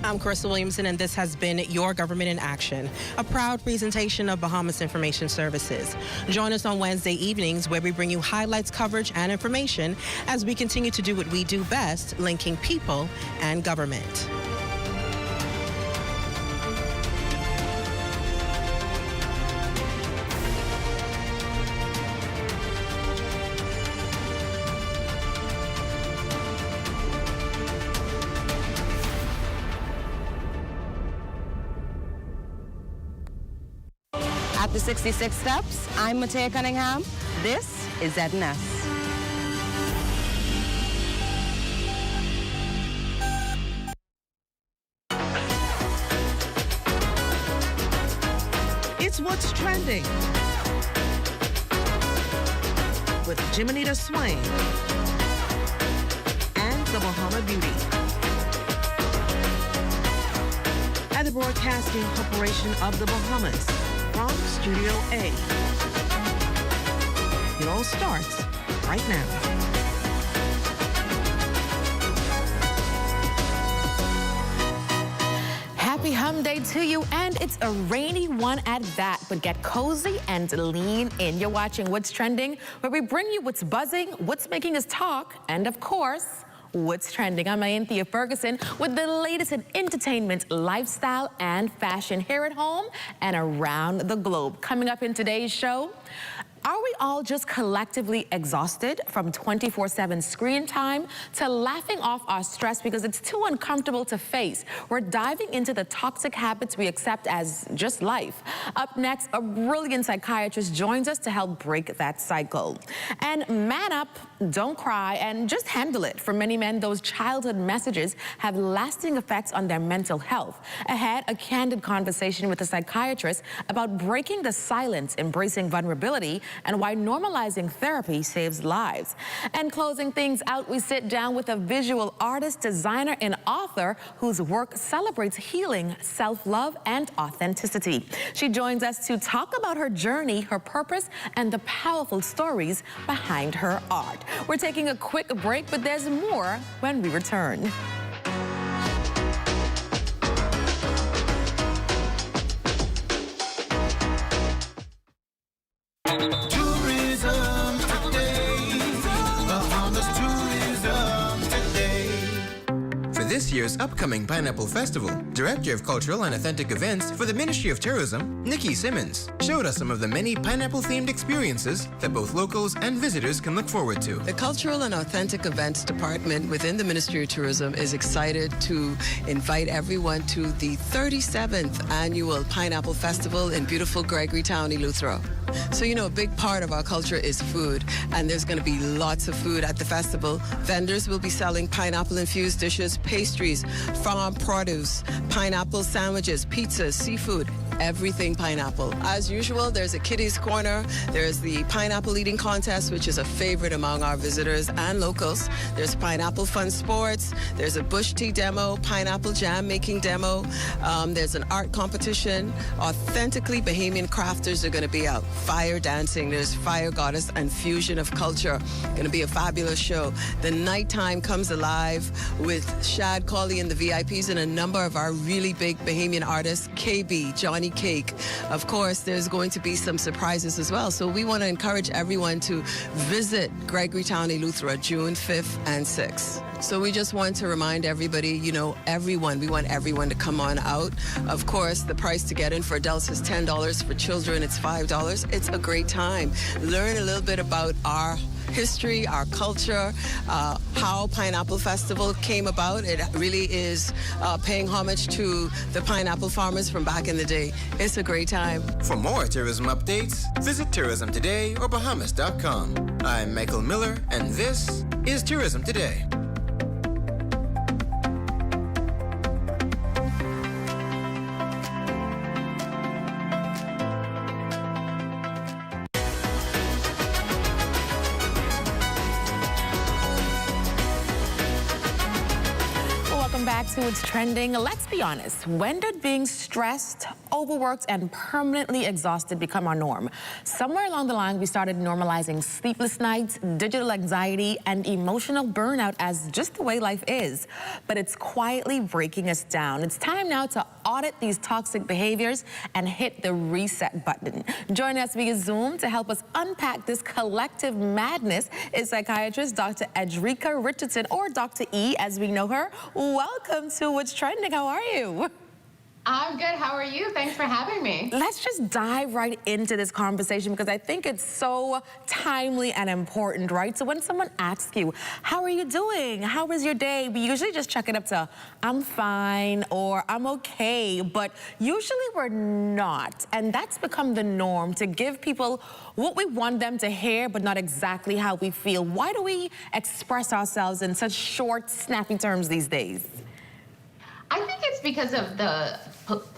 I'm Carissa Williamson, and this has been Your Government in Action, a proud presentation of Bahamas Information Services. Join us on Wednesday evenings where we bring you highlights, coverage, and information as we continue to do what we do best, linking people and government. After 66 steps, I'm Matea Cunningham. This is ZNS. It's What's Trending with Jiminita Swain and the Bahama Beauty at the Broadcasting Corporation of the Bahamas from Studio A. It all starts right now. Happy Hum Day to you, and it's a rainy one at that, but get cozy and lean in. You're watching What's Trending, where we bring you what's buzzing, what's making us talk, and of course, what's trending. I'm Anthea Ferguson with the latest in entertainment, lifestyle, and fashion here at home and around the globe. Coming up in today's show, are we all just collectively exhausted from 24/7 screen time to laughing off our stress because it's too uncomfortable to face? We're diving into the toxic habits we accept as just life. Up next, a brilliant psychiatrist joins us to help break that cycle. And man up, don't cry, and just handle it. For many men, those childhood messages have lasting effects on their mental health. Ahead, a candid conversation with a psychiatrist about breaking the silence, embracing vulnerability, and why normalizing therapy saves lives. And closing things out, we sit down with a visual artist, designer, and author whose work celebrates healing, self-love, and authenticity. She joins us to talk about her journey, her purpose, and the powerful stories behind her art. We're taking a quick break, but there's more when we return. Tourism today, Bahamas tourism today. For this year's upcoming Pineapple Festival, Director of Cultural and Authentic Events for the Ministry of Tourism, Nikki Simmons, showed us some of the many pineapple-themed experiences that both locals and visitors can look forward to. The Cultural and Authentic Events Department within the Ministry of Tourism is excited to invite everyone to the 37th Annual Pineapple Festival in beautiful Gregorytown, Eleuthero. So, you know, a big part of our culture is food, and there's going to be lots of food at the festival. Vendors will be selling pineapple-infused dishes, pastries, farm produce, pineapple sandwiches, pizzas, seafood, everything pineapple. As usual, there's a kiddies corner. There's the pineapple eating contest, which is a favorite among our visitors and locals. There's pineapple fun sports. There's a bush tea demo, pineapple jam making demo. There's an art competition. Authentically Bahamian crafters are going to be out. Fire dancing. There's fire goddess and fusion of culture. Going to be a fabulous show. The nighttime comes alive with Shad Colley and the VIPs and a number of our really big Bahamian artists, KB, Johnny Cake. Of course, there's going to be some surprises as well. So we want to encourage everyone to visit Gregorytown, Eleuthero, June 5th and 6th. So we just want to remind everybody, you know, we want everyone to come on out. Of course, the price to get in for adults is $10. For children, it's $5. It's a great time. Learn a little bit about our history, our culture, how Pineapple Festival came about. It really is paying homage to the pineapple farmers from back in the day. It's a great time. For more tourism updates, visit Tourism Today or Bahamas.com. I'm Michael Miller, and this is Tourism Today. to What's Trending. Let's be honest, when did being stressed, overworked, and permanently exhausted become our norm? Somewhere along the line, we started normalizing sleepless nights, digital anxiety, and emotional burnout as just the way life is. But it's quietly breaking us down. It's time now to audit these toxic behaviors and hit the reset button. Joining us via Zoom to help us unpack this collective madness is psychiatrist Dr. Edrika Richardson, or Dr. E as we know her. Welcome to What's Trending. How are you? I'm good. How are you? Thanks for having me. Let's just dive right into this conversation because I think it's so timely and important, right? So when someone asks you, how are you doing? How was your day? We usually just check it up to, I'm fine or I'm okay, but usually we're not. And that's become the norm, to give people what we want them to hear, but not exactly how we feel. Why do we express ourselves in such short, snappy terms these days? I think it's because of the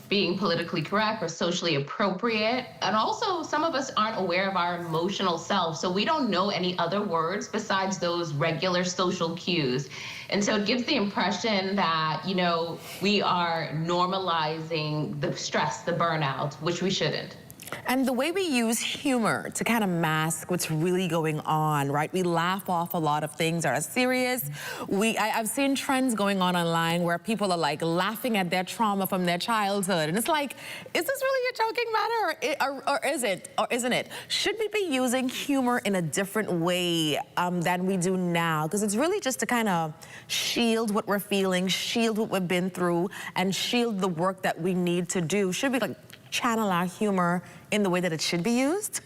being politically correct or socially appropriate. And also, some of us aren't aware of our emotional self. So we don't know any other words besides those regular social cues. And so it gives the impression that, you know, we are normalizing the stress, the burnout, which we shouldn't. And the way we use humor to kind of mask what's really going on, right? We laugh off a lot of things that are serious. I've seen trends going on online where people are like laughing at their trauma from their childhood. And it's like, is this really a joking matter or is it? Or isn't it? Should we be using humor in a different way than we do now? Because it's really just to kind of shield what we're feeling, shield what we've been through, and shield the work that we need to do. Should we like channel our humor in the way that it should be used?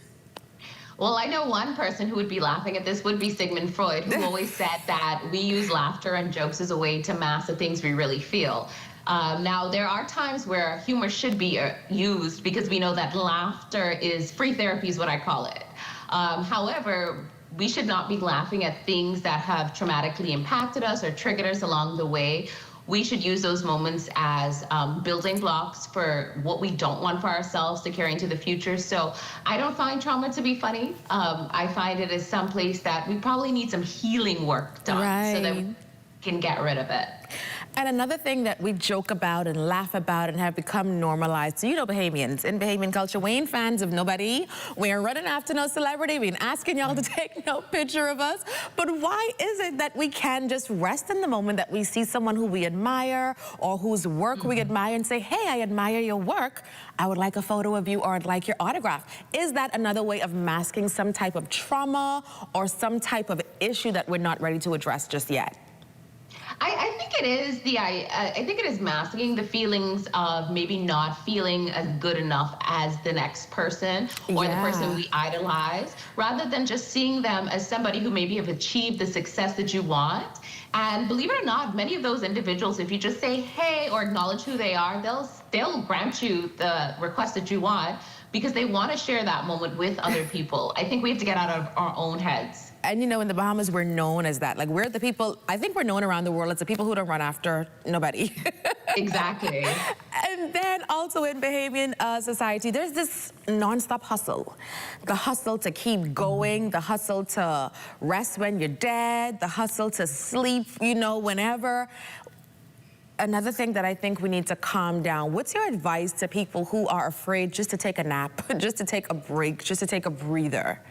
Well, I know one person who would be laughing at this would be Sigmund Freud, who always said that we use laughter and jokes as a way to mask the things we really feel. Now, there are times where humor should be used because we know that laughter is free therapy, is what I call it. However, we should not be laughing at things that have traumatically impacted us or triggered us along the way. We should use those moments as building blocks for what we don't want for ourselves to carry into the future. So I don't find trauma to be funny. I find it is someplace that we probably need some healing work done so that we can get rid of it. And another thing that we joke about and laugh about and have become normalized. So you know Bahamians, in Bahamian culture, we ain't fans of nobody. We ain't running after no celebrity. We ain't asking y'all to take no picture of us. But why is it that we can just rest in the moment that we see someone who we admire or whose work we admire and say, hey, I admire your work. I would like a photo of you or I'd like your autograph. Is that another way of masking some type of trauma or some type of issue that we're not ready to address just yet? I think it is I think it is masking the feelings of maybe not feeling as good enough as the next person or the person we idolize, rather than just seeing them as somebody who maybe have achieved the success that you want. And believe it or not, many of those individuals, if you just say, hey, or acknowledge who they are, they'll grant you the request that you want because they want to share that moment with other people. I think we have to get out of our own heads. And you know, in the Bahamas, we're known as that. Like, we're the people, I think we're known around the world as the people who don't run after nobody. Exactly. And then also in Bahamian society, there's this nonstop hustle. The hustle to keep going, the hustle to rest when you're dead, the hustle to sleep, you know, whenever. Another thing that I think we need to calm down. What's your advice to people who are afraid just to take a nap, just to take a break, just to take a breather?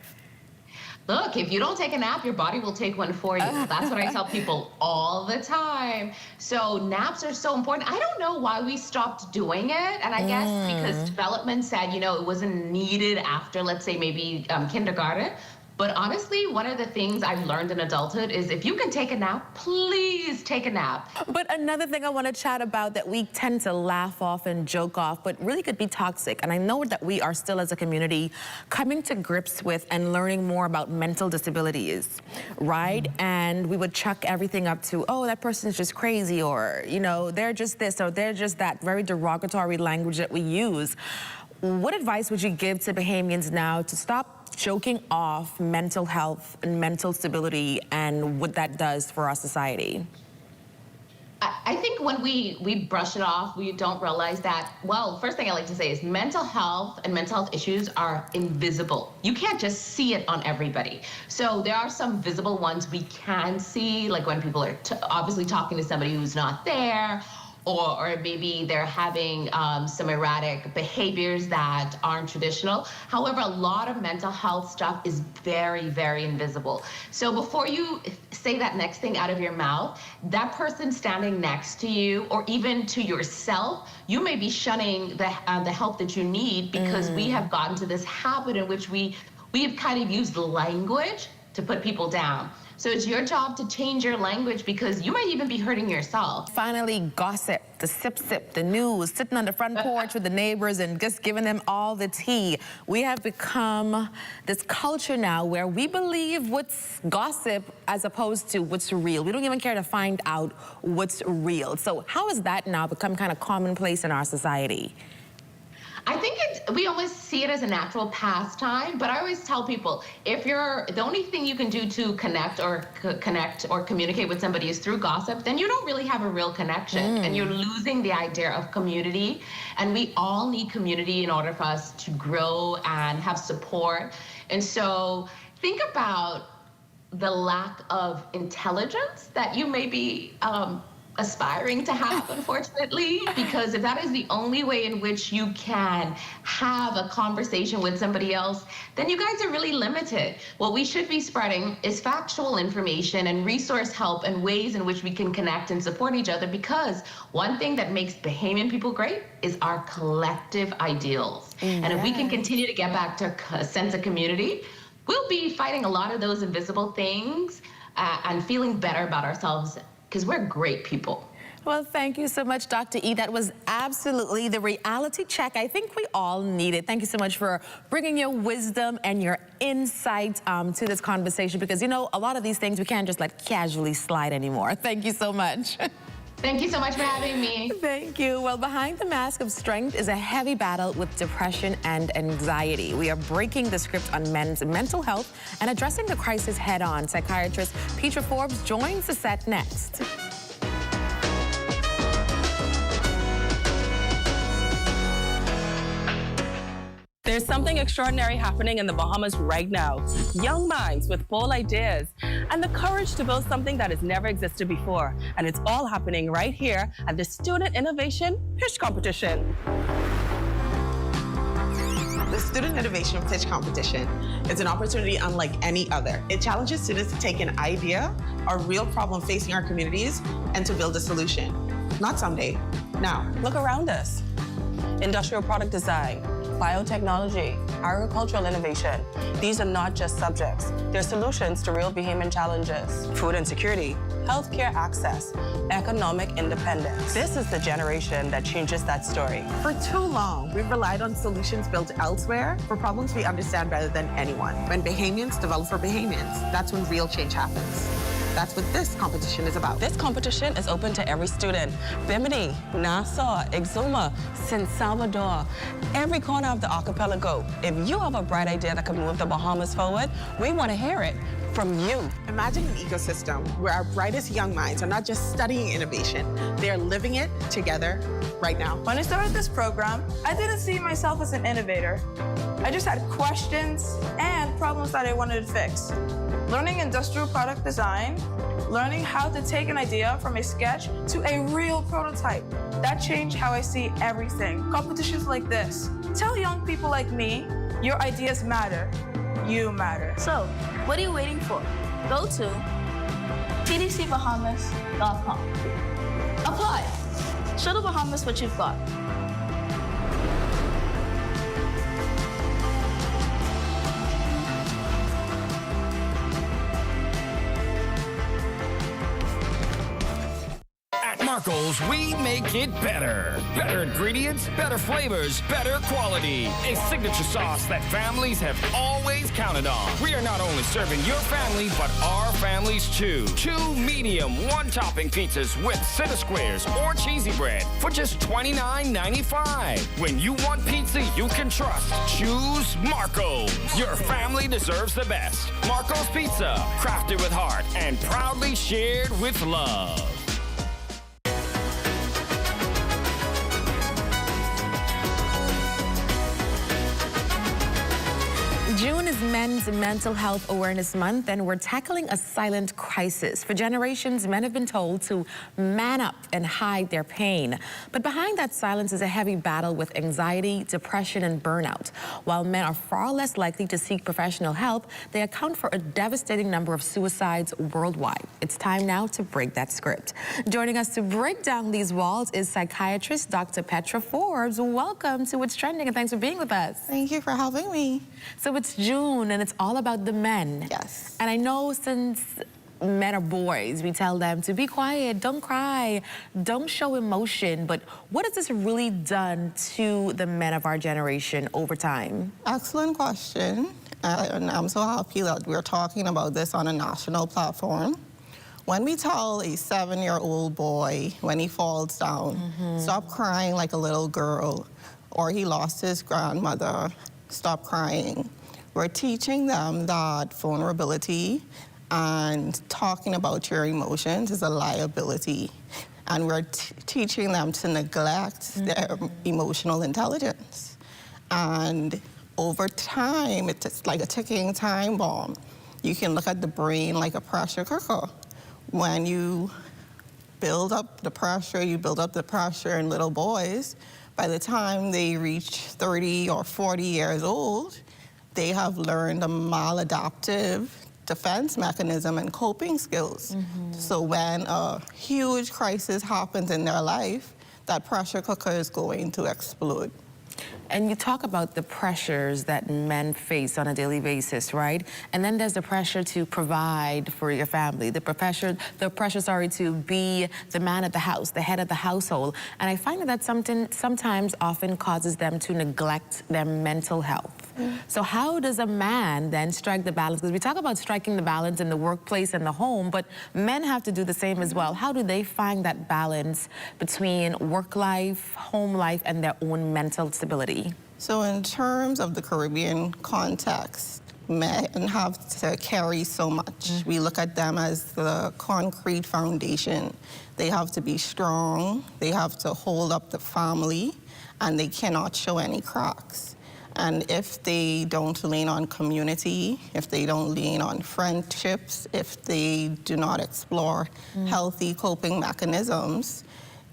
Look, if you don't take a nap, your body will take one for you. That's what I tell people all the time. So naps are so important. I don't know why we stopped doing it. And I guess because development said, you know, it wasn't needed after, let's say, maybe kindergarten. But honestly, one of the things I've learned in adulthood is if you can take a nap, please take a nap. But another thing I want to chat about that we tend to laugh off and joke off, but really could be toxic. And I know that we are still, as a community, coming to grips with and learning more about mental disabilities, right? And we would chuck everything up to, oh, that person's just crazy, or, you know, they're just this, or they're just that, very derogatory language that we use. What advice would you give to Bahamians now to stop joking off mental health and mental stability and what that does for our society? I think when we brush it off, we don't realize that, well, first thing I like to say is mental health and mental health issues are invisible. You can't just see it on everybody. So there are some visible ones we can see, like when people are obviously talking to somebody who's not there, or maybe they're having some erratic behaviors that aren't traditional. However, a lot of mental health stuff is very, very invisible. So before you say that next thing out of your mouth, that person standing next to you, or even to yourself, you may be shunning the help that you need because we have gotten to this habit in which we have kind of used language to put people down. So it's your job to change your language because you might even be hurting yourself. Finally, gossip, the sip, the news, sitting on the front porch with the neighbors and just giving them all the tea. We have become this culture now where we believe what's gossip as opposed to what's real. We don't even care to find out what's real. So how has that now become kind of commonplace in our society? I think we almost see it as a natural pastime, but I always tell people, if the only thing you can do to connect or communicate with somebody is through gossip, then you don't really have a real connection, and you're losing the idea of community. And we all need community in order for us to grow and have support. And so think about the lack of intelligence that you may be aspiring to have, unfortunately, because if that is the only way in which you can have a conversation with somebody else, then you guys are really limited. What we should be spreading is factual information and resource help and ways in which we can connect and support each other, because one thing that makes Bahamian people great is our collective ideals. And if we can continue to get back to a sense of community, we'll be fighting a lot of those invisible things and feeling better about ourselves, because we're great people. Well, thank you so much, Dr. E. That was absolutely the reality check I think we all needed. Thank you so much for bringing your wisdom and your insight to this conversation, because, you know, a lot of these things we can't just let casually slide anymore. Thank you so much. Thank you so much for having me. Thank you. Well, behind the mask of strength is a heavy battle with depression and anxiety. We are breaking the script on men's mental health and addressing the crisis head on. Psychiatrist Petra Forbes joins the set next. There's something extraordinary happening in the Bahamas right now. Young minds with bold ideas and the courage to build something that has never existed before. And it's all happening right here at the Student Innovation Pitch Competition. The Student Innovation Pitch Competition is an opportunity unlike any other. It challenges students to take an idea or real problem facing our communities and to build a solution. Not someday, now. Look around us. Industrial product design, biotechnology, agricultural innovation. These are not just subjects. They're solutions to real Bahamian challenges. Food insecurity, healthcare access, economic independence. This is the generation that changes that story. For too long, we've relied on solutions built elsewhere for problems we understand better than anyone. When Bahamians develop for Bahamians, that's when real change happens. That's what this competition is about. This competition is open to every student. Bimini, Nassau, Exuma, San Salvador, every corner of the archipelago. If you have a bright idea that can move the Bahamas forward, we want to hear it from you. Imagine an ecosystem where our brightest young minds are not just studying innovation, they are living it together right now. When I started this program, I didn't see myself as an innovator. I just had questions and problems that I wanted to fix. Learning industrial product design, learning how to take an idea from a sketch to a real prototype. That changed how I see everything. Competitions like this tell young people like me, your ideas matter. You matter. So, what are you waiting for? Go to tdcbahamas.com. Apply. Show the Bahamas what you've got. Marco's, we make it better. Better ingredients, better flavors, better quality. A signature sauce that families have always counted on. We are not only serving your family, but our families too. 2 medium, 1-topping pizzas with center squares or cheesy bread for just $29.95. When you want pizza you can trust, choose Marco's. Your family deserves the best. Marco's Pizza, crafted with heart and proudly shared with love. June is Men's Mental Health Awareness Month, and we're tackling a silent crisis. For generations, men have been told to man up and hide their pain. But behind that silence is a heavy battle with anxiety, depression, and burnout. While men are far less likely to seek professional help, they account for a devastating number of suicides worldwide. It's time now to break that script. Joining us to break down these walls is psychiatrist Dr. Petra Forbes. Welcome to What's Trending, and thanks for being with us. Thank you for having me. So it's June, and it's all about the men. Yes. And I know since men are boys, we tell them to be quiet, don't cry, don't show emotion. But what has this really done to the men of our generation over time? Excellent question. And I'm so happy that we're talking about this on a national platform. When we tell a 7-year-old boy when he falls down, stop crying like a little girl, or he lost his grandmother, stop crying, we're teaching them that vulnerability and talking about your emotions is a liability. And we're teaching them to neglect their emotional intelligence. And over time, it's like a ticking time bomb. You can look at the brain like a pressure cooker. When you build up the pressure in little boys, by the time they reach 30 or 40 years old, they have learned a maladaptive defense mechanism and coping skills. So when a huge crisis happens in their life, that pressure cooker is going to explode. And you talk about the pressures that men face on a daily basis, right? And then there's the pressure to provide for your family, the pressure, to be the man of the house, the head of the household. And I find that sometimes often causes them to neglect their mental health. So how does a man then strike the balance? Because we talk about striking the balance in the workplace and the home, but men have to do the same as well. How do they find that balance between work life, home life, and their own mental stability? So in terms of the Caribbean context, men have to carry so much. We look at them as the concrete foundation. They have to be strong, they have to hold up the family, and they cannot show any cracks. And if they don't lean on community, if they don't lean on friendships, if they do not explore healthy coping mechanisms,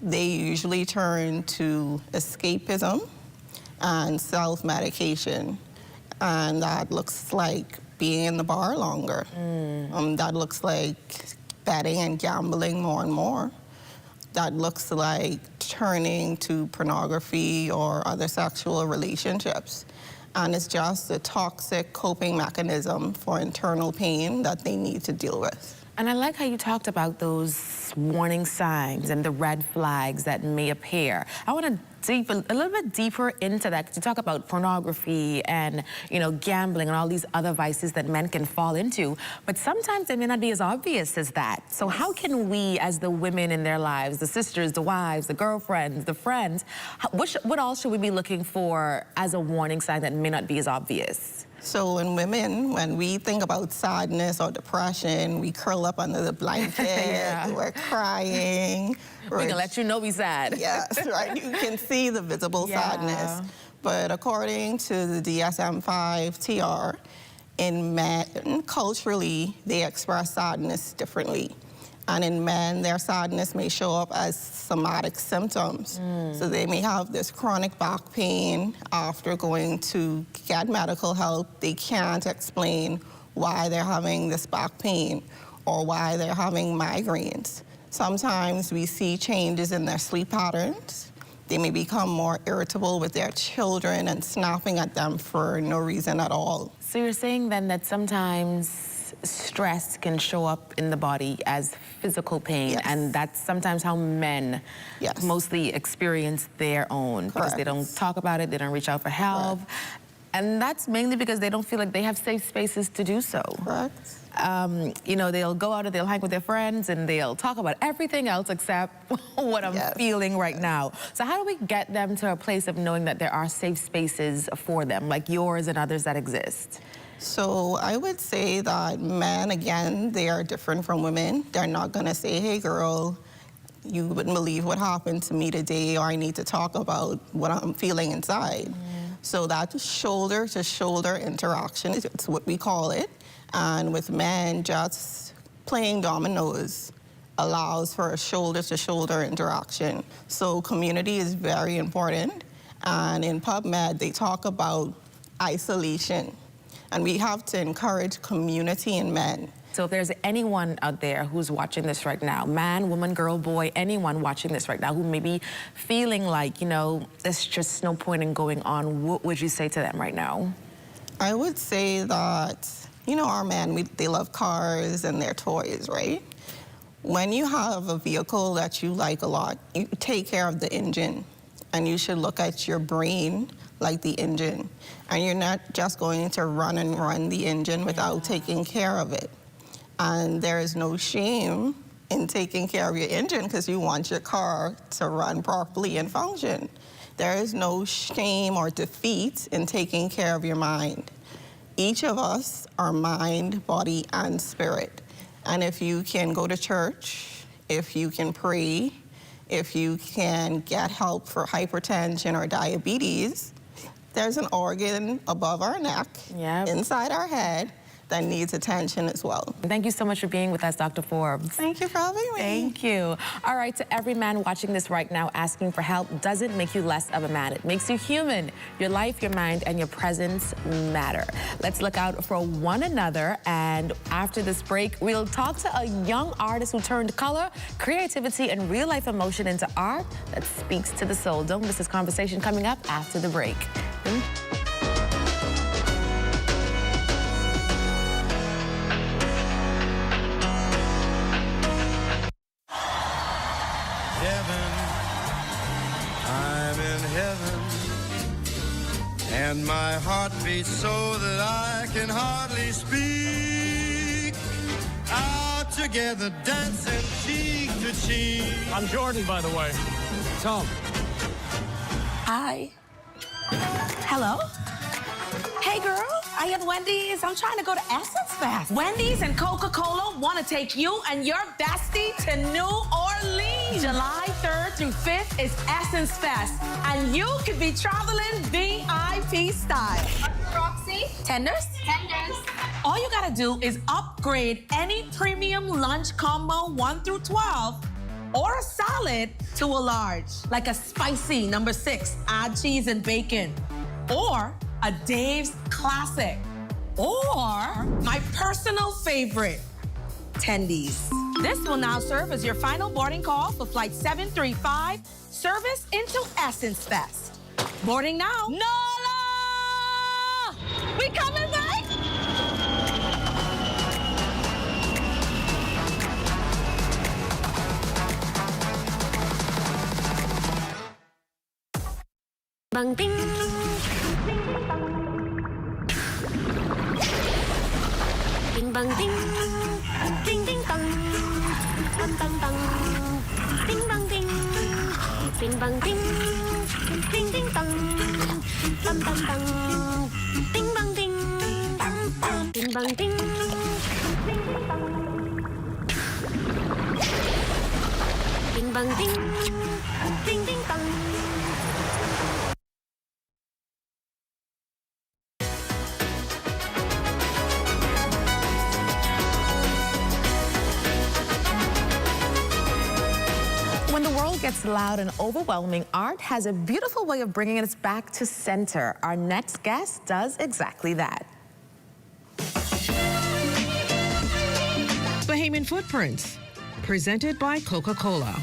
they usually turn to escapism and self-medication. And that looks like being in the bar longer. That looks like betting and gambling more and more. That looks like turning to pornography or other sexual relationships. And it's just a toxic coping mechanism for internal pain that they need to deal with. And I like how you talked about those warning signs and the red flags that may appear. I want to dig a little bit deeper into that, because you talk about pornography and, gambling and all these other vices that men can fall into, but sometimes they may not be as obvious as that. So how can we, as the women in their lives, the sisters, the wives, the girlfriends, the friends, what all should we be looking for as a warning sign that may not be as obvious? So in women, when we think about sadness or depression, we curl up under the blanket, we're crying. We can let you know we're sad. Yes, right. You can see the visible sadness. But according to the DSM-5 TR, in men, culturally, they express sadness differently. And in men, their sadness may show up as somatic symptoms. So they may have this chronic back pain after going to get medical help. They can't explain why they're having this back pain or why they're having migraines. Sometimes we see changes in their sleep patterns. They may become more irritable with their children and snapping at them for no reason at all. So you're saying then that sometimes stress can show up in the body as physical pain, and that's sometimes how men mostly experience their own, because they don't talk about it, they don't reach out for help, and that's mainly because they don't feel like they have safe spaces to do so. They'll go out and they'll hang with their friends and they'll talk about everything else except what I'm feeling right now. So how do we get them to a place of knowing that there are safe spaces for them, like yours and others that exist? So I would say that men, again, they are different from women. They're not gonna say, hey girl, you wouldn't believe what happened to me today, or I need to talk about what I'm feeling inside. So that shoulder-to-shoulder interaction is what we call it. And with men, just playing dominoes allows for a shoulder-to-shoulder interaction. So community is very important. And in PubMed, they talk about isolation. And we have to encourage community in men. So if there's anyone out there who's watching this right now, man, woman, girl, boy, anyone watching this right now who may be feeling like, you know, there's just no point in going on, what would you say to them right now? I would say that, you know, our men, they love cars and their toys, right? When you have a vehicle that you like a lot, you take care of the engine. And you should look at your brain like the engine. And you're not just going to run the engine without taking care of it. And there is no shame in taking care of your engine because you want your car to run properly and function. There is no shame or defeat in taking care of your mind. Each of us are mind, body, and spirit. And if you can go to church, if you can pray, if you can get help for hypertension or diabetes, there's an organ above our neck, inside our head, that needs attention as well. Thank you so much for being with us, Dr. Forbes. Thank you for having me. Thank you. All right, to every man watching this right now, asking for help doesn't make you less of a man. It makes you human. Your life, your mind, and your presence matter. Let's look out for one another, and after this break, we'll talk to a young artist who turned color, creativity, and real-life emotion into art that speaks to the soul. Don't miss this conversation coming up after the break. And my heart beats so that I can hardly speak. Out together, dancing cheek to cheek. I'm Jordan, by the way. Tom. Hi. Hello? Hey, girl. I at Wendy's. I'm trying to go to Essence Fest. Wendy's and Coca-Cola want to take you and your bestie to New Orleans. July 3rd through 5th is Essence Fest, and you could be traveling VIP style. Roxy? Tenders? Tenders. All you gotta do is upgrade any premium lunch combo 1 through 12 or a salad to a large, like a spicy number 6, add cheese and bacon, or a Dave's Classic, or my personal favorite, tendies. This will now serve as your final boarding call for Flight 735, service into Essence Fest. Boarding now. Nola! We coming back? Bang ding. Bing bang ding. Ding ding dong. Bang bang bang. Ding bang ding. Bing bang ding. Ding ding dong. Bang bang bang. Ding bang ding. Bing bang ding. Bing bang ding. Ding ding dong. When the world gets loud and overwhelming, art has a beautiful way of bringing us back to center. Our next guest does exactly that. Bahamian Footprints, presented by Coca-Cola.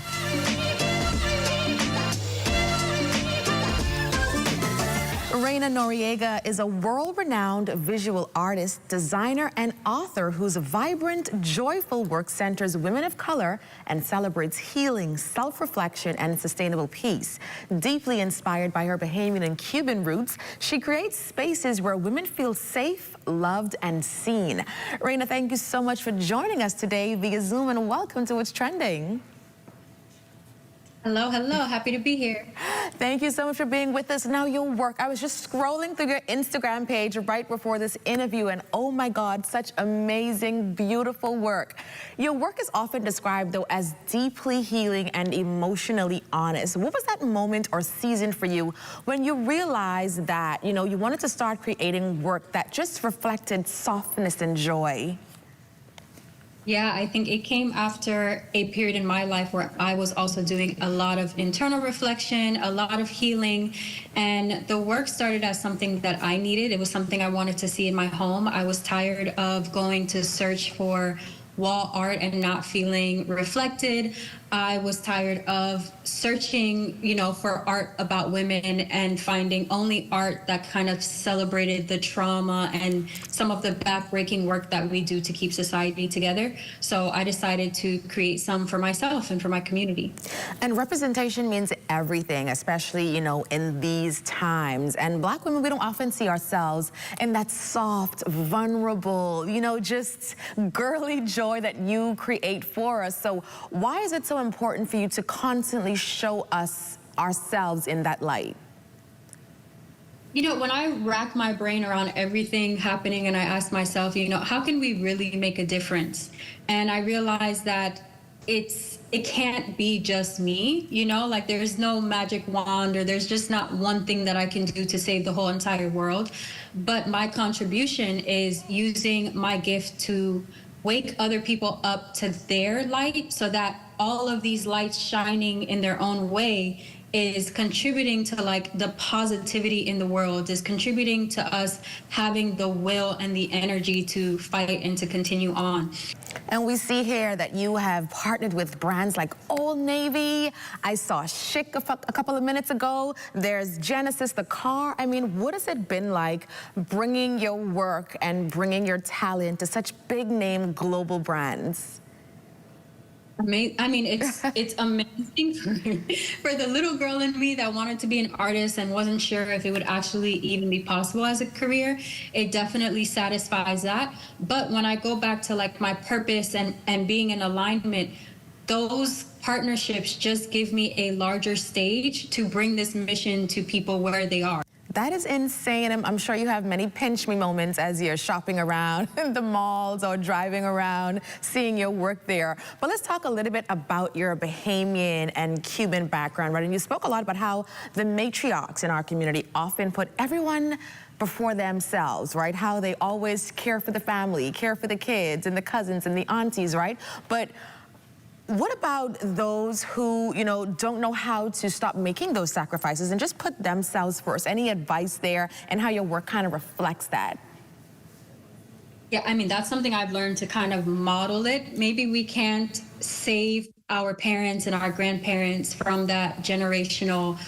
Reina Noriega is a world-renowned visual artist, designer, and author whose vibrant, joyful work centers women of color and celebrates healing, self-reflection, and sustainable peace. Deeply inspired by her Bahamian and Cuban roots, she creates spaces where women feel safe, loved, and seen. Reina, thank you so much for joining us today via Zoom, and welcome to What's Trending. Hello, hello. Happy to be here. Thank you so much for being with us. Now, your work. I was just scrolling through your Instagram page right before this interview, and oh my God, such amazing, beautiful work. Your work is often described, though, as deeply healing and emotionally honest. What was that moment or season for you when you realized that, you wanted to start creating work that just reflected softness and joy? Yeah, I think it came after a period in my life where I was also doing a lot of internal reflection, a lot of healing, and the work started as something that I needed. It was something I wanted to see in my home. I was tired of going to search for wall art and not feeling reflected. I was tired of searching, for art about women and finding only art that kind of celebrated the trauma and some of the backbreaking work that we do to keep society together. So I decided to create some for myself and for my community. And representation means everything, especially, in these times. And Black women, we don't often see ourselves in that soft, vulnerable, just girly joy that you create for us. So why is it so important for you to constantly show us ourselves in that light? When I rack my brain around everything happening and I ask myself, how can we really make a difference? And I realized that it can't be just me, like there's no magic wand or there's just not one thing that I can do to save the whole entire world. But my contribution is using my gift to wake other people up to their light so that all of these lights shining in their own way is contributing to the positivity in the world, is contributing to us having the will and the energy to fight and to continue on. And we see here that you have partnered with brands like Old Navy. I saw Chic a couple of minutes ago. There's Genesis, the car. I mean, what has it been like bringing your work and bringing your talent to such big name global brands? It's amazing for the little girl in me that wanted to be an artist and wasn't sure if it would actually even be possible as a career. It definitely satisfies that. But when I go back to my purpose and being in alignment, those partnerships just give me a larger stage to bring this mission to people where they are. That is insane. I'm sure you have many pinch me moments as you're shopping around in the malls or driving around, seeing your work there. But let's talk a little bit about your Bahamian and Cuban background, right? And you spoke a lot about how the matriarchs in our community often put everyone before themselves, right? How they always care for the family, care for the kids and the cousins and the aunties, right? But what about those who, don't know how to stop making those sacrifices and just put themselves first? Any advice there and how your work kind of reflects that? Yeah, that's something I've learned to kind of model it. Maybe we can't save our parents and our grandparents from that generational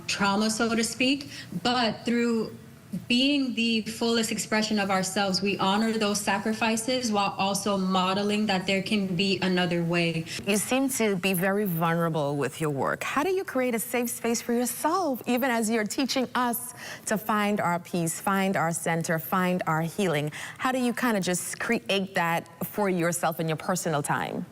trauma, so to speak, but through being the fullest expression of ourselves, we honor those sacrifices while also modeling that there can be another way. You seem to be very vulnerable with your work. How do you create a safe space for yourself, even as you're teaching us to find our peace, find our center, find our healing? How do you kind of just create that for yourself in your personal time?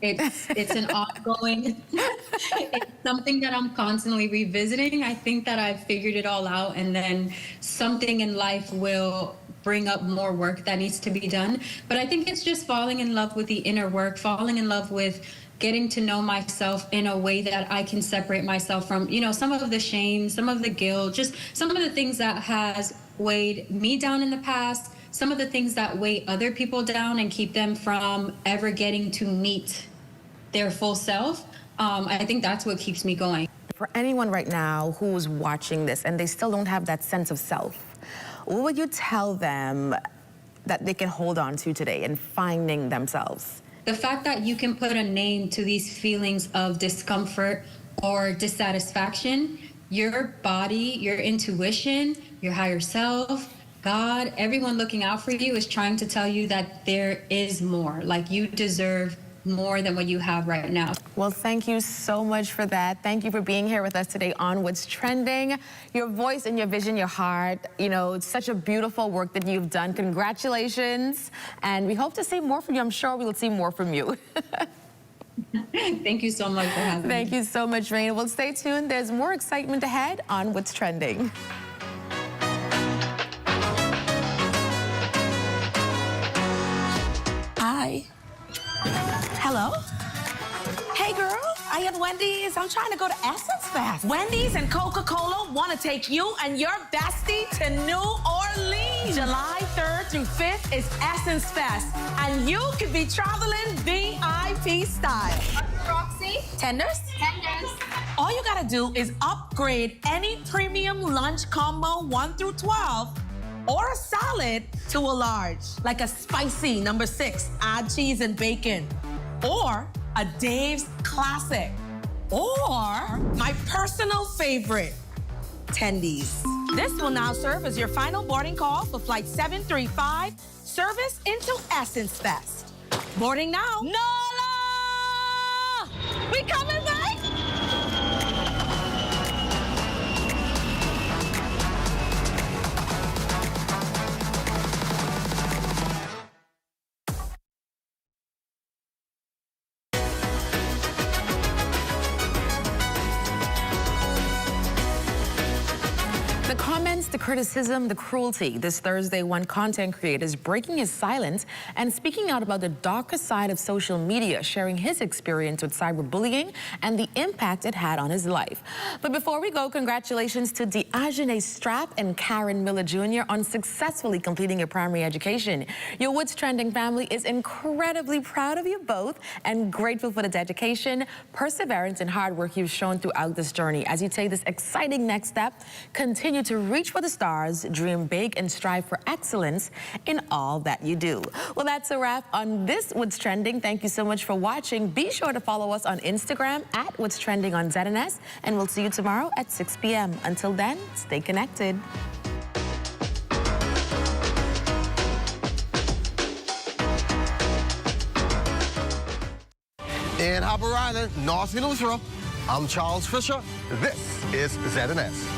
It's an ongoing, it's something that I'm constantly revisiting. I think that I've figured it all out, and then something in life will bring up more work that needs to be done. But I think it's just falling in love with the inner work, falling in love with getting to know myself in a way that I can separate myself from, some of the shame, some of the guilt, just some of the things that has weighed me down in the past, some of the things that weigh other people down and keep them from ever getting to meet their full self. I think that's what keeps me going. For anyone right now who's watching this and they still don't have that sense of self, what would you tell them that they can hold on to today in finding themselves? The fact that you can put a name to these feelings of discomfort or dissatisfaction, your body, your intuition, your higher self, God, everyone looking out for you is trying to tell you that there is more. You deserve more than what you have right now. Well, thank you so much for that. Thank you for being here with us today on What's Trending. Your voice and your vision, your heart, it's such a beautiful work that you've done. Congratulations. And we hope to see more from you. I'm sure we'll see more from you. Thank you so much for having me. Thank you so much, Raina. Well, stay tuned. There's more excitement ahead on What's Trending. Hi. Hello? Hey, girl. I at Wendy's. I'm trying to go to Essence Fest. Wendy's and Coca-Cola want to take you and your bestie to New Orleans. July 3rd through 5th is Essence Fest, and you could be traveling VIP style. Roxy? Tenders? Tenders. All you gotta do is upgrade any premium lunch combo 1 through 12 or a salad to a large, like a spicy number 6, add cheese and bacon, or a Dave's Classic, or my personal favorite, Tendies. This will now serve as your final boarding call for Flight 735, service into Essence Fest. Boarding now. Nola! We coming back? The comments, the criticism, the cruelty. This Thursday, one content creator is breaking his silence and speaking out about the darker side of social media, sharing his experience with cyberbullying and the impact it had on his life. But before we go, congratulations to Diajane Strap and Karen Miller Jr. on successfully completing your primary education. Your What's Trending family is incredibly proud of you both and grateful for the dedication, perseverance, and hard work you've shown throughout this journey. As you take this exciting next step, continue to reach for the stars, dream big, and strive for excellence in all that you do. Well, that's a wrap on this What's Trending. Thank you so much for watching. Be sure to follow us on Instagram at What's Trending on ZNS, and we'll see you tomorrow at 6 p.m. Until then, stay connected. In Harbor Island, North Eleuthera, I'm Charles Fisher. This is ZNS.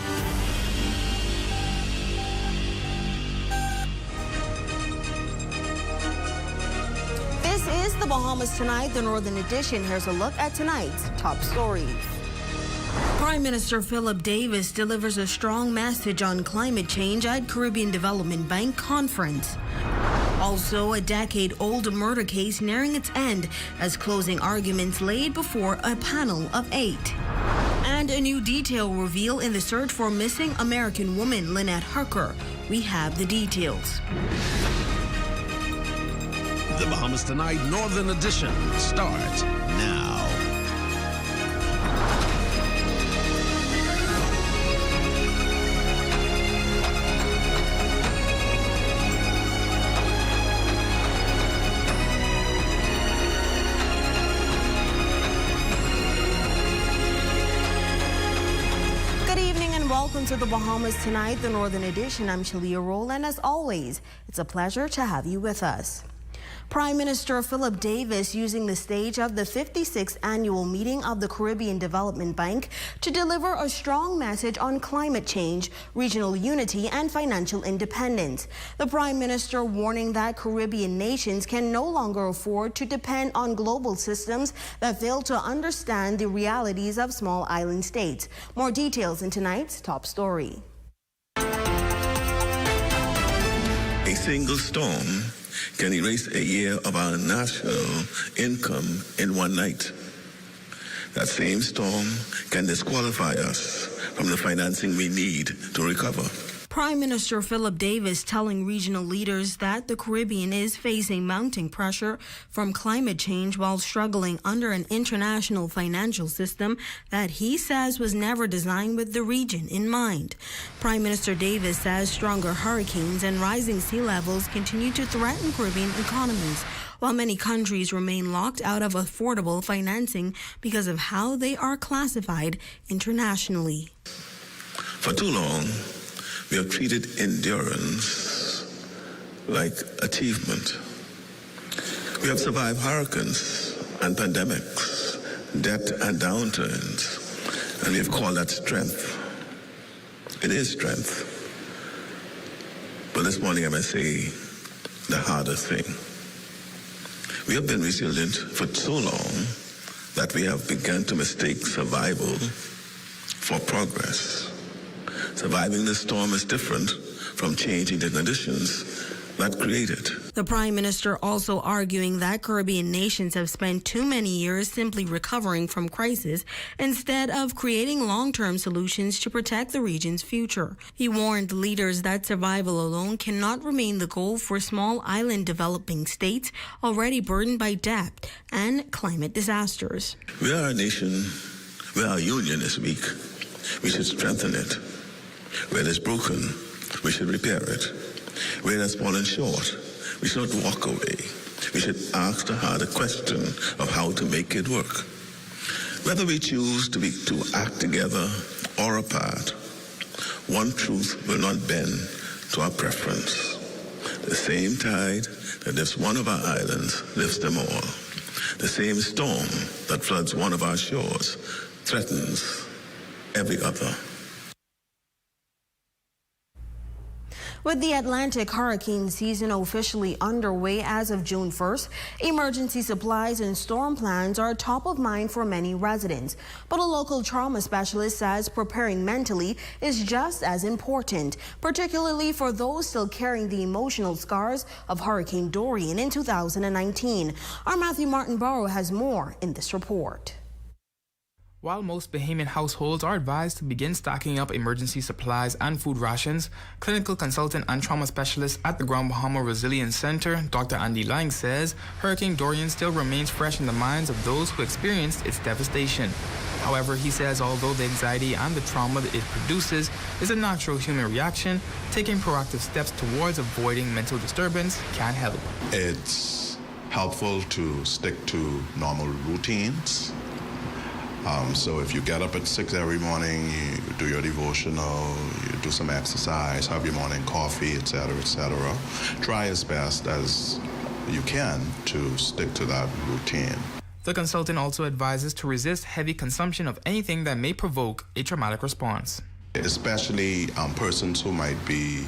This is the Bahamas Tonight, the Northern Edition. Here's a look at tonight's top stories. Prime Minister Philip Davis delivers a strong message on climate change at Caribbean Development Bank conference. Also, a decade-old murder case nearing its end as closing arguments laid before a panel of 8. And a new detail revealed in the search for missing American woman Lynette Harker. We have the details. The Bahamas Tonight Northern Edition starts now. Good evening and welcome to the Bahamas Tonight, the Northern Edition. I'm Shalia Roll, and as always, it's a pleasure to have you with us. Prime Minister Philip Davis using the stage of the 56th annual meeting of the Caribbean Development Bank to deliver a strong message on climate change, regional unity, and financial independence. The Prime Minister warning that Caribbean nations can no longer afford to depend on global systems that fail to understand the realities of small island states. More details in tonight's top story. A single storm can erase a year of our national income in one night. That same storm can disqualify us from the financing we need to recover. Prime Minister Philip Davis telling regional leaders that the Caribbean is facing mounting pressure from climate change while struggling under an international financial system that he says was never designed with the region in mind. Prime Minister Davis says stronger hurricanes and rising sea levels continue to threaten Caribbean economies, while many countries remain locked out of affordable financing because of how they are classified internationally. For too long, we have treated endurance like achievement. We have survived hurricanes and pandemics, debt and downturns, and we have called that strength. It is strength. But this morning I must say the harder thing. We have been resilient for so long that we have begun to mistake survival for progress. Surviving the storm is different from changing the conditions that create it. The Prime Minister also arguing that Caribbean nations have spent too many years simply recovering from crisis instead of creating long-term solutions to protect the region's future. He warned leaders that survival alone cannot remain the goal for small island developing states already burdened by debt and climate disasters. We are a nation where our union is weak. We should strengthen it. Where it is broken, we should repair it. Where it has fallen short, we should not walk away. We should ask the harder question of how to make it work. Whether we choose to act together or apart, one truth will not bend to our preference. The same tide that lifts one of our islands lifts them all. The same storm that floods one of our shores threatens every other. With the Atlantic hurricane season officially underway as of June 1st, emergency supplies and storm plans are top of mind for many residents. But a local trauma specialist says preparing mentally is just as important, particularly for those still carrying the emotional scars of Hurricane Dorian in 2019. Our Matthew Martinborough has more in this report. While most Bahamian households are advised to begin stocking up emergency supplies and food rations, clinical consultant and trauma specialist at the Grand Bahama Resilience Center, Dr. Andy Lang, says Hurricane Dorian still remains fresh in the minds of those who experienced its devastation. However, he says although the anxiety and the trauma that it produces is a natural human reaction, taking proactive steps towards avoiding mental disturbance can help. It's helpful to stick to normal routines. So if you get up at 6 every morning, you do your devotional, you do some exercise, have your morning coffee, etc., etc., try as best as you can to stick to that routine. The consultant also advises to resist heavy consumption of anything that may provoke a traumatic response. Especially persons who might be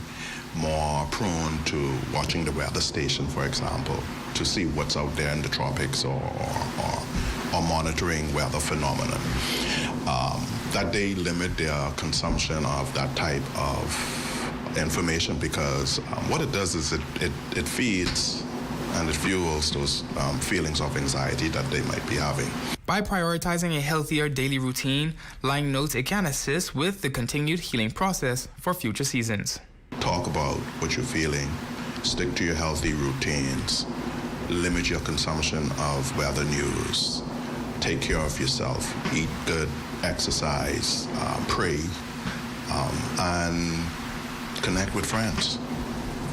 more prone to watching the weather station, for example, to see what's out there in the tropics or monitoring weather phenomena. That they limit their consumption of that type of information because what it does is it feeds and it fuels those feelings of anxiety that they might be having. By prioritizing a healthier daily routine, Lang notes it can assist with the continued healing process for future seasons. Talk about what you're feeling, stick to your healthy routines, limit your consumption of weather news, take care of yourself, eat good, exercise, pray, and connect with friends.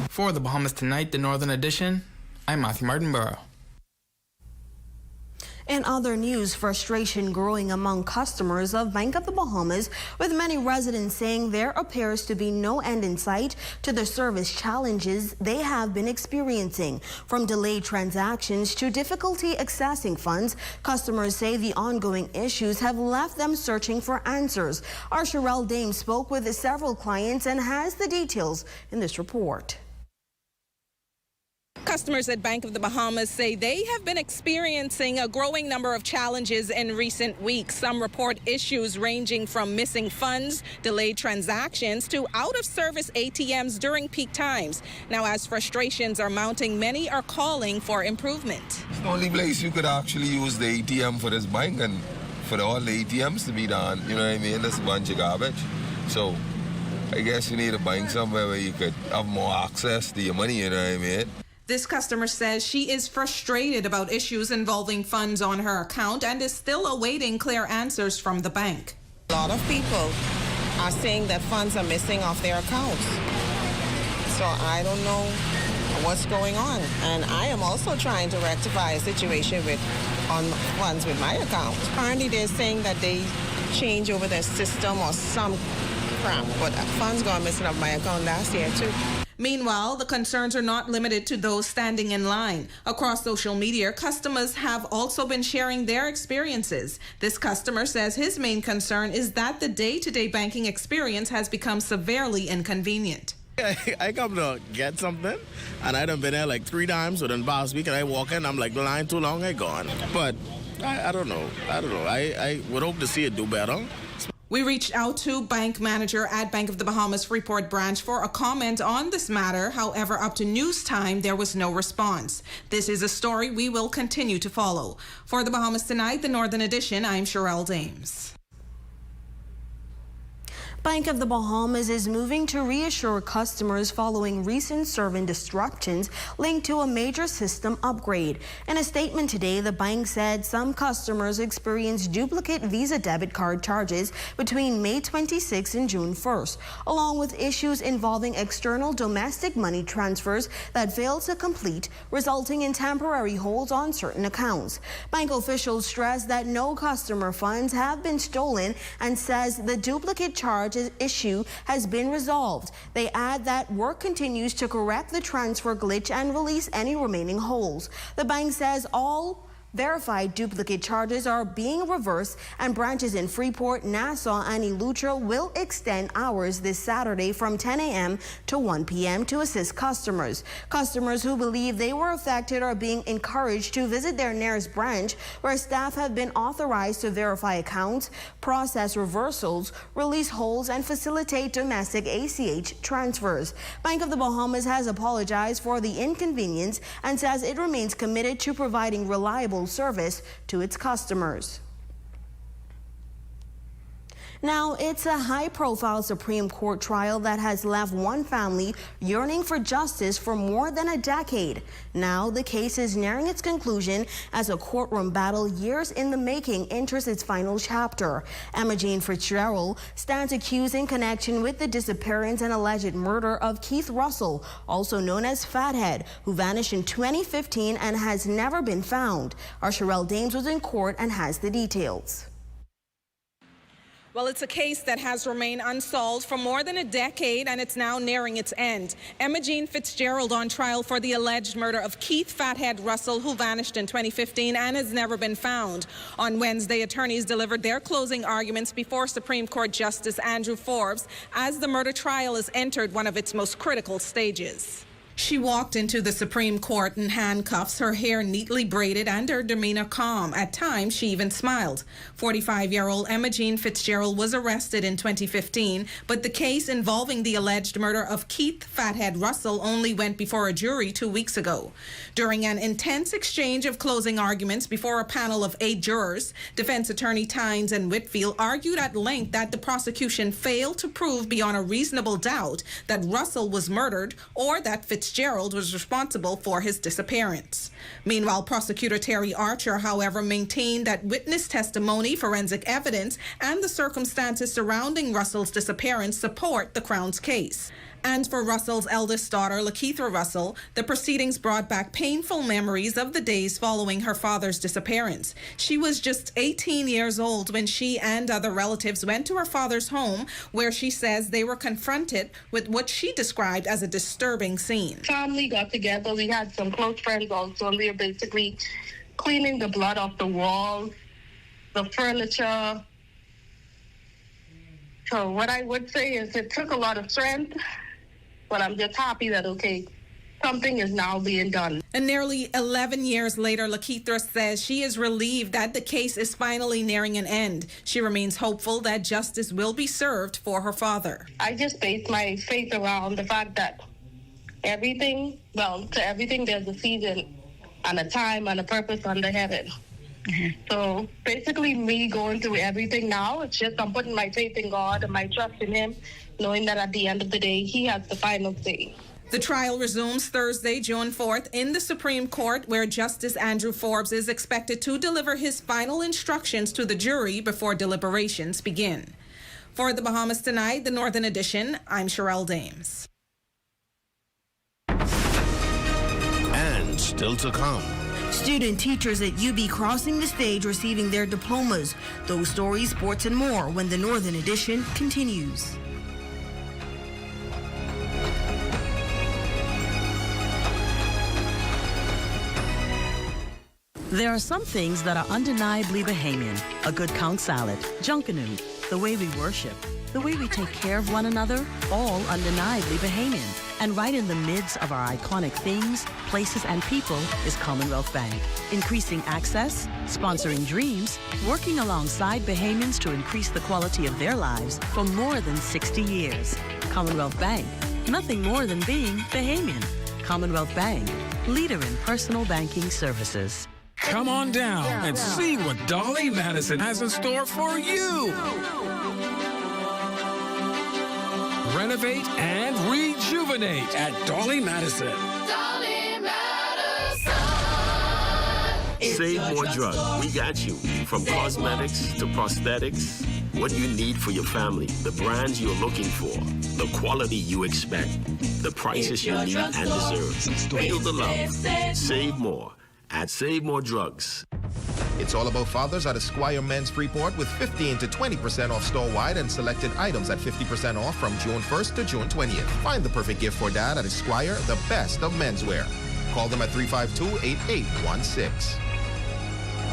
For the Bahamas Tonight, the Northern Edition, I'm Matthew Martinborough. In other news, frustration growing among customers of Bank of the Bahamas, with many residents saying there appears to be no end in sight to the service challenges they have been experiencing. From delayed transactions to difficulty accessing funds, customers say the ongoing issues have left them searching for answers. Our Sherelle Dame spoke with several clients and has the details in this report. Customers at Bank of the Bahamas say they have been experiencing a growing number of challenges in recent weeks. Some report issues ranging from missing funds, delayed transactions, to out-of-service ATMs during peak times. Now, as frustrations are mounting, many are calling for improvement. It's the only place you could actually use the ATM for this bank, and for all the ATMs to be done, you know what I mean? That's a bunch of garbage. So I guess you need a bank somewhere where you could have more access to your money, you know what I mean? This customer says she is frustrated about issues involving funds on her account and is still awaiting clear answers from the bank. A lot of people are saying that funds are missing off their accounts. So I don't know what's going on. And I am also trying to rectify a situation on funds with my account. Apparently they're saying that they change over their system or some crap, but funds gone missing off my account last year too. Meanwhile, the concerns are not limited to those standing in line. Across social media, customers have also been sharing their experiences. This customer says his main concern is that the day-to-day banking experience has become severely inconvenient. I come to get something, and I done been there like 3 times within the past week, and I walk in, I'm like, the line too long, I gone. But I don't know. I would hope to see it do better. We reached out to bank manager at Bank of the Bahamas Freeport branch for a comment on this matter. However, up to news time, there was no response. This is a story we will continue to follow. For the Bahamas Tonight, the Northern Edition, I'm Sherelle Dames. Bank of the Bahamas is moving to reassure customers following recent server disruptions linked to a major system upgrade. In a statement today, the bank said some customers experienced duplicate Visa debit card charges between May 26 and June 1st, along with issues involving external domestic money transfers that failed to complete, resulting in temporary holds on certain accounts. Bank officials stressed that no customer funds have been stolen and says the duplicate charge issue has been resolved. They add that work continues to correct the transfer glitch and release any remaining holes. The bank says all verified duplicate charges are being reversed, and branches in Freeport, Nassau, and Eleuthera will extend hours this Saturday from 10 a.m. to 1 p.m. to assist customers. Customers who believe they were affected are being encouraged to visit their nearest branch, where staff have been authorized to verify accounts, process reversals, release holds, and facilitate domestic ACH transfers. Bank of the Bahamas has apologized for the inconvenience and says it remains committed to providing reliable service to its customers. Now, it's a high-profile Supreme Court trial that has left one family yearning for justice for more than a decade. Now, the case is nearing its conclusion as a courtroom battle years in the making enters its final chapter. Emma Jane Fitzgerald stands accused in connection with the disappearance and alleged murder of Keith Russell, also known as Fathead, who vanished in 2015 and has never been found. Our Sherelle Dames was in court and has the details. Well, it's a case that has remained unsolved for more than a decade, and it's now nearing its end. Emma Jean Fitzgerald on trial for the alleged murder of Keith Fathead Russell, who vanished in 2015 and has never been found. On Wednesday, attorneys delivered their closing arguments before Supreme Court Justice Andrew Forbes as the murder trial has entered one of its most critical stages. She walked into the Supreme Court in handcuffs, her hair neatly braided and her demeanor calm. At times, she even smiled. 45-year-old Emma Jean Fitzgerald was arrested in 2015, but the case involving the alleged murder of Keith Fathead Russell only went before a jury 2 weeks ago. During an intense exchange of closing arguments before a panel of 8 jurors, defense attorney Tynes and Whitfield argued at length that the prosecution failed to prove beyond a reasonable doubt that Russell was murdered or that Fitzgerald was responsible for his disappearance. Meanwhile, prosecutor Terry Archer, however, maintained that witness testimony, forensic evidence, and the circumstances surrounding Russell's disappearance support the Crown's case. And for Russell's eldest daughter, Lakeitha Russell, the proceedings brought back painful memories of the days following her father's disappearance. She was just 18 years old when she and other relatives went to her father's home, where she says they were confronted with what she described as a disturbing scene. Family got together. We had some close friends also, and we were basically cleaning the blood off the walls, the furniture. So what I would say is it took a lot of strength, but I'm just happy that, okay, something is now being done. And nearly 11 years later, Lakeitha says she is relieved that the case is finally nearing an end. She remains hopeful that justice will be served for her father. I just base my faith around the fact that to everything there's a season and a time and a purpose under heaven. Mm-hmm. So basically me going through everything now, it's just I'm putting my faith in God and my trust in Him, knowing that at the end of the day, He has the final say. The trial resumes Thursday, June 4th in the Supreme Court, where Justice Andrew Forbes is expected to deliver his final instructions to the jury before deliberations begin. For the Bahamas Tonight, the Northern Edition, I'm Sherelle Dames. And still to come. Student teachers at UB crossing the stage receiving their diplomas. Those stories, sports, and more when the Northern Edition continues. There are some things that are undeniably Bahamian. A good conch salad, junkanoo, the way we worship, the way we take care of one another, all undeniably Bahamian. And right in the midst of our iconic things, places, and people is Commonwealth Bank. Increasing access, sponsoring dreams, working alongside Bahamians to increase the quality of their lives for more than 60 years. Commonwealth Bank, nothing more than being Bahamian. Commonwealth Bank, leader in personal banking services. Come on down and see what Dolly Madison has in store for you. Renovate and rejuvenate at Dolly Madison. Dolly Madison. Save more drugs. We got you. From cosmetics to prosthetics, what you need for your family, the brands you're looking for, the quality you expect, the prices you need and deserve. Feel the love. Save more at Save More Drugs. It's all about fathers at Esquire Men's Freeport with 15 to 20% off store-wide and selected items at 50% off from June 1st to June 20th. Find the perfect gift for dad at Esquire, the best of menswear. Call them at 352-8816.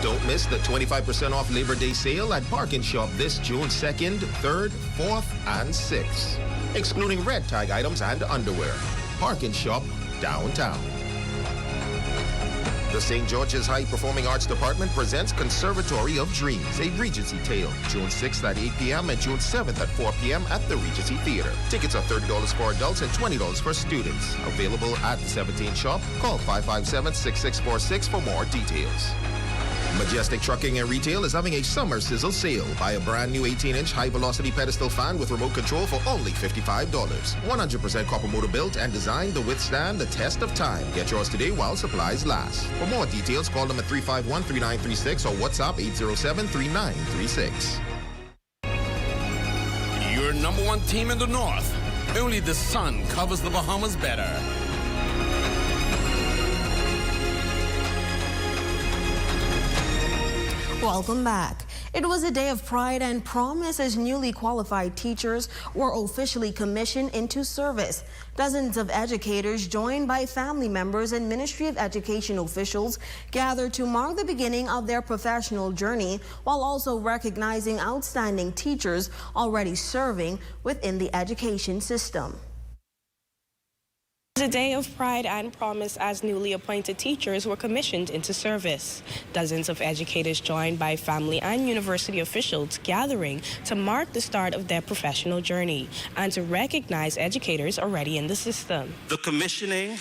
Don't miss the 25% off Labor Day sale at Park & Shop this June 2nd, 3rd, 4th, and 6th, excluding red tag items and underwear. Park & Shop, downtown. The St. George's High Performing Arts Department presents Conservatory of Dreams, a Regency Tale, June 6th at 8 p.m. and June 7th at 4 p.m. at the Regency Theater. Tickets are $30 for adults and $20 for students. Available at the 17 shop. Call 557-6646 for more details. Majestic Trucking and Retail is having a summer sizzle sale. Buy a brand new 18-inch high-velocity pedestal fan with remote control for only $55. 100% copper motor built and designed to withstand the test of time. Get yours today while supplies last. For more details, call them at 351-3936 or WhatsApp 807-3936. Your number one team in the North. Only the sun covers the Bahamas better. Welcome back. It was a day of pride and promise as newly qualified teachers were officially commissioned into service. Dozens of educators, joined by family members and Ministry of Education officials, gathered to mark the beginning of their professional journey while also recognizing outstanding teachers already serving within the education system. It was a day of pride and promise as newly appointed teachers were commissioned into service. Dozens of educators joined by family and university officials gathering to mark the start of their professional journey and to recognize educators already in the system. The commissioning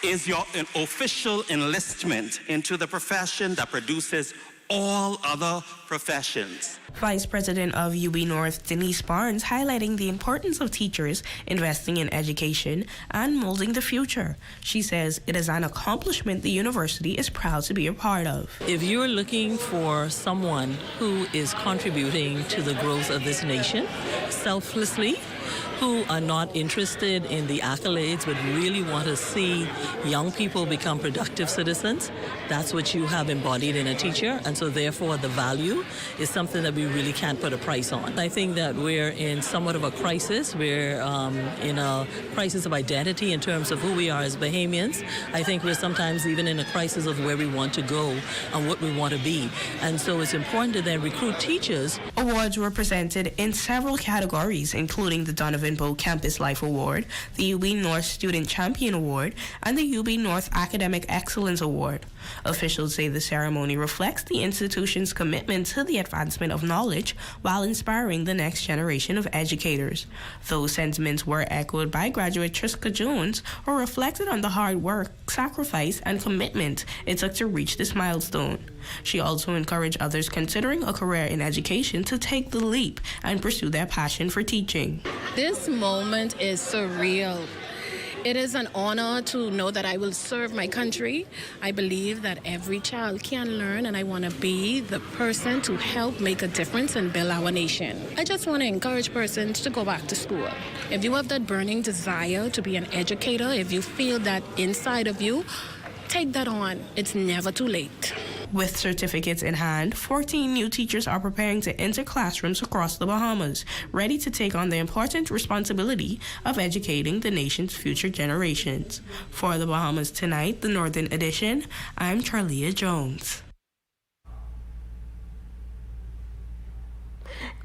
is your official enlistment into the profession that produces all other professions. Vice President of UB North, Denise Barnes, highlighting the importance of teachers investing in education and molding the future. She says it is an accomplishment the university is proud to be a part of. If you're looking for someone who is contributing to the growth of this nation selflessly, who are not interested in the accolades but really want to see young people become productive citizens, that's what you have embodied in a teacher, and so therefore the value is something that we really can't put a price on. I think that we're in somewhat of a crisis. We're in a crisis of identity in terms of who we are as Bahamians. I think we're sometimes even in a crisis of where we want to go and what we want to be, and so it's important to then recruit teachers. Awards were presented in several categories, including the Donovan Bow Campus Life Award, the UB North Student Champion Award, and the UB North Academic Excellence Award. Officials say the ceremony reflects the institution's commitment to the advancement of knowledge while inspiring the next generation of educators. Those sentiments were echoed by graduate Triska Jones, who reflected on the hard work, sacrifice, and commitment it took to reach this milestone. She also encouraged others considering a career in education to take the leap and pursue their passion for teaching. This moment is surreal. It is an honor to know that I will serve my country. I believe that every child can learn, and I want to be the person to help make a difference and build our nation. I just want to encourage persons to go back to school. If you have that burning desire to be an educator, if you feel that inside of you, take that on. It's never too late. With certificates in hand, 14 new teachers are preparing to enter classrooms across the Bahamas, ready to take on the important responsibility of educating the nation's future generations. For the Bahamas Tonight, the Northern Edition, I'm Charlia Jones.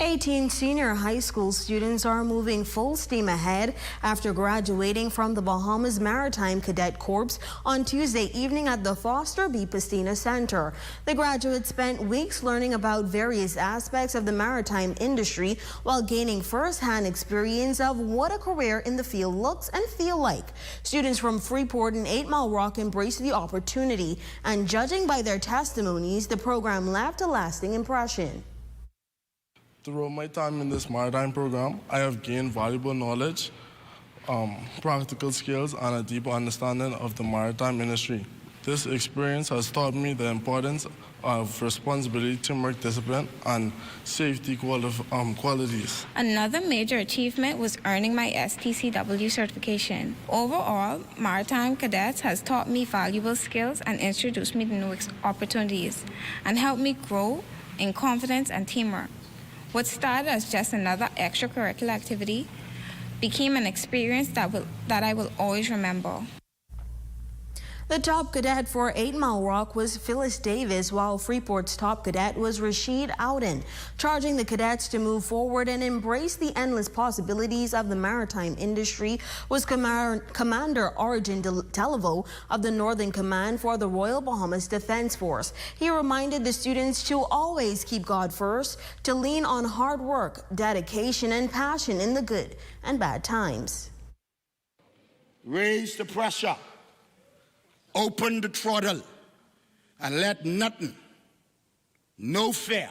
18 senior high school students are moving full steam ahead after graduating from the Bahamas Maritime Cadet Corps on Tuesday evening at the Foster B. Pastina Center. The graduates spent weeks learning about various aspects of the maritime industry while gaining first-hand experience of what a career in the field looks and feel like. Students from Freeport and 8 Mile Rock embraced the opportunity, and judging by their testimonies, the program left a lasting impression. Throughout my time in this maritime program, I have gained valuable knowledge, practical skills, and a deeper understanding of the maritime industry. This experience has taught me the importance of responsibility, teamwork, discipline, and safety qualities. Another major achievement was earning my STCW certification. Overall, Maritime Cadets has taught me valuable skills and introduced me to new opportunities and helped me grow in confidence and teamwork. What started as just another extracurricular activity became an experience that I will always remember. The top cadet for 8 Mile Rock was Phyllis Davis, while Freeport's top cadet was Rashid Ouden, charging the cadets to move forward and embrace the endless possibilities of the maritime industry was Commander Arjun Televo of the Northern Command for the Royal Bahamas Defense Force. He reminded the students to always keep God first, to lean on hard work, dedication, and passion in the good and bad times. Raise the pressure. Open the throttle and let nothing, no fear,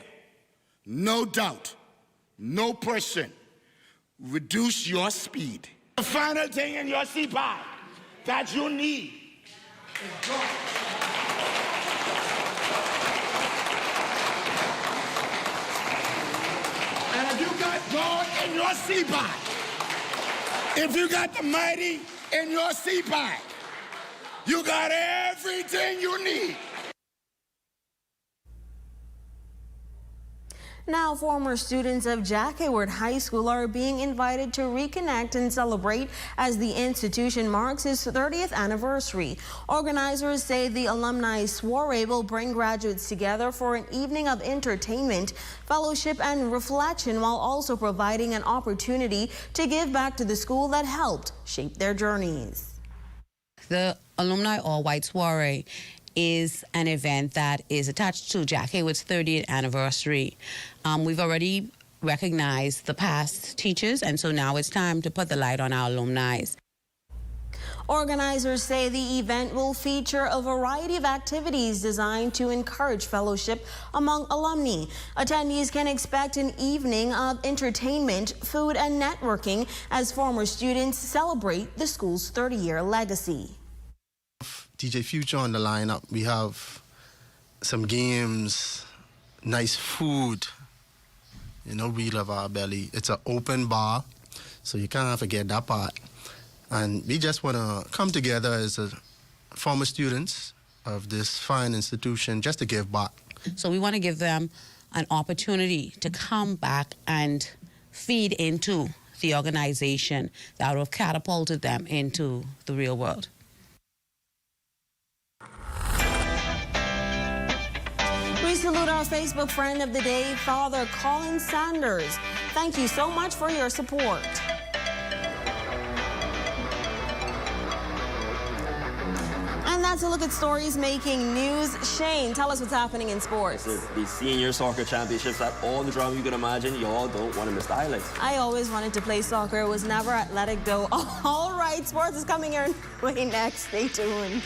no doubt, no person reduce your speed. The final thing in your CPI that you need is God. And if you got God in your CPI, if you got the mighty in your CPI, you got everything you need. Now, former students of Jack Hayward High School are being invited to reconnect and celebrate as the institution marks its 30th anniversary. Organizers say the alumni soiree will bring graduates together for an evening of entertainment, fellowship, and reflection, while also providing an opportunity to give back to the school that helped shape their journeys. The Alumni All-White Soiree is an event that is attached to Jack Hayward's 30th anniversary. We've already recognized the past teachers, and so now it's time to put the light on our alumni. Organizers say the event will feature a variety of activities designed to encourage fellowship among alumni. Attendees can expect an evening of entertainment, food, and networking as former students celebrate the school's 30-year legacy. DJ Future on the lineup. We have some games, nice food. You know, we love our belly. It's an open bar, so you can't forget that part. And we just want to come together as former students of this fine institution just to give back. So we want to give them an opportunity to come back and feed into the organization that would have catapulted them into the real world. We salute our Facebook friend of the day, Father Colin Sanders. Thank you so much for your support. And that's a look at stories making news. Shane, tell us what's happening in sports. The senior soccer championships, at all the drama you can imagine. Y'all don't want to miss the highlights. I always wanted to play soccer. It was never athletic, though. All right, sports is coming your way next. Stay tuned.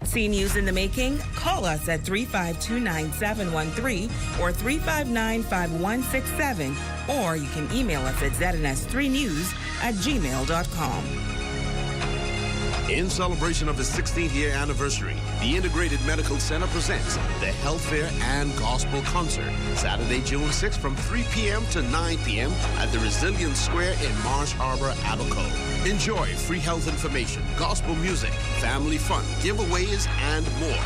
See news in the making? Call us at 352-9713 or 359-5167, or you can email us at ZNS3news@gmail.com. In celebration of the 16th year anniversary, the Integrated Medical Center presents the Health Fair and Gospel Concert, Saturday, June 6th from 3 p.m. to 9 p.m. at the Resilience Square in Marsh Harbor, Abaco. Enjoy free health information, gospel music, family fun, giveaways, and more.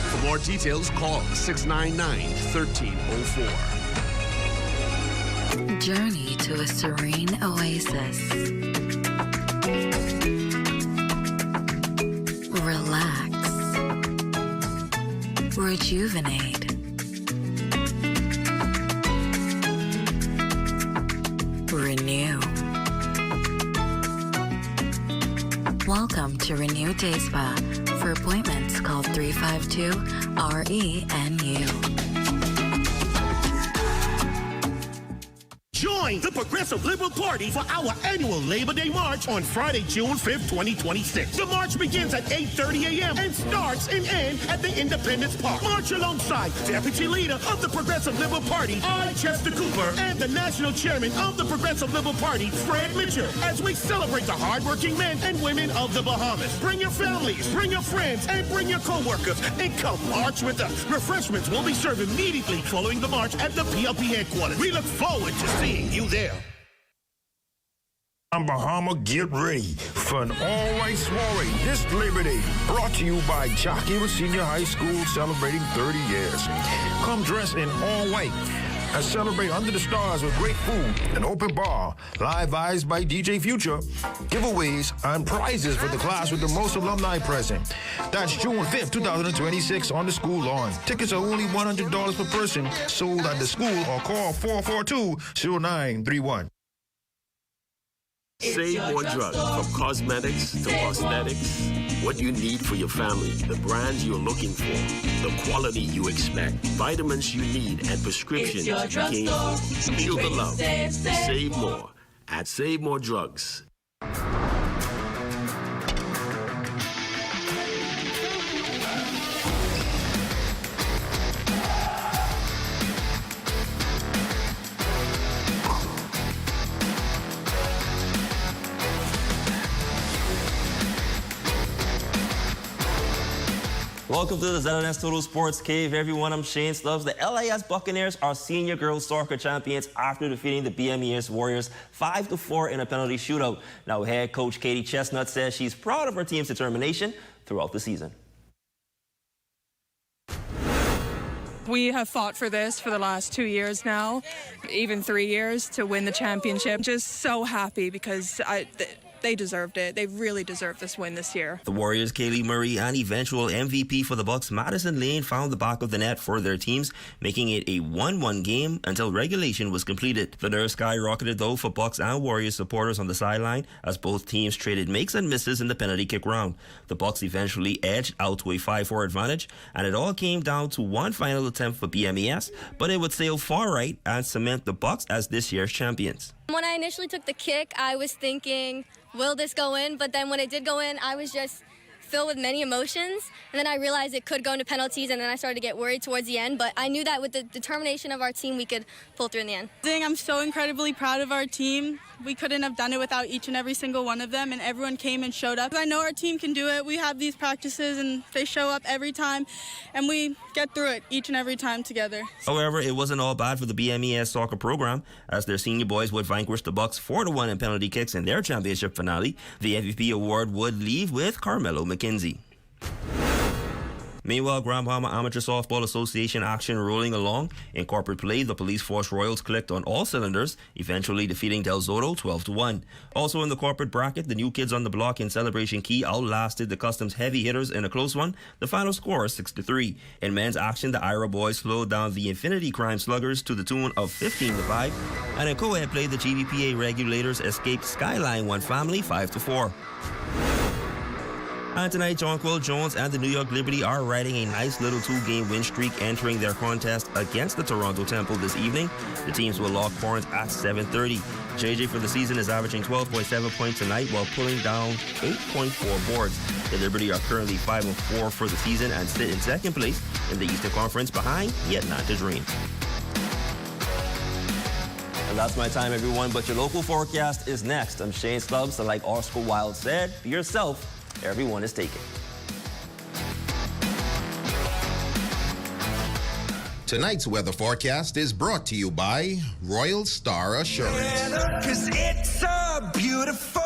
For more details, call 699-1304. Journey to a serene oasis. Rejuvenate. Renew. Welcome to Renew Day Spa. For appointments, call 352-RENU. Join the Progressive Liberal Party for our annual Labor Day March on Friday, June 5th, 2026. The march begins at 8:30 a.m. and starts and ends at the Independence Park. March alongside Deputy Leader of the Progressive Liberal Party, I, Chester Cooper, and the National Chairman of the Progressive Liberal Party, Fred Mitchell, as we celebrate the hardworking men and women of the Bahamas. Bring your families, bring your friends, and bring your co-workers, and come march with us. Refreshments will be served immediately following the march at the PLP headquarters. We look forward to seeing you there. I'm Bahama. Get ready for an all-white soiree this Labor Day. Brought to you by Jockey Senior High School, celebrating 30 years. Come dress in all white and celebrate under the stars with great food, an open bar, live vibes by DJ Future, giveaways, and prizes for the class with the most alumni present. That's June 5th, 2026 on the school lawn. Tickets are only $100 per person, sold at the school, or call 442-0931. Save more drugs, from cosmetics to prosthetics. What you need for your family, the brands you're looking for, the quality you expect, vitamins you need, and prescriptions you came for. Feel the love. Save more at Save More Drugs. Welcome to the ZNS Total Sports Cave, everyone. I'm Shane Stubbs. The LAS Buccaneers are senior girls soccer champions after defeating the BMES Warriors 5-4 in a penalty shootout. Now, head coach Katie Chestnut says she's proud of her team's determination throughout the season. We have fought for this for the last 2 years now, even 3 years, to win the championship. Just so happy because they deserved it. They really deserved this win this year. The Warriors' Kaylee Murray and eventual MVP for the Bucks, Madison Lane, found the back of the net for their teams, making it a 1-1 game until regulation was completed. The nerves skyrocketed, though, for Bucks and Warriors supporters on the sideline as both teams traded makes and misses in the penalty kick round. The Bucks eventually edged out to a 5-4 advantage, and it all came down to one final attempt for BMES, but it would sail far right and cement the Bucks as this year's champions. When I initially took the kick, I was thinking, will this go in? But then when it did go in, I was just filled with many emotions. And then I realized it could go into penalties, and then I started to get worried towards the end. But I knew that with the determination of our team, we could pull through in the end. I'm so incredibly proud of our team. We couldn't have done it without each and every single one of them, and everyone came and showed up. I know our team can do it. We have these practices, and they show up every time, and we get through it each and every time together. However, it wasn't all bad for the BMES soccer program, as their senior boys would vanquish the Bucks 4-1 in penalty kicks in their championship finale. The MVP award would leave with Carmelo McKenzie. Meanwhile, Grand Bahama Amateur Softball Association action rolling along. In corporate play, the Police Force Royals clicked on all cylinders, eventually defeating Del Zotto 12-1. Also in the corporate bracket, the New Kids on the Block in Celebration Key outlasted the Customs Heavy Hitters in a close one. The final score is 6-3. In men's action, the Ira boys slowed down the Infinity Crime Sluggers to the tune of 15-5. And in co-ed play, the GBPA Regulators escaped Skyline One Family 5-4. And tonight, Jonquil Jones and the New York Liberty are riding a nice little 2-game win streak, entering their contest against the Toronto Temple this evening. The teams will lock horns at 7:30. JJ for the season is averaging 12.7 points tonight while pulling down 8.4 boards. The Liberty are currently 5-4 for the season and sit in second place in the Eastern Conference behind Yet Not to Dream. And that's my time, everyone, but your local forecast is next. I'm Shane Stubbs, and like Oscar Wilde said, be yourself. Everyone is taken. Tonight's weather forecast is brought to you by Royal Star Assurance. 'Cause it's so beautiful.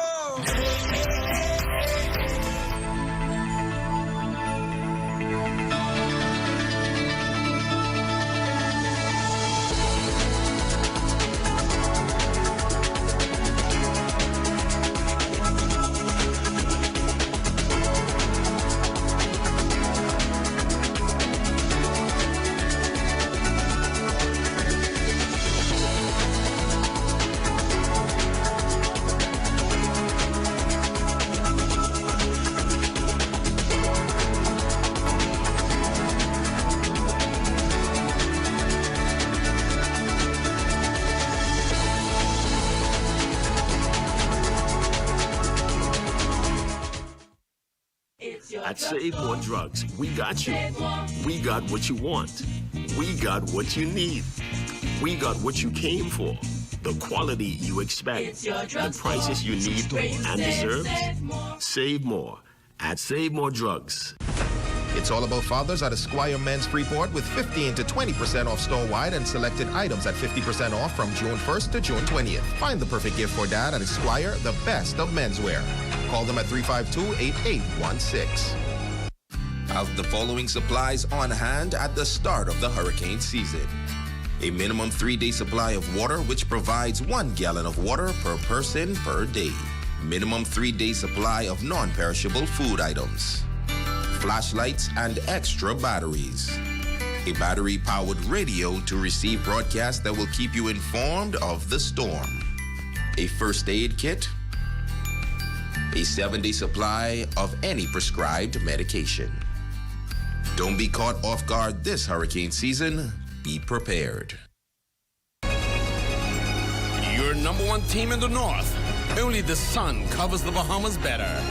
At Save More Drugs, we got you. We got what you want. We got what you need. We got what you came for. The quality you expect. The prices you need and deserve. Save more at Save More Drugs. It's all about fathers at Esquire Men's Freeport with 15 to 20% off store-wide and selected items at 50% off from June 1st to June 20th. Find the perfect gift for dad at Esquire, the best of menswear. Call them at 352-8816. Have the following supplies on hand at the start of the hurricane season. A minimum 3-day supply of water, which provides 1 gallon of water per person per day. Minimum 3-day supply of non-perishable food items. Flashlights and extra batteries. A battery-powered radio to receive broadcasts that will keep you informed of the storm. A first aid kit. A 7-day supply of any prescribed medication. Don't be caught off guard this hurricane season. Be prepared. Your number one team in the North. Only the sun covers the Bahamas better.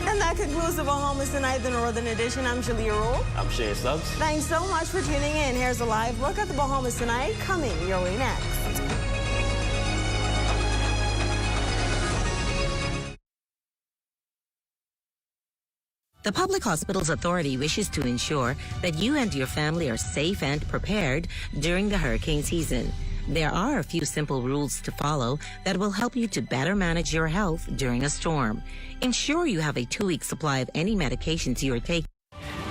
And that concludes the Bahamas Tonight, the Northern Edition. I'm Shalia Roll. I'm Shane Stubbs. Thanks so much for tuning in. Here's a live look at the Bahamas Tonight, coming your way next. The Public Hospitals Authority wishes to ensure that you and your family are safe and prepared during the hurricane season. There are a few simple rules to follow that will help you to better manage your health during a storm. Ensure you have a 2-week supply of any medications you are taking.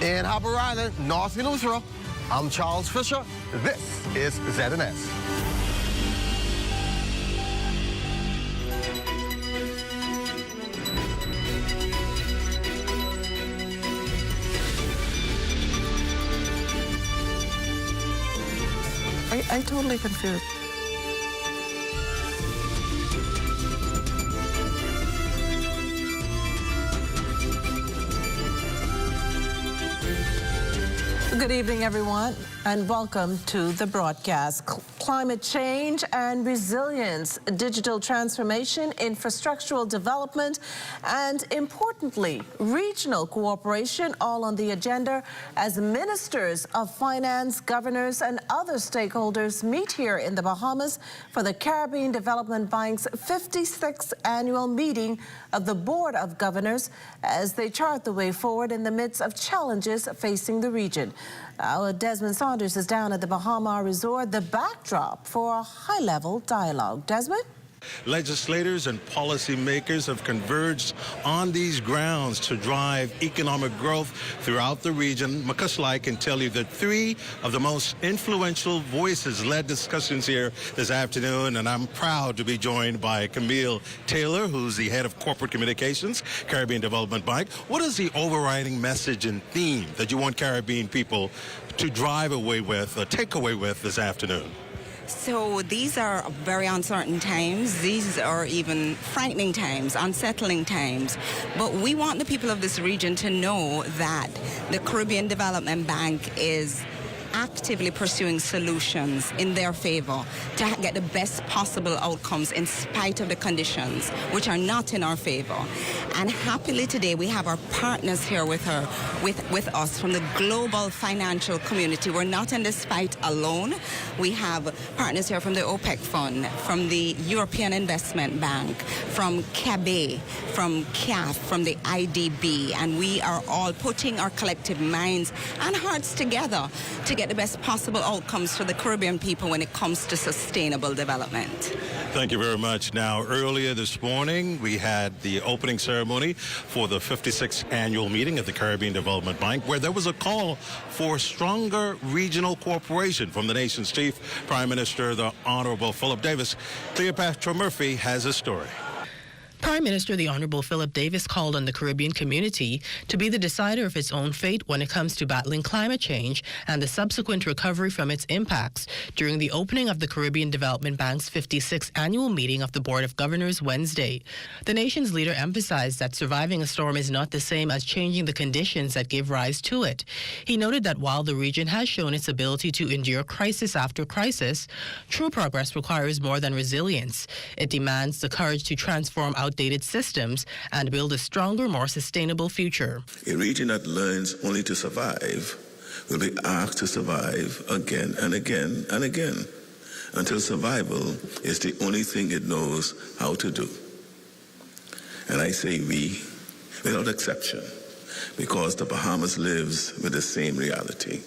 In Harbour Island, North Eleuthera, I'm Charles Fisher. This is ZNS. I'm totally confused. Good evening, everyone, and welcome to the broadcast. Climate change and resilience, digital transformation, infrastructural development, and importantly, regional cooperation, all on the agenda as ministers of finance, governors, and other stakeholders meet here in the Bahamas for the Caribbean Development Bank's 56th annual meeting of the Board of Governors as they chart the way forward in the midst of challenges facing the region. Our Desmond Saunders is down at the Bahama Resort, the backdrop for a high-level dialogue. Desmond? Legislators and policymakers have converged on these grounds to drive economic growth throughout the region. Makashlai can tell you that 3 of the most influential voices led discussions here this afternoon, and I'm proud to be joined by Camille Taylor, who's the head of corporate communications, Caribbean Development Bank. What is the overriding message and theme that you want Caribbean people to drive away with, or take away with this afternoon? So these are very uncertain times. These are even frightening times, unsettling times. But we want the people of this region to know that the Caribbean Development Bank is actively pursuing solutions in their favor to get the best possible outcomes in spite of the conditions which are not in our favor. And happily today we have our partners here with us from the global financial community. We're not in this fight alone. We have partners here from the OPEC Fund, from the European Investment Bank, from CABE, from CAF, from the IDB, and we are all putting our collective minds and hearts together to get the best possible outcomes for the Caribbean people when it comes to sustainable development. Thank you very much. Now, earlier this morning, we had the opening ceremony for the 56th annual meeting of the Caribbean Development Bank, where there was a call for stronger regional cooperation from the nation's chief Prime Minister, the Honorable Philip Davis. Cleopatra Murphy has a story. Prime Minister the Honorable Philip Davis called on the Caribbean community to be the decider of its own fate when it comes to battling climate change and the subsequent recovery from its impacts during the opening of the Caribbean Development Bank's 56th annual meeting of the Board of Governors Wednesday. The nation's leader emphasized that surviving a storm is not the same as changing the conditions that give rise to it. He noted that while the region has shown its ability to endure crisis after crisis, true progress requires more than resilience. It demands the courage to transform outdated outdated systems and build a stronger, more sustainable future. A region that learns only to survive will be asked to survive again and again and again until survival is the only thing it knows how to do. And I say we, without exception, because the Bahamas lives with the same reality.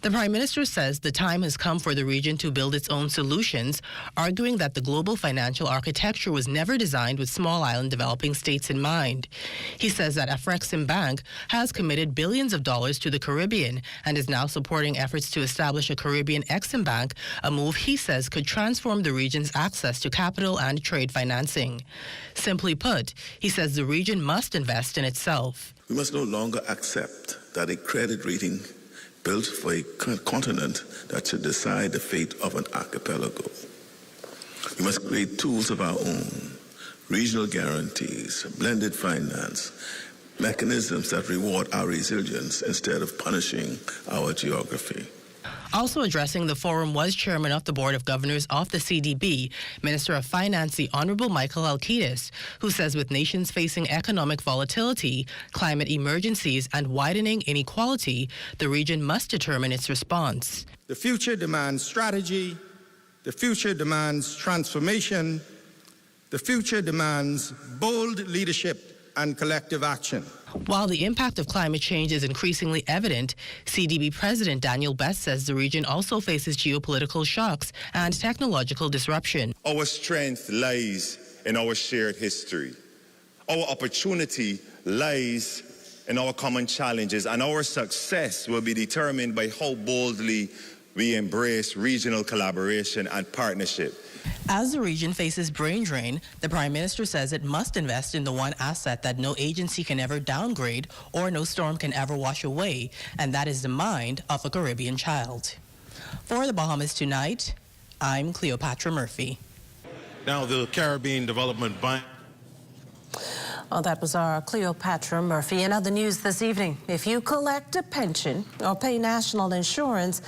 The Prime Minister says the time has come for the region to build its own solutions, arguing that the global financial architecture was never designed with small island developing states in mind. He says that Afreximbank has committed billions of dollars to the Caribbean and is now supporting efforts to establish a Caribbean Exim Bank, a move he says could transform the region's access to capital and trade financing. Simply put, he says the region must invest in itself. We must no longer accept that a credit rating built for a continent that should decide the fate of an archipelago. We must create tools of our own, regional guarantees, blended finance, mechanisms that reward our resilience instead of punishing our geography. Also addressing the forum was Chairman of the Board of Governors of the CDB, Minister of Finance, the Honorable Michael Alcides, who says with nations facing economic volatility, climate emergencies, and widening inequality, the region must determine its response. The future demands strategy. The future demands transformation. The future demands bold leadership and collective action. While the impact of climate change is increasingly evident, CDB President Daniel Best says the region also faces geopolitical shocks and technological disruption. Our strength lies in our shared history. Our opportunity lies in our common challenges, and our success will be determined by how boldly we embrace regional collaboration and partnership. As the region faces brain drain, the Prime Minister says it must invest in the one asset that no agency can ever downgrade or no storm can ever wash away, and that is the mind of a Caribbean child. For the Bahamas Tonight, I'm Cleopatra Murphy. Now the Caribbean Development Bank. Well, that was our Cleopatra Murphy. In other news this evening, if you collect a pension or pay national insurance,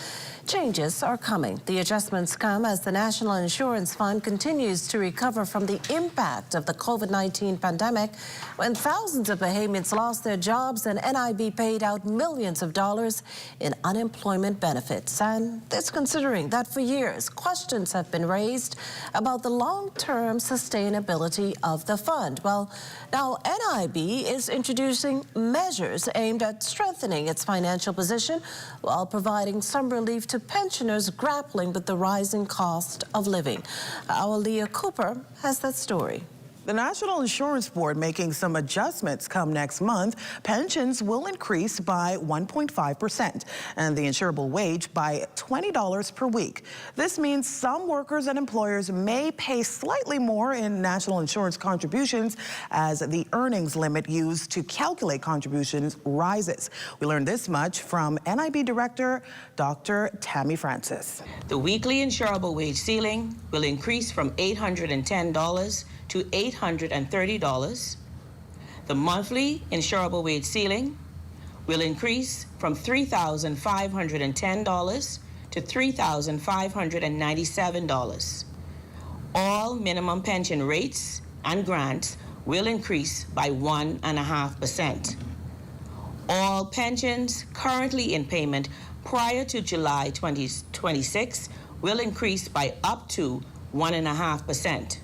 changes are coming. The adjustments come as the National Insurance Fund continues to recover from the impact of the COVID-19 pandemic, when thousands of Bahamians lost their jobs and NIB paid out millions of dollars in unemployment benefits. And it's considering that for years, questions have been raised about the long-term sustainability of the fund. Well, now NIB is introducing measures aimed at strengthening its financial position while providing some relief to pensioners grappling with the rising cost of living. Our Leah Cooper has that story. The National Insurance Board making some adjustments come next month. Pensions will increase by 1.5% and the insurable wage by $20 per week. This means some workers and employers may pay slightly more in national insurance contributions as the earnings limit used to calculate contributions rises. We learned this much from NIB Director Dr. Tammy Francis. The weekly insurable wage ceiling will increase from $810 to $830. The monthly insurable wage ceiling will increase from $3,510 to $3,597. All minimum pension rates and grants will increase by 1.5%. All pensions currently in payment prior to July 2026 will increase by up to 1.5%.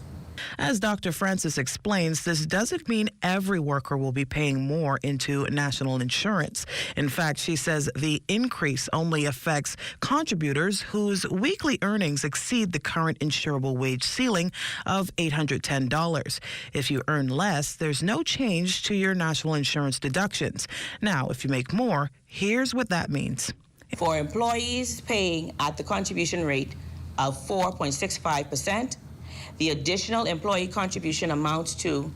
As Dr. Francis explains, this doesn't mean every worker will be paying more into national insurance. In fact, she says the increase only affects contributors whose weekly earnings exceed the current insurable wage ceiling of $810. If you earn less, there's no change to your national insurance deductions. Now, if you make more, here's what that means. For employees paying at the contribution rate of 4.65%, the additional employee contribution amounts to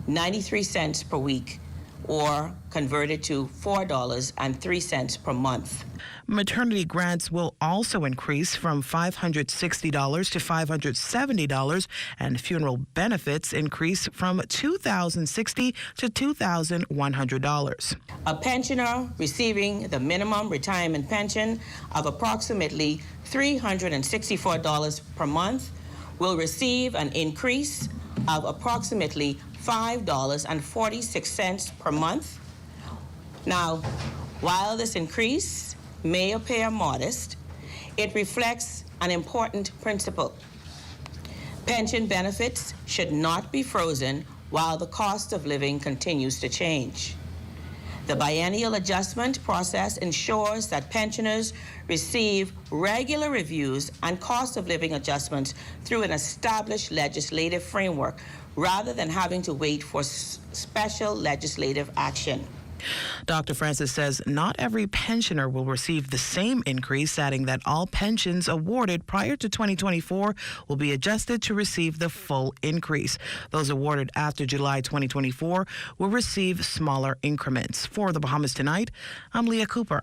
93 cents per week, or converted to $4.03 per month. Maternity grants will also increase from $560 to $570, and funeral benefits increase from $2,060 to $2,100. A pensioner receiving the minimum retirement pension of approximately $364 per month will receive an increase of approximately $5.46 per month. Now, while this increase may appear modest, it reflects an important principle. Pension benefits should not be frozen while the cost of living continues to change. The biennial adjustment process ensures that pensioners receive regular reviews and cost of living adjustments through an established legislative framework rather than having to wait for special legislative action. Dr. Francis says not every pensioner will receive the same increase, adding that all pensions awarded prior to 2024 will be adjusted to receive the full increase. Those awarded after July 2024 will receive smaller increments. For the Bahamas Tonight, I'm Leah Cooper.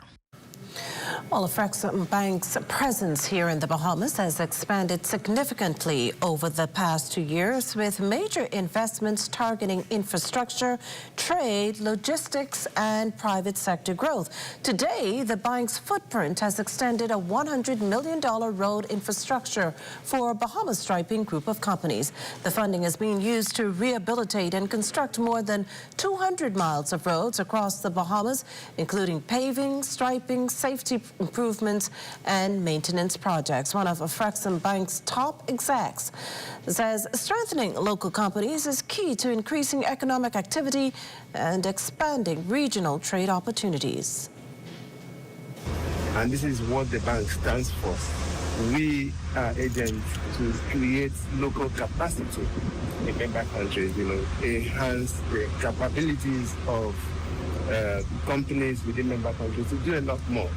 Well, Afrexim Bank's presence here in the Bahamas has expanded significantly over the past 2 years, with major investments targeting infrastructure, trade, logistics, and private sector growth. Today, the bank's footprint has extended a $100 million road infrastructure for Bahamas Striping Group of companies. The funding is being used to rehabilitate and construct more than 200 miles of roads across the Bahamas, including paving, striping, safety improvements, and maintenance projects. One of Afrexim Bank's top execs says strengthening local companies is key to increasing economic activity and expanding regional trade opportunities. And this is what the bank stands for. We are agents to create local capacity in member countries, enhance the capabilities of companies within member countries to do a lot more.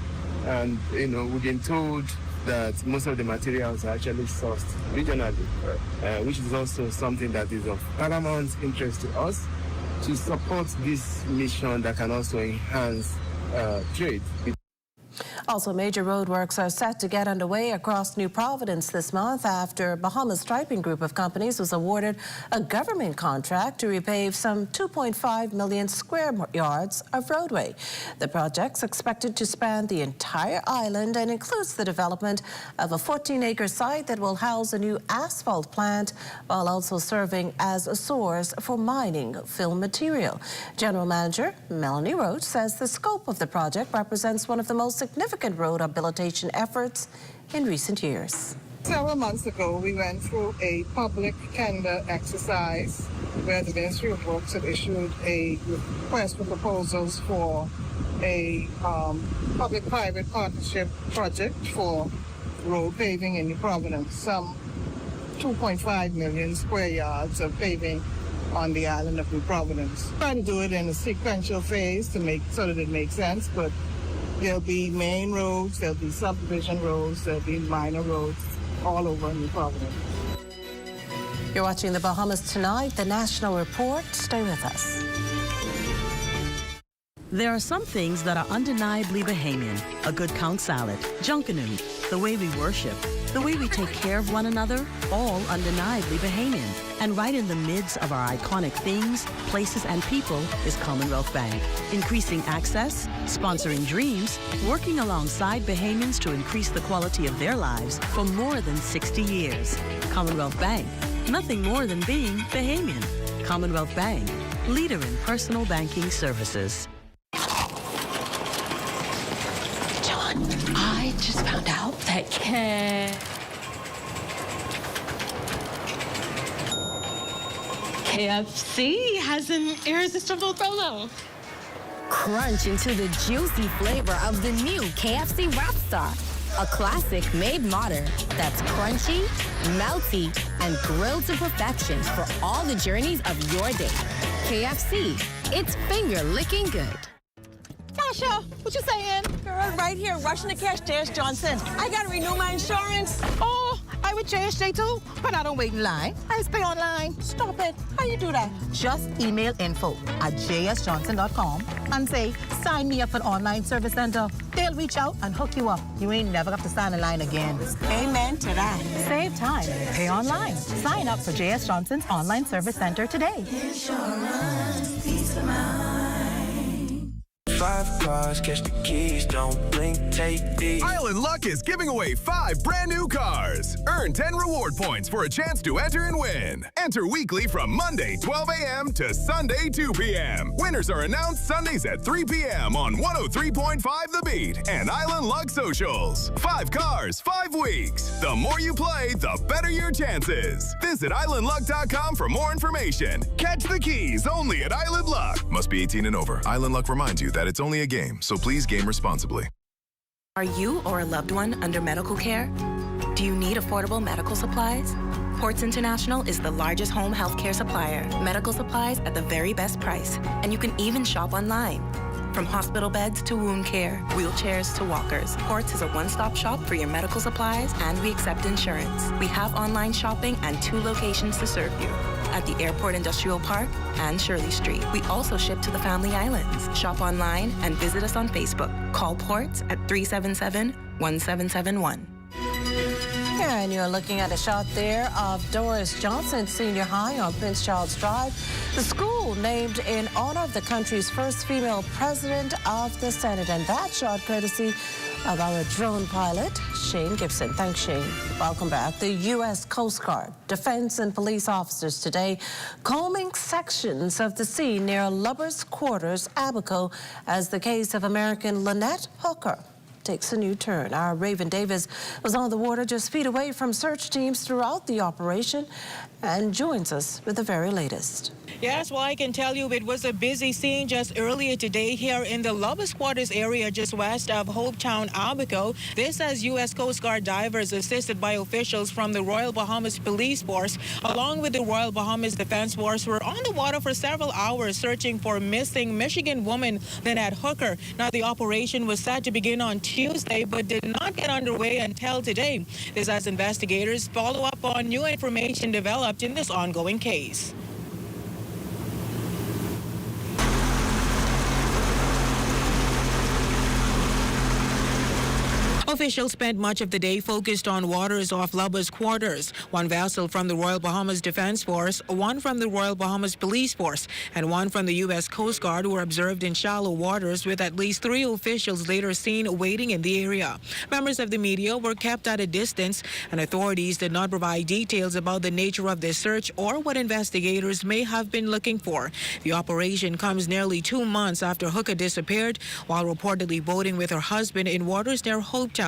And, we've been told that most of the materials are actually sourced regionally, which is also something that is of paramount interest to us to support this mission that can also enhance trade. Also, major roadworks are set to get underway across New Providence this month after Bahamas Striping Group of companies was awarded a government contract to repave some 2.5 million square yards of roadway. The project's expected to span the entire island and includes the development of a 14-acre site that will house a new asphalt plant while also serving as a source for mining fill material. General Manager Melanie Roach says the scope of the project represents one of the most significant road rehabilitation efforts in recent years. Several months ago, we went through a public tender exercise where the Ministry of Works had issued a request for proposals for a public-private partnership project for road paving in New Providence, some 2.5 million square yards of paving on the island of New Providence. Trying to do it in a sequential phase so that it makes sense, but there'll be main roads, there'll be subdivision roads, there'll be minor roads all over New Providence. You're watching the Bahamas Tonight, the National Report. Stay with us. There are some things that are undeniably Bahamian. A good count salad, junkanoo, the way we worship, the way we take care of one another, all undeniably Bahamian. And right in the midst of our iconic things, places, and people is Commonwealth Bank. Increasing access, sponsoring dreams, working alongside Bahamians to increase the quality of their lives for more than 60 years. Commonwealth Bank, nothing more than being Bahamian. Commonwealth Bank, leader in personal banking services. John, I just found out that KFC has an irresistible promo. Crunch into the juicy flavor of the new KFC Wrap Star. A classic made modern that's crunchy, melty, and grilled to perfection for all the journeys of your day. KFC, it's finger-licking good. Tasha, what you saying? Girl, right here, rushing to catch J.S. Johnson. I gotta renew my insurance. Oh, I with JSJ too, but I don't wait in line. I just pay online. Stop it. How you do that? Just email info@jsjohnson.com and say, sign me up for the online service center. They'll reach out and hook you up. You ain't never got to stand in line again. Amen to that. Save time. Pay online. Sign up for J.S. Johnson's online service center today. Insurance, peace of mind. 5 cars, catch the keys, don't blink, take these. Island Luck is giving away 5 brand new cars. Earn 10 reward points for a chance to enter and win. Enter weekly from Monday 12 a.m. to Sunday 2 p.m. Winners are announced Sundays at 3 p.m. on 103.5 The Beat and Island Luck Socials. 5 cars, 5 weeks. The more you play, the better your chances. Visit islandluck.com for more information. Catch the keys only at Island Luck. Must be 18 and over. Island Luck reminds you that it's only a game, so please game responsibly. Are you or a loved one under medical care? Do you need affordable medical supplies? Ports International is the largest home health care supplier. Medical supplies at the very best price. And you can even shop online. From hospital beds to wound care, wheelchairs to walkers, Ports is a one-stop shop for your medical supplies, and we accept insurance. We have online shopping and 2 locations to serve you, at the Airport Industrial Park and Shirley Street. We also ship to the Family Islands. Shop online and visit us on Facebook. Call Ports at 377-1771. And you're looking at a shot there of Doris Johnson Senior High on Prince Charles Drive, the school named in honor of the country's first female president of the Senate. And that shot courtesy of our drone pilot, Shane Gibson. Thanks, Shane. Welcome back. The U.S. Coast Guard, defense and police officers today combing sections of the sea near Lubbers Quarters, Abaco, as the case of American Lynette Hooker takes a new turn. Our Raven Davis was on the water just feet away from search teams throughout the operation and joins us with the very latest. Yes, well, I can tell you it was a busy scene just earlier today here in the Lubbers Quarters area just west of Hopetown, Abaco. This as U.S. Coast Guard divers assisted by officials from the Royal Bahamas Police Force along with the Royal Bahamas Defense Force were on the water for several hours searching for missing Michigan woman Lynette Hooker. Now, the operation was set to begin on Tuesday but did not get underway until today. This as investigators follow up on new information developed in this ongoing case. Officials spent much of the day focused on waters off Lubbers Quarters. 1 vessel from the Royal Bahamas Defense Force, 1 from the Royal Bahamas Police Force, and 1 from the U.S. Coast Guard were observed in shallow waters, with at least 3 officials later seen waiting in the area. Members of the media were kept at a distance, and authorities did not provide details about the nature of the search or what investigators may have been looking for. The operation comes nearly 2 months after Hooker disappeared while reportedly boating with her husband in waters near Hopetown.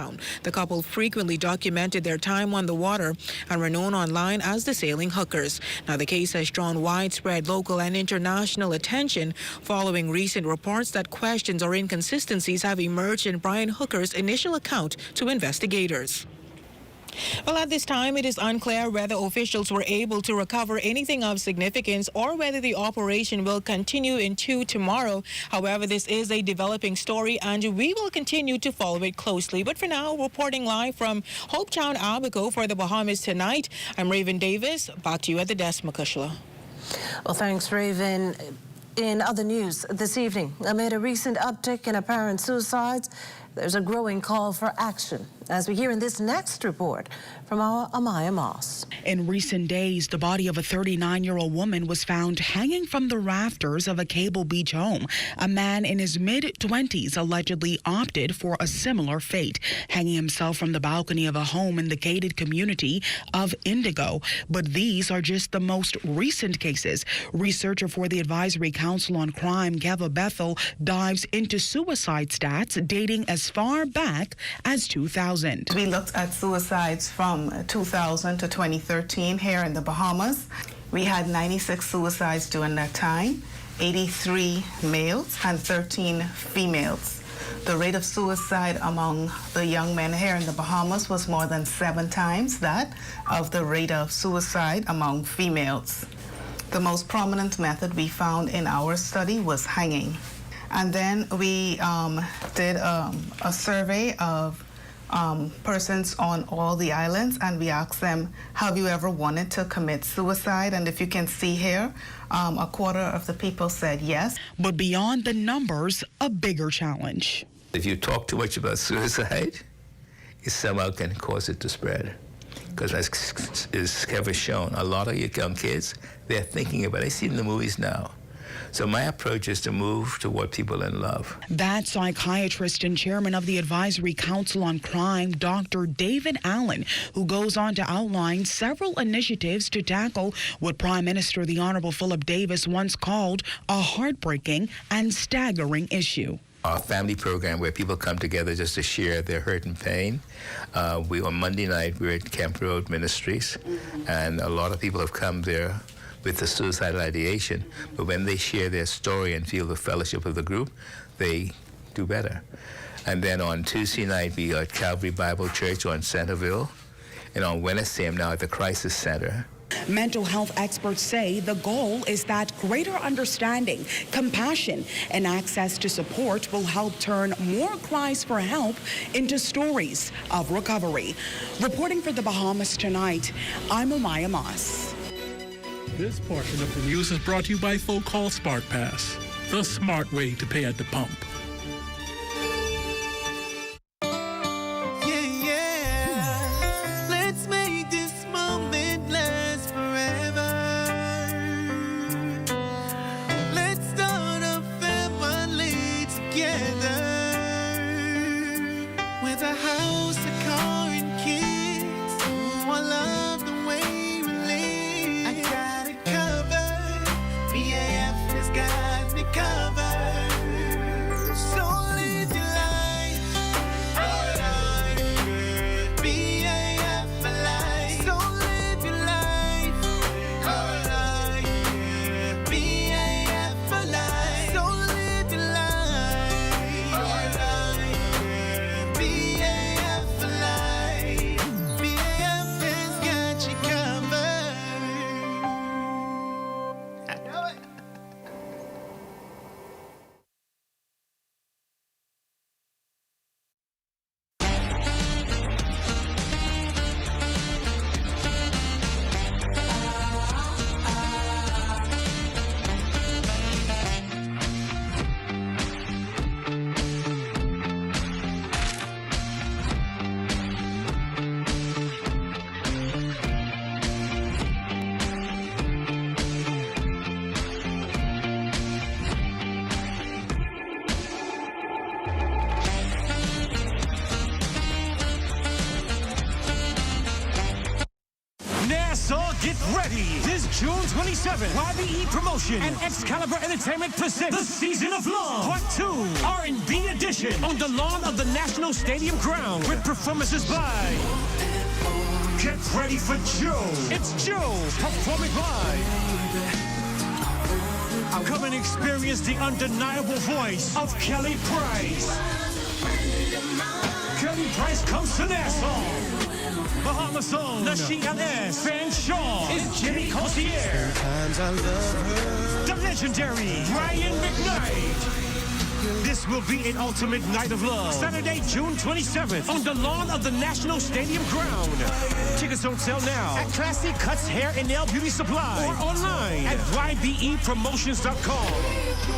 The couple frequently documented their time on the water and were known online as the Sailing Hookers. Now, the case has drawn widespread local and international attention following recent reports that questions or inconsistencies have emerged in Brian Hooker's initial account to investigators. Well, at this time, it is unclear whether officials were able to recover anything of significance or whether the operation will continue into tomorrow. However, this is a developing story, and we will continue to follow it closely. But for now, reporting live from Hopetown, Abaco for the Bahamas Tonight, I'm Raven Davis. Back to you at the desk, Makushla. Well, thanks, Raven. In other news this evening, amid a recent uptick in apparent suicides, there's a growing call for action, as we hear in this next report from our Amaya Moss. In recent days, the body of a 39-year-old woman was found hanging from the rafters of a Cable Beach home. A man in his mid-20s allegedly opted for a similar fate, hanging himself from the balcony of a home in the gated community of Indigo. But these are just the most recent cases. Researcher for the Advisory Council on Crime, Keva Bethel, dives into suicide stats dating as far back as 2000. We looked at suicides from 2000 to 2013 here in the Bahamas. We had 96 suicides during that time, 83 males and 13 females. The rate of suicide among the young men here in the Bahamas was more than 7 times that of the rate of suicide among females. The most prominent method we found in our study was hanging. And then we did a survey of persons on all the islands, and we asked them, have you ever wanted to commit suicide? And if you can see here, a quarter of the people said yes. But beyond the numbers, a bigger challenge. If you talk too much about suicide, it somehow can cause it to spread. Because as Kev has shown, a lot of your young kids, they're thinking about it. I see in the movies now. So my approach is to move to what people in love. That psychiatrist and chairman of the Advisory Council on Crime, Dr. David Allen, who goes on to outline several initiatives to tackle what Prime Minister the Honorable Philip Davis once called a heartbreaking and staggering issue. Our family program where people come together just to share their hurt and pain. On Monday night, we were at Kemp Road Ministries, and a lot of people have come there with the suicidal ideation, but when they share their story and feel the fellowship of the group, they do better. And then on Tuesday night, we are at Calvary Bible Church on Centerville, and on Wednesday, I'm now at the Crisis Center. Mental health experts say the goal is that greater understanding, compassion, and access to support will help turn more cries for help into stories of recovery. Reporting for the Bahamas Tonight, I'm Amaya Moss. This portion of the news is brought to you by Folk Call Smart Pass, the smart way to pay at the pump. Get ready! This June 27th, YBE Promotion and Excalibur Entertainment presents The Season of Love, Part 2, R&B Edition, on the lawn of the National Stadium ground, with performances by... Get ready for Joe. It's Joe performing live. Come and experience the undeniable voice of Kelly Price. Kelly Price comes to Nassau. Bahamas own ZNS Fan Shaw is Jimmy Cossier. The legendary Brian McKnight. This will be an ultimate night of love. Saturday, June 27th, on the lawn of the National Stadium ground. Tickets on sale now at Classy Cuts Hair and Nail Beauty Supply or online at YBEpromotions.com.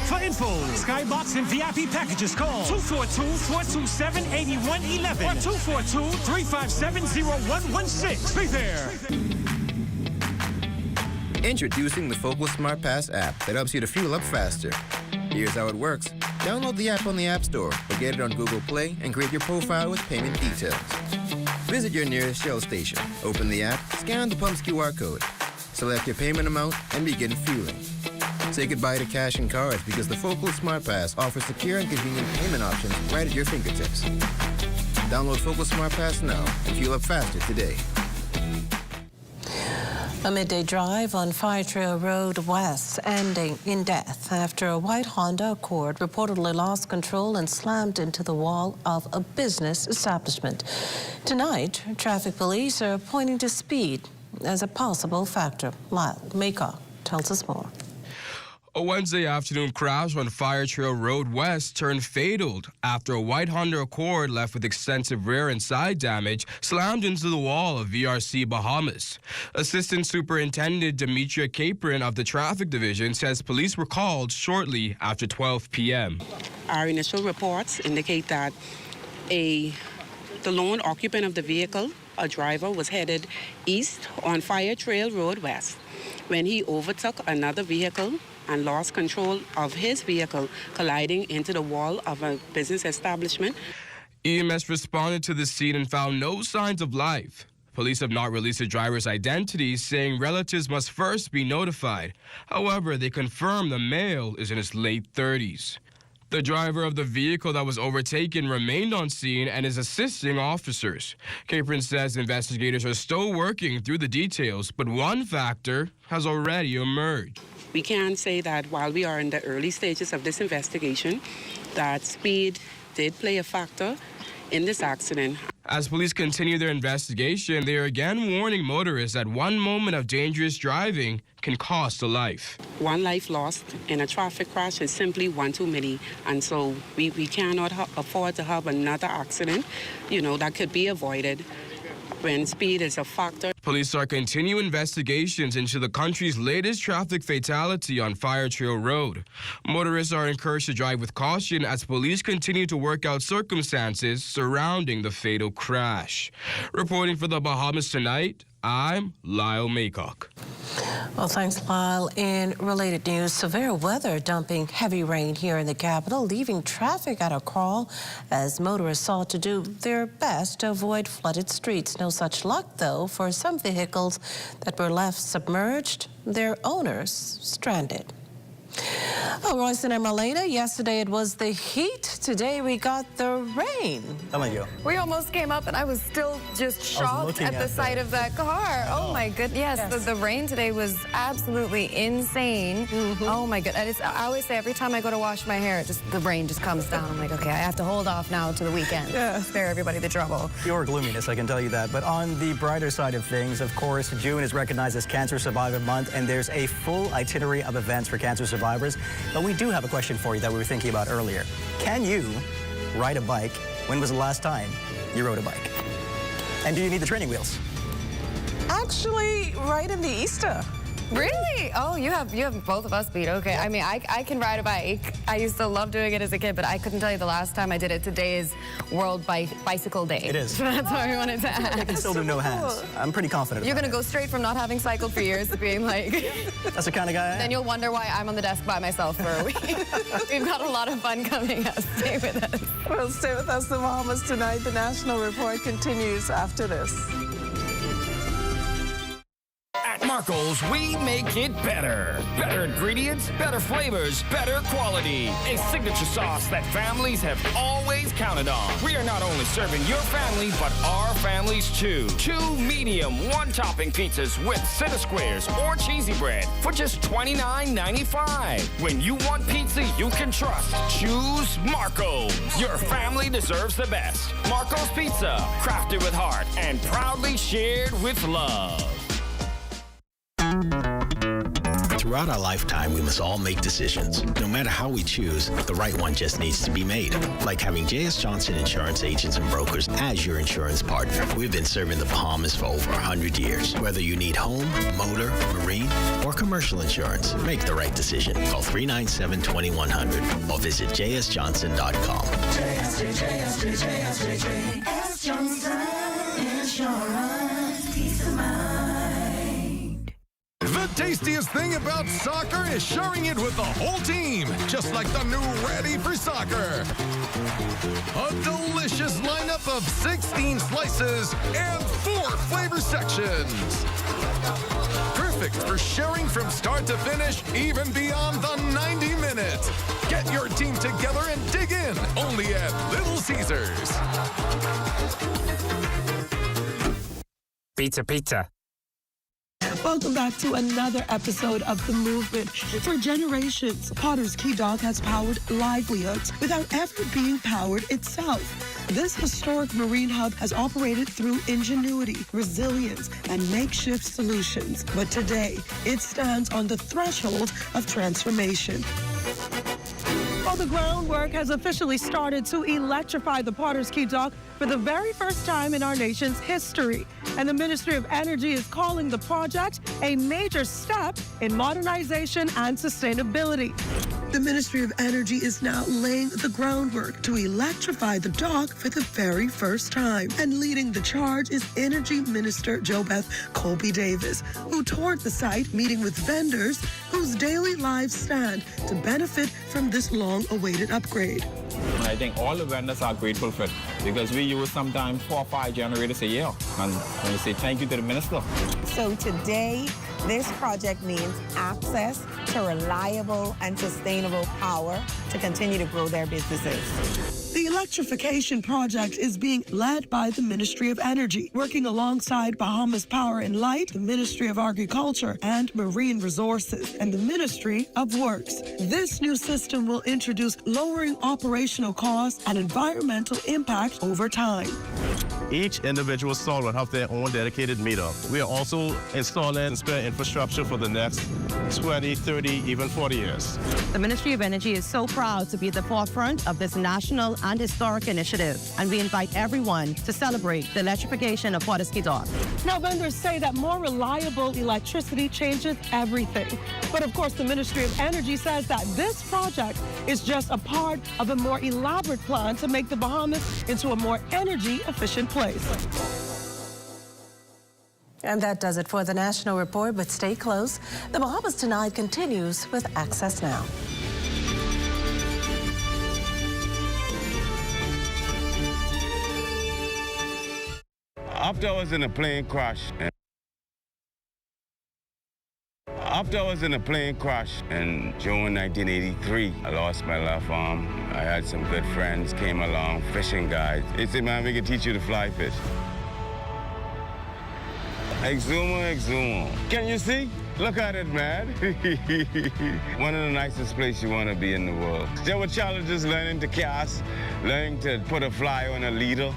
For info, Skybox and VIP packages, call 242-427-8111 or 242-357-0116. Be there. Introducing the Focal Smart Pass app that helps you to fuel up faster. Here's how it works. Download the app on the App Store or get it on Google Play and create your profile with payment details. Visit your nearest Shell station. Open the app, scan the pump's QR code, select your payment amount, and begin fueling. Say goodbye to cash and cards because the Focal Smart Pass offers secure and convenient payment options right at your fingertips. Download Focal Smart Pass now and fuel up faster today. A midday drive on Fire Trail Road West ending in death after a white Honda Accord reportedly lost control and slammed into the wall of a business establishment. Tonight, traffic police are pointing to speed as a possible factor. Lyle Maycock tells us more. A Wednesday afternoon crash on Fire Trail Road West turned fatal after a white Honda Accord left with extensive rear and side damage slammed into the wall of VRC Bahamas. Assistant Superintendent Demetria Capron of the Traffic Division says police were called shortly after 12 p.m. Our initial reports indicate that the lone occupant of the vehicle, a driver, was headed east on Fire Trail Road West when he overtook another vehicle and lost control of his vehicle, colliding into the wall of a business establishment. EMS responded to the scene and found no signs of life. Police have not released the driver's identity, saying relatives must first be notified. However, they confirm the male is in his late 30s. The driver of the vehicle that was overtaken remained on scene and is assisting officers. Capron says investigators are still working through the details, but one factor has already emerged. We can say that while we are in the early stages of this investigation, that speed did play a factor in this accident. As police continue their investigation, they are again warning motorists that one moment of dangerous driving can cost a life. One life lost in a traffic crash is simply one too many, and so we cannot afford to have another accident, that could be avoided when speed is a factor. Police are continuing investigations into the country's latest traffic fatality on Fire Trail Road. Motorists are encouraged to drive with caution as police continue to work out circumstances surrounding the fatal crash. Reporting for the Bahamas Tonight, I'm Lyle Maycock. Well, thanks, Lyle. In related news, severe weather dumping heavy rain here in the capital, leaving traffic at a crawl as motorists sought to do their best to avoid flooded streets. No such luck, though, for some vehicles that were left submerged, their owners stranded. Oh, Royce and Marlena, yesterday it was the heat. Today we got the rain. We almost came up and I was still just shocked at the sight of that car. Oh my goodness. Yes. The rain today was absolutely insane. Oh my goodness. I always say every time I go to wash my hair, the rain just comes down. I'm like, okay, I have to hold off now to the weekend. Spare everybody the trouble. Pure gloominess, I can tell you that. But on the brighter side of things, of course, June is recognized as Cancer Survivor Month, and there's a full itinerary of events for cancer survivors. But we do have a question for you that we were thinking about earlier. Can you ride a bike? When was the last time you rode a bike? And do you need the training wheels? Actually, right in the Easter. Really? Oh, you have both of us beat. Okay. I mean, I can ride a bike. I used to love doing it as a kid, but I couldn't tell you the last time I did it. Today is World Bicycle Day. It is. So that's why we wanted to ask. I can still do no hands. I'm pretty confident. You're going to go straight from not having cycled for years to being like... That's the kind of guy I am. Then you'll wonder why I'm on the desk by myself for a week. We've got a lot of fun coming up. Stay with us. Well, stay with us, the Bahamas Tonight. The National Report continues after this. At Marco's, we make it better. Better ingredients, better flavors, better quality. A signature sauce that families have always counted on. We are not only serving your family, but our families too. 2 medium, 1 topping pizzas with center squares or cheesy bread for just $29.95. When you want pizza you can trust, choose Marco's. Your family deserves the best. Marco's Pizza, crafted with heart and proudly shared with love. Throughout our lifetime, we must all make decisions. No matter how we choose, the right one just needs to be made. Like having J.S. Johnson Insurance Agents and Brokers as your insurance partner. We've been serving the Bahamas for over 100 years. Whether you need home, motor, marine, or commercial insurance, make the right decision. Call 397-2100 or visit jsjohnson.com. JS Johnson Insurance, peace of mind. The tastiest thing about soccer is sharing it with the whole team, just like the new Ready for Soccer. A delicious lineup of 16 slices and 4 flavor sections. Perfect for sharing from start to finish, even beyond the 90 minutes. Get your team together and dig in, only at Little Caesars. Pizza, pizza. Welcome back to another episode of The Movement. For generations, Potter's Key Dog has powered livelihoods without ever being powered itself. This historic marine hub has operated through ingenuity, resilience, and makeshift solutions. But today, it stands on the threshold of transformation. Well, the groundwork has officially started to electrify the Potter's Key Dock for the very first time in our nation's history. And the Ministry of Energy is calling the project a major step in modernization and sustainability. The Ministry of Energy is now laying the groundwork to electrify the dock for the very first time. And leading the charge is Energy Minister JoBeth Colby Davis, who toured the site meeting with vendors whose daily lives stand to benefit from this long-awaited upgrade. I think all the vendors are grateful for it because we use sometimes 4 or 5 generators a year. And we say thank you to the minister. So today, this project means access to reliable and sustainable power to continue to grow their businesses. The electrification project is being led by the Ministry of Energy, working alongside Bahamas Power and Light, the Ministry of Agriculture and Marine Resources, and the Ministry of Works. This new system will introduce lowering operational costs and environmental impact over time. Each individual stall will have their own dedicated meter. We are also installing spare infrastructure for the next 20, 30, even 40 years. The Ministry of Energy is so proud to be at the forefront of this national and historic initiative, and we invite everyone to celebrate the electrification of Fortescue Dock. Now, vendors say that more reliable electricity changes everything. But of course, the Ministry of Energy says that this project is just a part of a more elaborate plan to make the Bahamas into a more energy-efficient place. And that does it for the National Report, but stay close. The Bahamas Tonight continues with Access Now. After I was in a plane crash in June 1983, I lost my left arm. I had some good friends, came along, fishing guides. They said, man, we can teach you to fly fish. Exumo. Can you see? Look at it, man. One of the nicest places you want to be in the world. There were challenges learning to cast, learning to put a fly on a leader,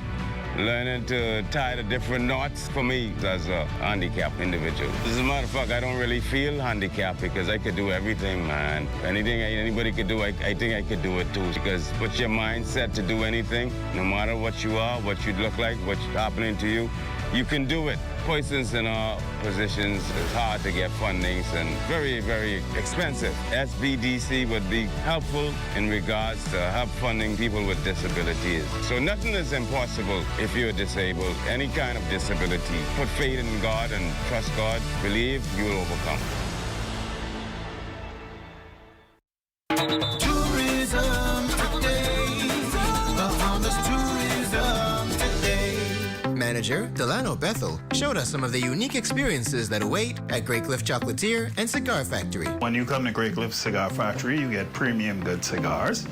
learning to tie the different knots for me as a handicapped individual. As a matter of fact, I don't really feel handicapped because I could do everything, man. Anything anybody could do, I think I could do it too. Because with your mindset to do anything, no matter what you are, what you look like, what's happening to you, you can do it. Persons in our positions, it's hard to get fundings and very, very expensive. SBDC would be helpful in regards to help funding people with disabilities. So nothing is impossible if you're disabled, any kind of disability. Put faith in God and trust God. Believe you will overcome. Tourism today. Bahamas Tourism today. Manager Delano Bethel showed us some of the unique experiences that await at Great Cliff Chocolatier and Cigar Factory. When you come to Great Cliff Cigar Factory, you get premium good cigars.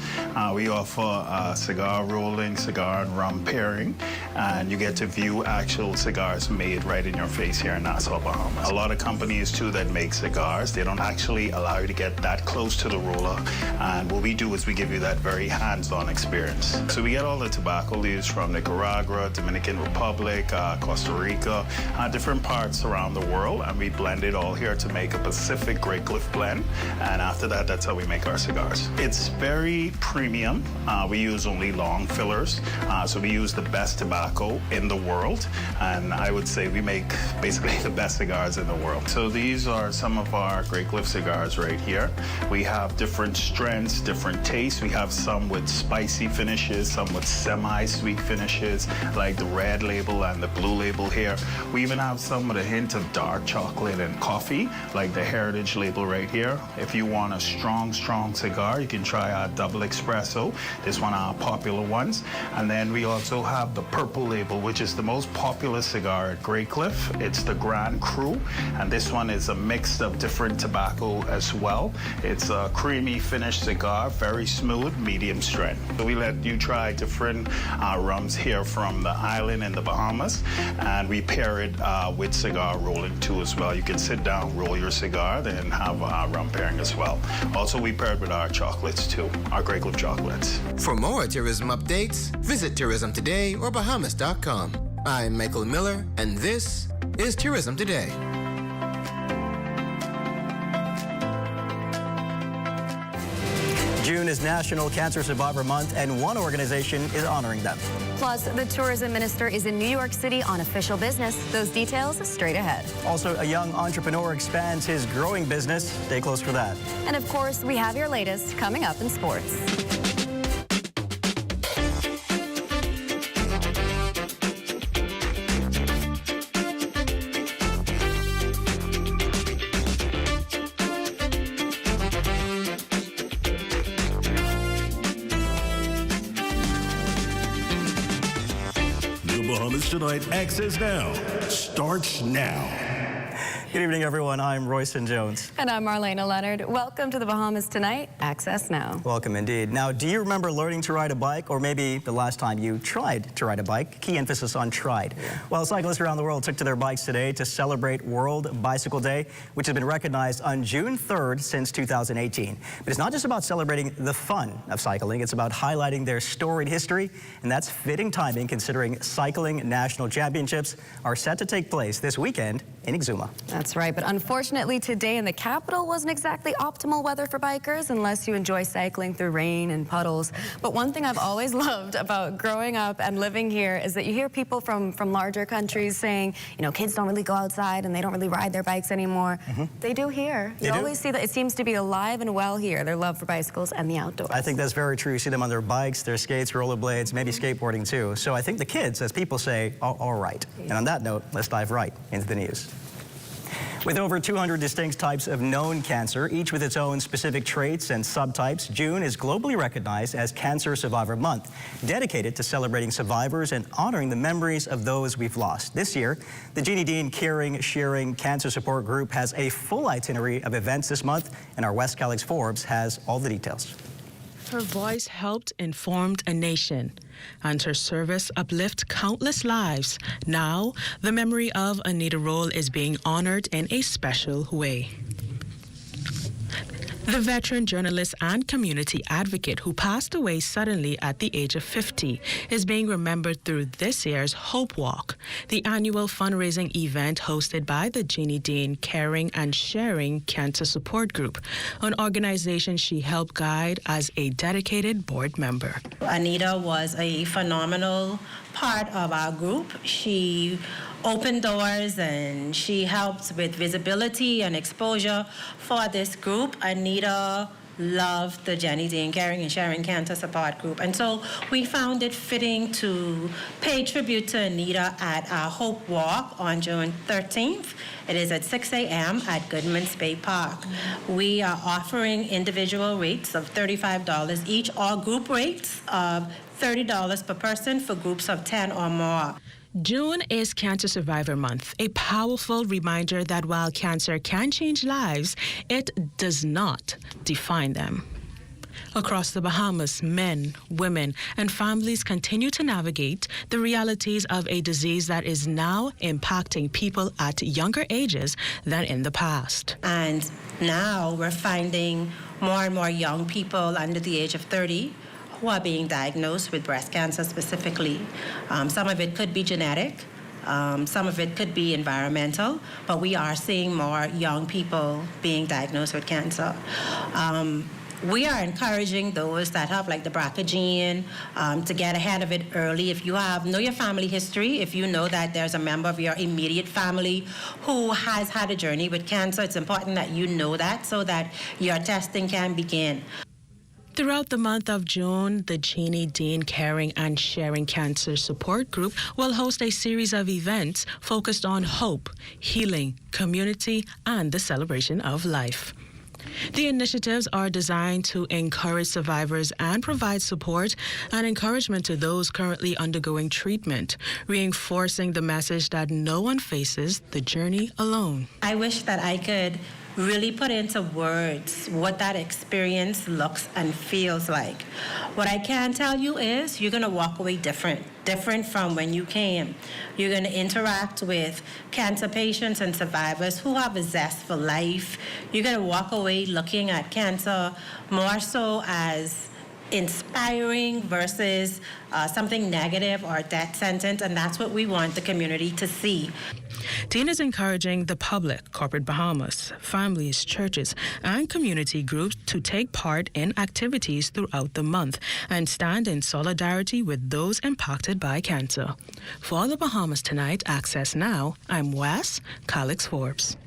We offer cigar rolling, cigar and rum pairing, and you get to view actual cigars made right in your face here in Nassau, Bahamas. A lot of companies too that make cigars, they don't actually allow you to get that close to the roller, and what we do is we give you that very hands-on experience. So we get all the tobacco leaves from Nicaragua, Dominican Republic, Costa Rica, different parts around the world, and we blend it all here to make a Pacific Great Cliff blend, and after that, that's how we make our cigars. It's very premium. We use only long fillers, so we use the best tobacco in the world, and I would say we make basically the best cigars in the world. So these are some of our Great Cliff cigars right here. We have different strengths, different tastes. We have some with spicy finishes, some with semi-sweet finishes, like the red label and the blue label here. We even have some with a hint of dark chocolate and coffee, like the Heritage label right here. If you want a strong cigar, you can try our double espresso. This one our popular ones. And then we also have the purple label, which is the most popular cigar at Great Cliff. It's the Grand Cru, and this one is a mix of different tobacco as well. It's a creamy finished cigar, very smooth, medium strength. So we let you try different rums here from the island in the Bahamas, and we pair it with cigar rolling too as well. You can sit down, roll your cigar, then have rum pairing as well. Also, we pair it with our chocolates too, our Great Cliff chocolates. For more tourism updates, visit Tourism Today or Bahamas.com. I'm Michael Miller, and this is Tourism Today. June is National Cancer Survivor Month, and one organization is honoring them. Plus, the tourism minister is in New York City on official business. Those details straight ahead. Also, a young entrepreneur expands his growing business. Stay close for that. And of course, we have your latest coming up in sports. Bahamas Tonight Access Now starts now. Good evening, everyone. I'm Royson Jones. And I'm Marlena Leonard. Welcome to the Bahamas Tonight Access Now. Welcome indeed. Now, do you remember learning to ride a bike, or maybe the last time you tried to ride a bike? Key emphasis on tried. Well, cyclists around the world took to their bikes today to celebrate World Bicycle Day, which has been recognized on June 3rd since 2018. But it's not just about celebrating the fun of cycling, it's about highlighting their storied history, and that's fitting timing considering cycling national championships are set to take place this weekend in Exuma. That's right, but unfortunately today in the capital wasn't exactly optimal weather for bikers unless you enjoy cycling through rain and puddles. But one thing I've always loved about growing up and living here is that you hear people from larger countries saying, you know, kids don't really go outside and they don't really ride their bikes anymore. They do here. You always see that it seems to be alive and well here, their love for bicycles and the outdoors. I think that's very true. You see them on their bikes, their skates, rollerblades, maybe skateboarding too. So I think the kids, as people say, are all right. And on that note, let's dive right into the news. With over 200 distinct types of known cancer, each with its own specific traits and subtypes, June is globally recognized as Cancer Survivor Month, dedicated to celebrating survivors and honoring the memories of those we've lost. This year, the Jeannie Dean Caring, Sharing Cancer Support Group has a full itinerary of events this month, and our West Calix Forbes has all the details. Her voice helped inform a nation, and her service uplifted countless lives. Now, the memory of Anita Roll is being honored in a special way. The veteran journalist and community advocate who passed away suddenly at the age of 50 is being remembered through this year's Hope Walk, the annual fundraising event hosted by the Jeannie Dean Caring and Sharing Cancer Support Group, an organization she helped guide as a dedicated board member. Anita was a phenomenal part of our group. She opened doors and she helped with visibility and exposure for this group. Anita loved the Jeannie Dean Caring and Sharing Cancer Support Group. And so we found it fitting to pay tribute to Anita at our Hope Walk on June 13th. It is at 6 a.m. at Goodman's Bay Park. We are offering individual rates of $35 each, or group rates of $30 per person for groups of 10 or more. June is Cancer Survivor Month, a powerful reminder that while cancer can change lives, it does not define them. Across the Bahamas, men, women, and families continue to navigate the realities of a disease that is now impacting people at younger ages than in the past. And now we're finding more and more young people under the age of 30 who are being diagnosed with breast cancer specifically. Some of it could be genetic, some of it could be environmental, but we are seeing more young people being diagnosed with cancer. We are encouraging those that have like the BRCA gene to get ahead of it early. If you know your family history, if you know that there's a member of your immediate family who has had a journey with cancer, it's important that you know that so that your testing can begin. Throughout the month of June, the Jeannie Dean Caring and Sharing Cancer Support Group will host a series of events focused on hope, healing, community, and the celebration of life. The initiatives are designed to encourage survivors and provide support and encouragement to those currently undergoing treatment, reinforcing the message that no one faces the journey alone. I wish that I could really put into words what that experience looks and feels like. What I can tell you is you're going to walk away different from when you came. You're going to interact with cancer patients and survivors who have a zest for life. You're going to walk away looking at cancer more so as inspiring versus something negative or a death sentence, and that's what we want the community to see. Dean is encouraging the public, corporate Bahamas, families, churches, and community groups to take part in activities throughout the month and stand in solidarity with those impacted by cancer. For the Bahamas Tonight, Access Now, I'm Wes Calix Forbes.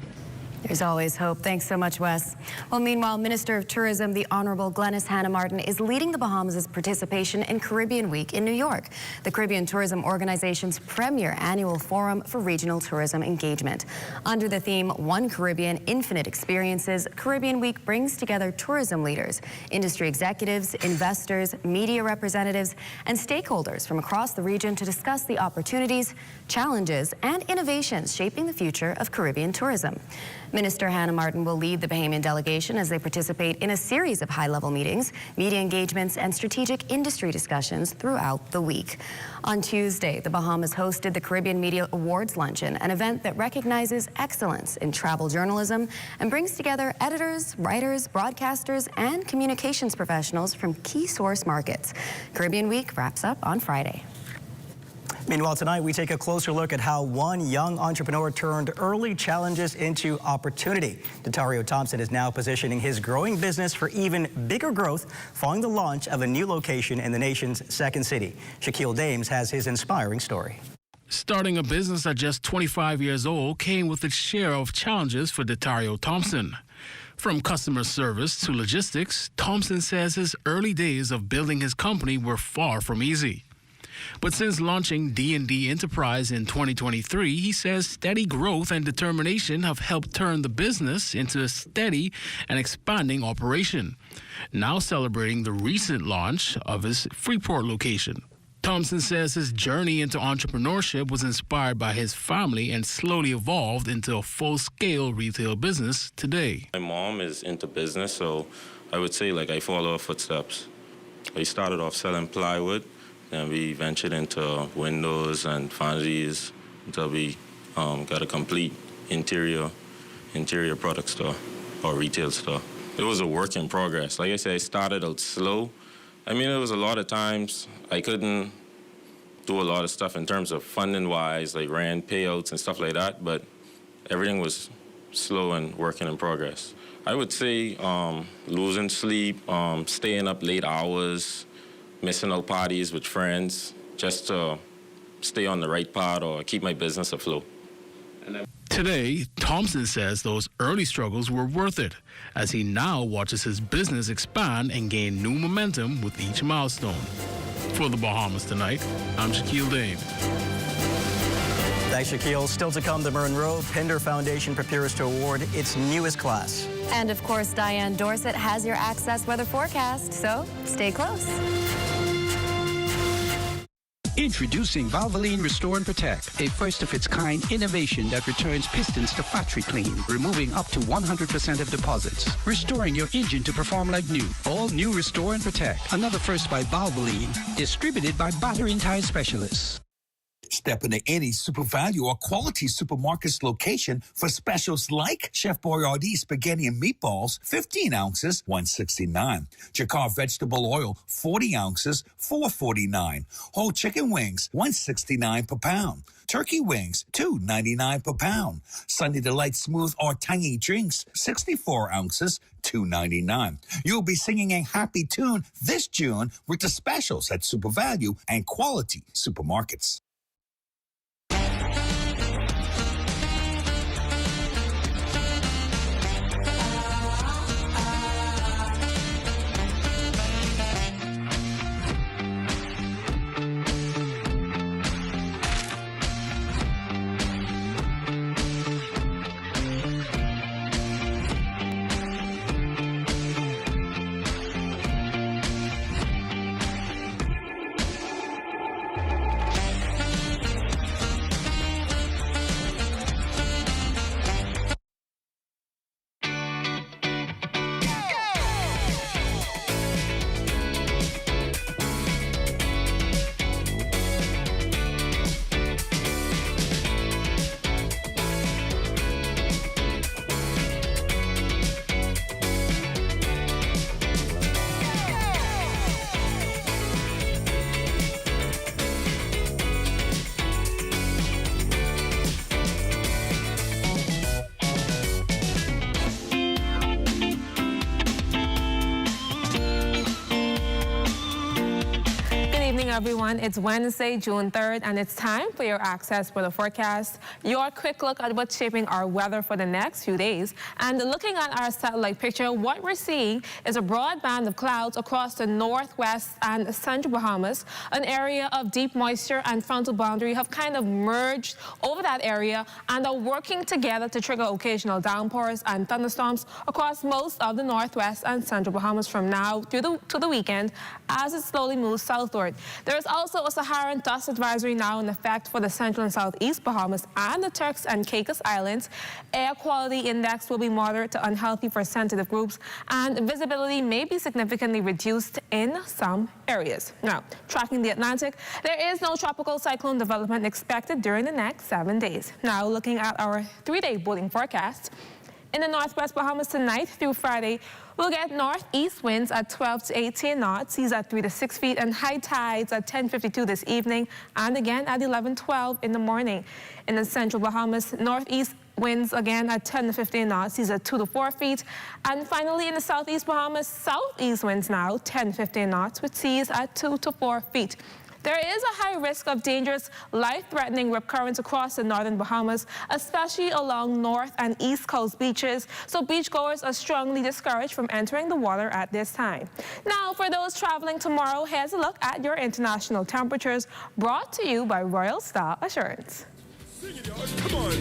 There's always hope. Thanks so much, Wes. Well, meanwhile, Minister of Tourism, the Honorable Glenys Hannah Martin, is leading the Bahamas' participation in Caribbean Week in New York, the Caribbean Tourism Organization's premier annual forum for regional tourism engagement. Under the theme, One Caribbean, Infinite Experiences, Caribbean Week brings together tourism leaders, industry executives, investors, media representatives, and stakeholders from across the region to discuss the opportunities, challenges, and innovations shaping the future of Caribbean tourism. Minister Hannah Martin will lead the Bahamian delegation as they participate in a series of high-level meetings, media engagements, and strategic industry discussions throughout the week. On Tuesday, the Bahamas hosted the Caribbean Media Awards Luncheon, an event that recognizes excellence in travel journalism and brings together editors, writers, broadcasters, and communications professionals from key source markets. Caribbean Week wraps up on Friday. Meanwhile, tonight we take a closer look at how one young entrepreneur turned early challenges into opportunity. Dario Thompson is now positioning his growing business for even bigger growth following the launch of a new location in the nation's second city. Shaquille Dames has his inspiring story. Starting a business at just 25 years old came with its share of challenges for Dario Thompson. From customer service to logistics, Thompson says his early days of building his company were far from easy. But since launching D&D Enterprise in 2023, he says steady growth and determination have helped turn the business into a steady and expanding operation, now celebrating the recent launch of his Freeport location. Thompson says his journey into entrepreneurship was inspired by his family and slowly evolved into a full-scale retail business today. My mom is into business, so I would say I follow her footsteps. I started off selling plywood. And we ventured into windows and vanities until we got a complete interior product store or retail store. It was a work in progress. Like I said, I started out slow. I mean, it was a lot of times I couldn't do a lot of stuff in terms of funding-wise, like rent payouts and stuff like that, but everything was slow and working in progress. I would say losing sleep, staying up late hours, missing out parties with friends just to stay on the right path or keep my business afloat. Today, Thompson says those early struggles were worth it as he now watches his business expand and gain new momentum with each milestone. For the Bahamas Tonight, I'm Shaquille Dame. Thanks, Shaquille. Still to come, the Monroe Pender Foundation prepares to award its newest class. And of course, Diane Dorsett has your Access weather forecast, so stay close. Introducing Valvoline Restore and Protect, a first-of-its-kind innovation that returns pistons to factory clean, removing up to 100% of deposits, restoring your engine to perform like new. All new Restore and Protect, another first by Valvoline, distributed by Battery and Tire Specialists. Step into any Super Value or Quality Supermarkets location for specials like Chef Boyardee Spaghetti and Meatballs, 15 ounces, $1.69. Jacquard Vegetable Oil, 40 ounces, $4.49. Whole chicken wings, $1.69 per pound. Turkey wings, $2.99 per pound. Sunday Delight Smooth or Tangy Drinks, 64 ounces, $2.99. You'll be singing a happy tune this June with the specials at Super Value and Quality Supermarkets. everyone. It's Wednesday, June 3rd, and it's time for your Access Weather Forecast. Your quick look at what's shaping our weather for the next few days. And looking at our satellite picture, what we're seeing is a broad band of clouds across the northwest and central Bahamas. An area of deep moisture and frontal boundary have kind of merged over that area and are working together to trigger occasional downpours and thunderstorms across most of the northwest and central Bahamas from now to the weekend as it slowly moves southward. There is also a Saharan dust advisory now in effect for the central and southeast Bahamas and the Turks and Caicos Islands. Air quality index will be moderate to unhealthy for sensitive groups, and visibility may be significantly reduced in some areas. Now, tracking the Atlantic, there is no tropical cyclone development expected during the next 7 days. Now, looking at our 3-day boating forecast, in the northwest Bahamas tonight through Friday, we'll get northeast winds at 12 to 18 knots, seas at 3 to 6 feet, and high tides at 10:52 this evening, and again at 11:12 in the morning. In the central Bahamas, northeast winds again at 10 to 15 knots, seas at 2 to 4 feet. And finally, in the southeast Bahamas, southeast winds now 10 to 15 knots, with seas at 2 to 4 feet. There is a high risk of dangerous, life-threatening rip currents across the northern Bahamas, especially along north and east coast beaches, so beachgoers are strongly discouraged from entering the water at this time. Now, for those traveling tomorrow, here's a look at your international temperatures, brought to you by Royal Star Assurance. Come on.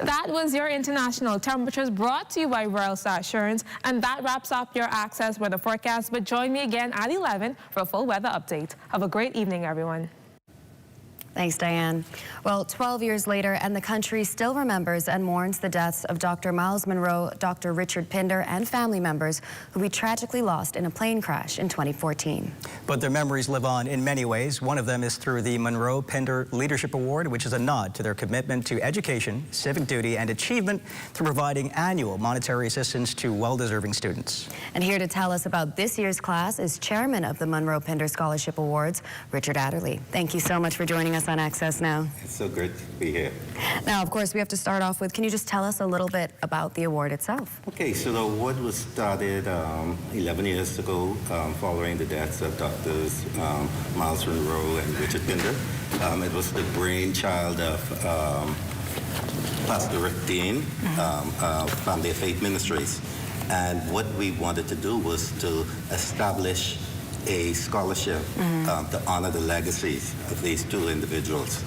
That was your international temperatures, brought to you by Royal Star Assurance, and that wraps up your Access Weather Forecast. But join me again at 11 for a full weather update. Have a great evening, everyone. Thanks, Diane. Well, 12 years later, and the country still remembers and mourns the deaths of Dr. Miles Monroe, Dr. Richard Pinder, and family members who we tragically lost in a plane crash in 2014. But their memories live on in many ways. One of them is through the Monroe Pinder Leadership Award, which is a nod to their commitment to education, civic duty, and achievement through providing annual monetary assistance to well-deserving students. And here to tell us about this year's class is chairman of the Monroe Pinder Scholarship Awards, Richard Adderley. Thank you so much for joining us on Access Now. It's so great to be here. Now, of course, we have to start off with, can you just tell us a little bit about the award itself? Okay, so the award was started 11 years ago following the deaths of Drs. Miles Monroe and Richard Pinder. It was the brainchild of Pastor Rick Dean, Family of Faith Ministries. And what we wanted to do was to establish a scholarship to honor the legacies of these two individuals.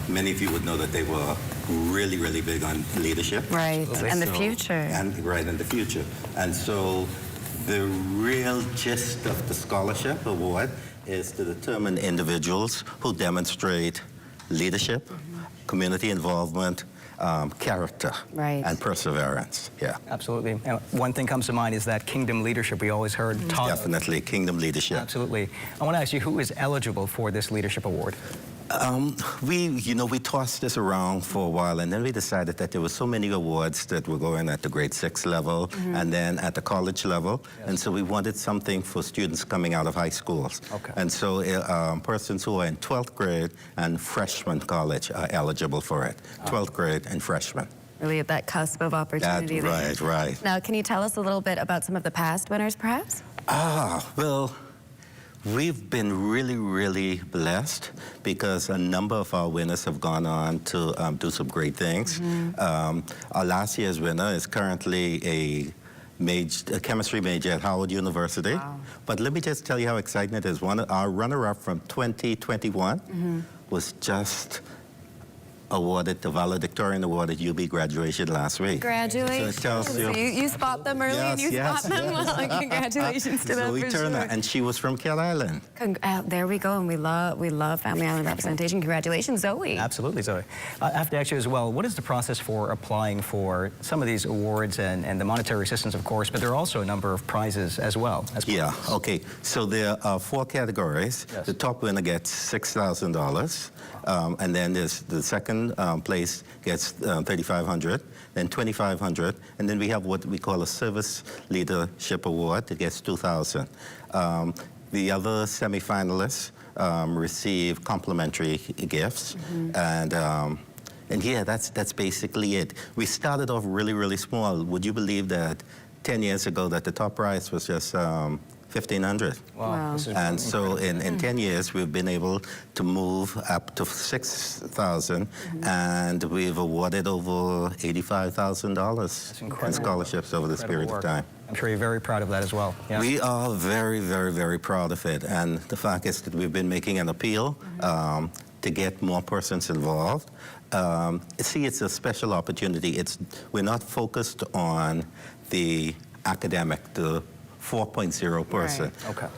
Many of you would know that they were really, really big on leadership. Right, and the future. And right, in the future. And so the real gist of the scholarship award is to determine individuals who demonstrate leadership, community involvement, character, and perseverance. Yeah, absolutely. One thing comes to mind is that kingdom leadership we always heard taught. Definitely, kingdom leadership. Absolutely. I want to ask you, who is eligible for this leadership award? We tossed this around for a while, and then we decided that there were so many awards that were going at the grade 6 level and then at the college level. Yes. And so we wanted something for students coming out of high schools. Okay. And so persons who are in 12th grade and freshman college are eligible for it. 12th grade and freshman. Really at that cusp of opportunity. Right, right. Now, can you tell us a little bit about some of the past winners, perhaps? Well, we've been really, really blessed because a number of our winners have gone on to do some great things. Our last year's winner is currently a chemistry major at Howard University. Wow. But let me just tell you how exciting it is. Our runner-up from 2021 was just awarded the valedictorian award at UB graduation last week. Congratulations. So it tells you, you spot them early and you spot them well. Congratulations to them, for sure. And she was from Cat Island. There we go, and we love Family Island representation. Congratulations, Zoe. Absolutely, Zoe. I have to ask you as well, what is the process for applying for some of these awards and the monetary assistance, of course, but there are also a number of prizes as well. Yeah, okay. So there are 4 categories. Yes. The top winner gets $6,000. And then there's the second second place gets $3,500, then $2,500, and then we have what we call a Service Leadership Award that gets $2,000. The other semifinalists receive complimentary gifts, and yeah, that's basically it. We started off really, really small. Would you believe that 10 years ago that the top prize was just $1,500? Wow. And so in 10 years, we've been able to move up to $6,000, and we've awarded over $85,000 in scholarships over this period of time. I'm sure you're very proud of that as well. Yeah. We are very, very, very proud of it. And the fact is that we've been making an appeal to get more persons involved. See, it's a special opportunity. We're not focused on the academic, the 4.0 person. Right. Okay.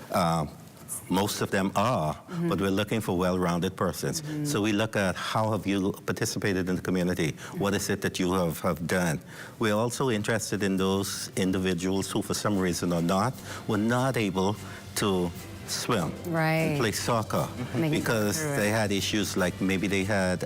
Most of them are, but we're looking for well-rounded persons. So we look at how have you participated in the community? What is it that you have done? We're also interested in those individuals who, for some reason or not, were not able to swim, and play soccer, because they had issues like maybe they had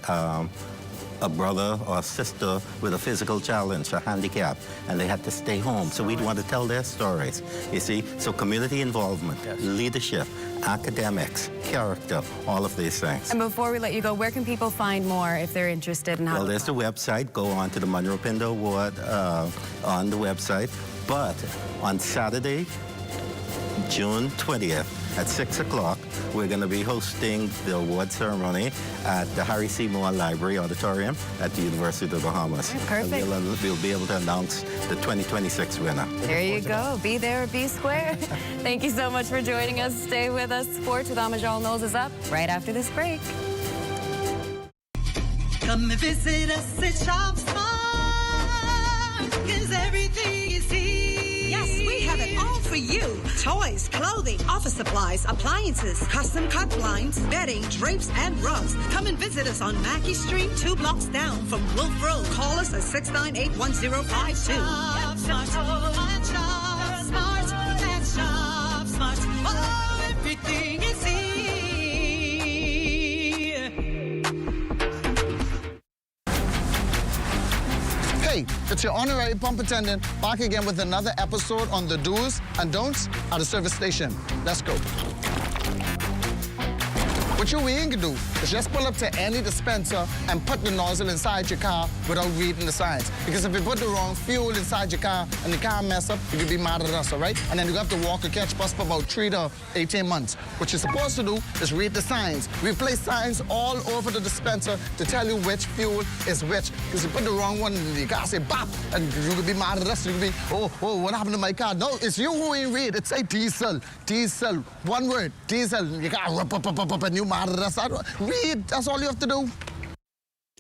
a brother or a sister with a physical challenge, a handicap, and they had to stay home. So we'd want to tell their stories, you see? So community involvement, leadership, academics, character, all of these things. And before we let you go, where can people find more if they're interested in how Well, there's the website. Go on to the Monroe Pinder Award on the website. But on Saturday, June 20th, at 6 o'clock, we're going to be hosting the award ceremony at the Harry C. Moore Library Auditorium at the University of the Bahamas. Perfect. And we'll be able to announce the 2026 winner. There you go. Be there or be square. Thank you so much for joining us. Stay with us. Sports with Amajal Knowles is up right after this break. Come and visit us at Shop Smart, 'cause everything is here. Yes, we have it all for you. Toys, clothing, office supplies, appliances, custom cut blinds, bedding, drapes, and rugs. Come and visit us on Mackey Street, 2 blocks down from Wolf Road. Call us at 698-1052. Shop Smart, let's shop Smart, let's shop Smart. Oh, everything is here. Hey, it's your honorary pump attendant back again with another episode on the do's and don'ts at a service station. Let's go. What you ain't gonna do is just pull up to any dispenser and put the nozzle inside your car without reading the signs. Because if you put the wrong fuel inside your car and the car mess up, you could be mad at us, all right? And then you have to walk a catch bus for about 3 to 18 months. What you're supposed to do is read the signs. We place signs all over the dispenser to tell you which fuel is which. Because you put the wrong one in the car, say bop, and you could be mad at us. You could be, oh, what happened to my car? No, it's you who ain't read. It say diesel, diesel, one word, diesel. You got up, and you mad at us. Read, that's all you have to do.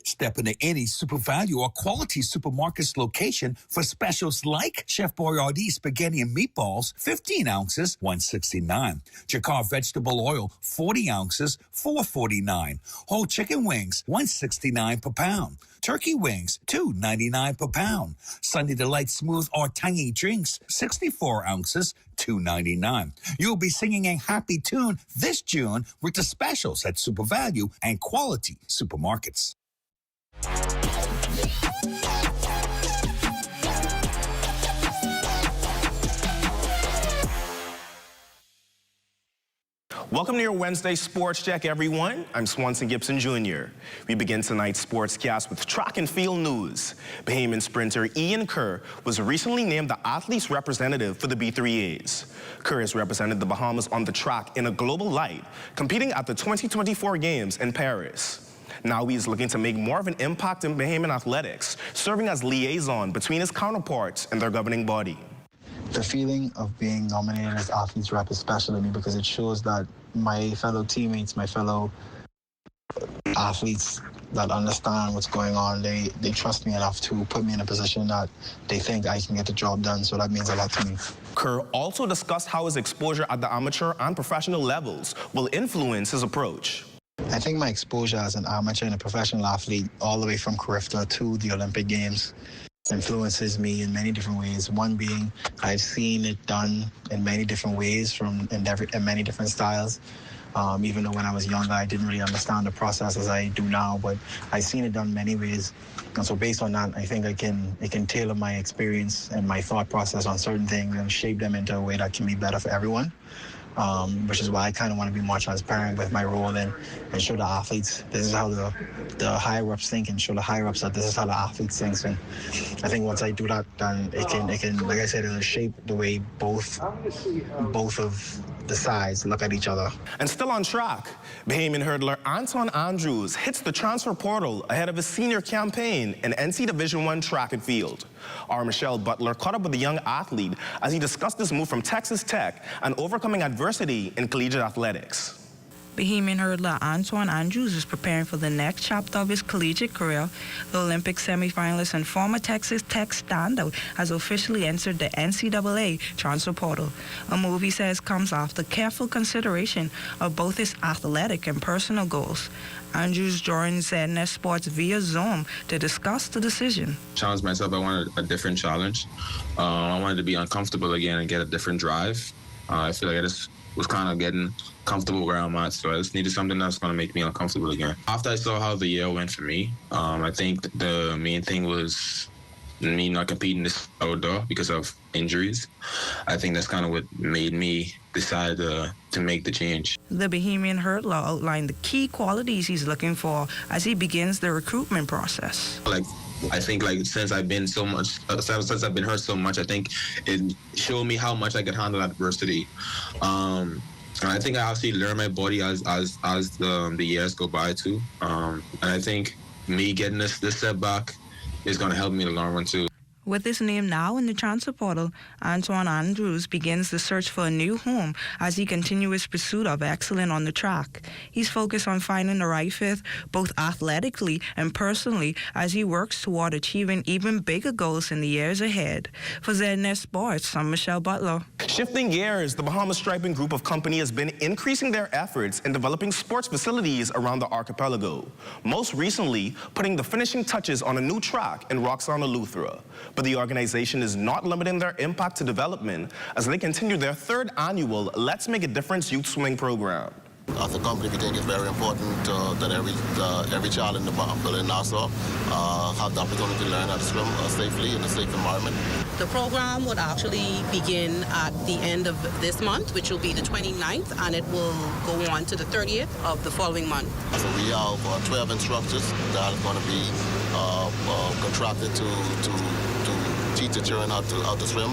Step into any Super Value or Quality Supermarkets location for specials like Chef Boyardee spaghetti and meatballs, 15 ounces, $1.69. Jacquard vegetable oil, 40 ounces, $4.49. Whole chicken wings, $1.69 per pound. Turkey wings, $2.99 per pound. Sunday Delight smooth or tangy drinks, 64 ounces, $2.99. You'll be singing a happy tune this June with the specials at Super Value and Quality Supermarkets. Welcome to your Wednesday Sports Check, everyone. I'm Swanson Gibson Jr. We begin tonight's sportscast with track and field news. Bahamian sprinter Ian Kerr was recently named the athlete's representative for the B3As. Kerr has represented the Bahamas on the track in a global light, competing at the 2024 Games in Paris. Now he is looking to make more of an impact in Bahamian athletics, serving as liaison between his counterparts and their governing body. The feeling of being nominated as Athletes Rep is special to me because it shows that my fellow teammates, my fellow athletes that understand what's going on, they trust me enough to put me in a position that they think I can get the job done, so that means a lot to me. Kerr also discussed how his exposure at the amateur and professional levels will influence his approach. I think my exposure as an amateur and a professional athlete, all the way from Carifta to the Olympic Games, influences me in many different ways. One being, I've seen it done in many different ways, in many different styles. Even though when I was younger, I didn't really understand the process as I do now, but I've seen it done many ways. And so based on that, I think I can tailor my experience and my thought process on certain things and shape them into a way that can be better for everyone. Which is why I kind of want to be more transparent with my role and show the athletes this is how the higher-ups think, and show the higher-ups that this is how the athletes think. And I think once I do that, then it can like I said, it'll shape the way both of the sides look at each other. And still on track, Bahamian hurdler Antoine Andrews hits the transfer portal ahead of his senior campaign in NC Division I track and field. Our Michelle Butler caught up with the young athlete as he discussed his move from Texas Tech and overcoming adversity in collegiate athletics. Bahamian hurdler Antoine Andrews is preparing for the next chapter of his collegiate career. The Olympic semifinalist and former Texas Tech standout has officially entered the NCAA transfer portal, a move he says comes after careful consideration of both his athletic and personal goals. Andrews joined ZNS Sports via Zoom to discuss the decision. Challenge myself. I wanted a different challenge. I wanted to be uncomfortable again and get a different drive. I feel like I just was kind of getting comfortable where I'm at, so I just needed something that's going to make me uncomfortable again. After I saw how the year went for me, I think the main thing was me not competing this outdoor because of injuries. I think that's kind of what made me decide to make the change. The Bahamian hurdler outlined the key qualities he's looking for as he begins the recruitment process. I think since I've been hurt so much, I think it showed me how much I could handle adversity. And I think I actually learned my body as the years go by too. And I think me getting this setback is going to help me in the long run too. With his name now in the transfer portal, Antoine Andrews begins the search for a new home as he continues his pursuit of excellence on the track. He's focused on finding the right fit, both athletically and personally, as he works toward achieving even bigger goals in the years ahead. For ZNS Sports, I'm Michelle Butler. Shifting gears, the Bahamas Striping Group of Company has been increasing their efforts in developing sports facilities around the archipelago. Most recently, putting the finishing touches on a new track in Roxana Luthra. But the organization is not limiting their impact to development as they continue their third annual Let's Make a Difference youth swimming program. As a company, we think it's very important that every child in the Bahamian Nassau have the opportunity to learn how to swim safely in a safe environment. The program would actually begin at the end of this month, which will be the 29th, and it will go on to the 30th of the following month. So we have 12 instructors that are going to be contracted to teach the children how to swim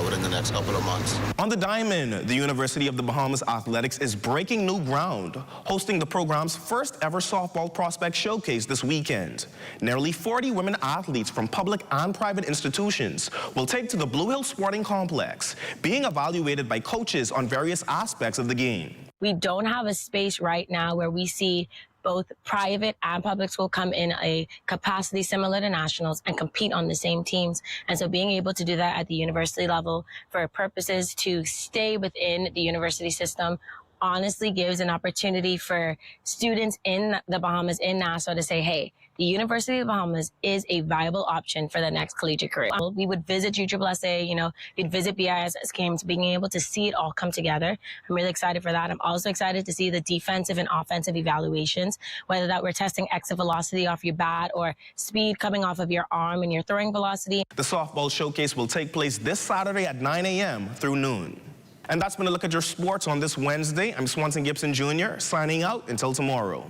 within the next couple of months. On the diamond, the University of the Bahamas Athletics is breaking new ground, hosting the program's first ever softball prospect showcase this weekend. Nearly 40 women athletes from public and private institutions will take to the Blue Hill Sporting Complex, being evaluated by coaches on various aspects of the game. We don't have a space right now where we see both private and public school come in a capacity similar to nationals and compete on the same teams. And so being able to do that at the university level for purposes to stay within the university system honestly gives an opportunity for students in the Bahamas, in Nassau, to say, hey, the University of the Bahamas is a viable option for the next collegiate career. We would visit USSSA, we'd visit BISS games, being able to see it all come together. I'm really excited for that. I'm also excited to see the defensive and offensive evaluations, whether that we're testing exit velocity off your bat or speed coming off of your arm and your throwing velocity. The softball showcase will take place this Saturday at 9 a.m. through noon. And that's been a look at your sports on this Wednesday. I'm Swanson Gibson Jr., signing out until tomorrow.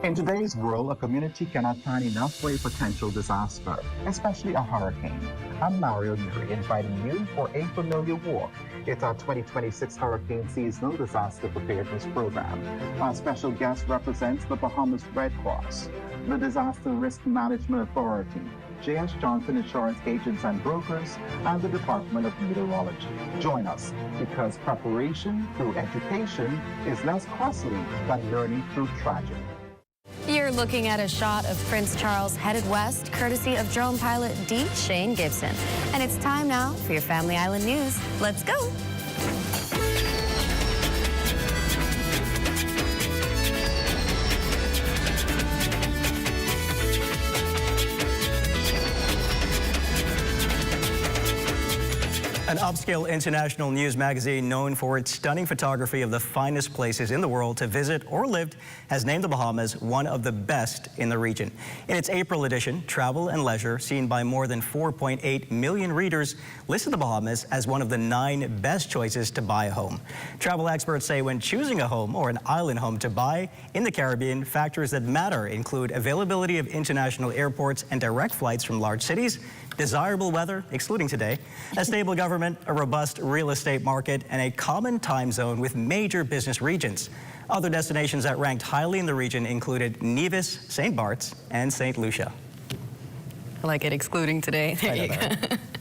In today's world, a community cannot plan enough for a potential disaster, especially a hurricane. I'm Mario Neri, inviting you for a familiar walk. It's our 2026 Hurricane Seasonal Disaster Preparedness Program. Our special guest represents the Bahamas Red Cross, the Disaster Risk Management Authority, J.S. Johnson Insurance Agents and Brokers and the Department of Meteorology. Join us because preparation through education is less costly than learning through tragedy. You're looking at a shot of Prince Charles headed west, courtesy of drone pilot D. Shane Gibson. And it's time now for your Family Island news. Let's go. An upscale international news magazine known for its stunning photography of the finest places in the world to visit or live has named the Bahamas one of the best in the region. In its April edition, Travel and Leisure, seen by more than 4.8 million readers, listed the Bahamas as one of the 9 best choices to buy a home. Travel experts say when choosing a home or an island home to buy in the Caribbean, factors that matter include availability of international airports and direct flights from large cities, desirable weather, excluding today, a stable government, a robust real estate market, and a common time zone with major business regions. Other destinations that ranked highly in the region included Nevis, St. Bart's, and St. Lucia. I like it, excluding today. There you go.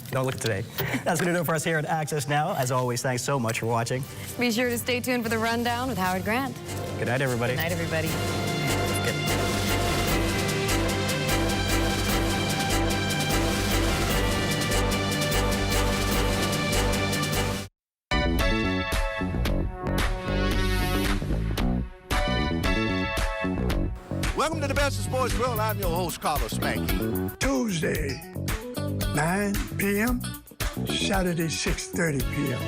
Don't look at today. That's going to do it for us here at Access Now. As always, thanks so much for watching. Be sure to stay tuned for the rundown with Howard Grant. Good night, everybody. Good night, everybody. Welcome to the Best of Sports World. I'm your host, Carlos Spanky. Tuesday, 9 p.m., Saturday, 6:30 p.m.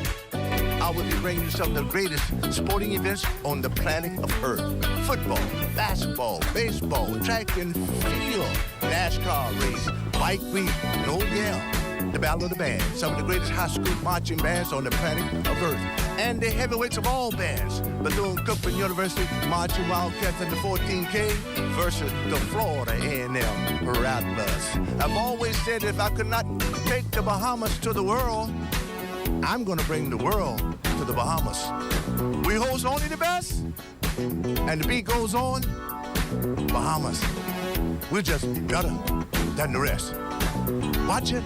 I will be bringing you some of the greatest sporting events on the planet of Earth. Football, basketball, baseball, track and field, NASCAR race, bike week, and oh yeah, the Battle of the Bands. Some of the greatest high school marching bands on the planet of Earth. And the heavyweights of all bands, Bethune-Cookman University Marching Wildcats in the 14K versus the Florida A&M Rattlers. I've always said if I could not take the Bahamas to the world, I'm going to bring the world to the Bahamas. We host only the best, and the beat goes on, Bahamas. We're just better than the rest. Watch it.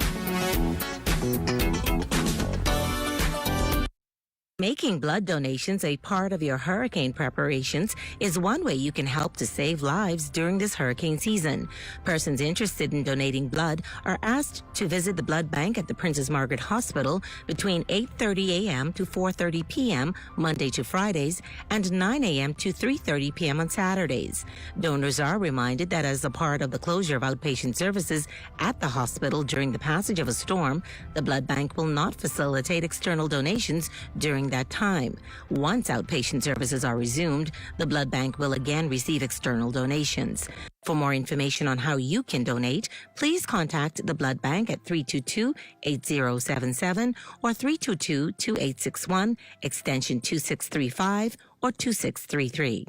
Making blood donations a part of your hurricane preparations is one way you can help to save lives during this hurricane season. Persons interested in donating blood are asked to visit the blood bank at the Princess Margaret Hospital between 8:30 a.m. to 4:30 p.m. Monday to Fridays and 9 a.m. to 3:30 p.m. on Saturdays. Donors are reminded that as a part of the closure of outpatient services at the hospital during the passage of a storm, the blood bank will not facilitate external donations during that time. Once outpatient services are resumed, the blood bank will again receive external donations. For more information on how you can donate, please contact the blood bank at 322-8077 or 322-2861, extension 2635 or 2633.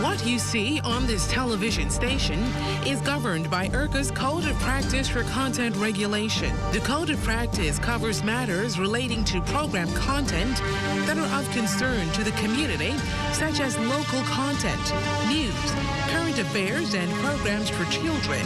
What you see on this television station is governed by IRCA's Code of Practice for Content Regulation. The Code of Practice covers matters relating to program content that are of concern to the community, such as local content, news, current affairs, and programs for children,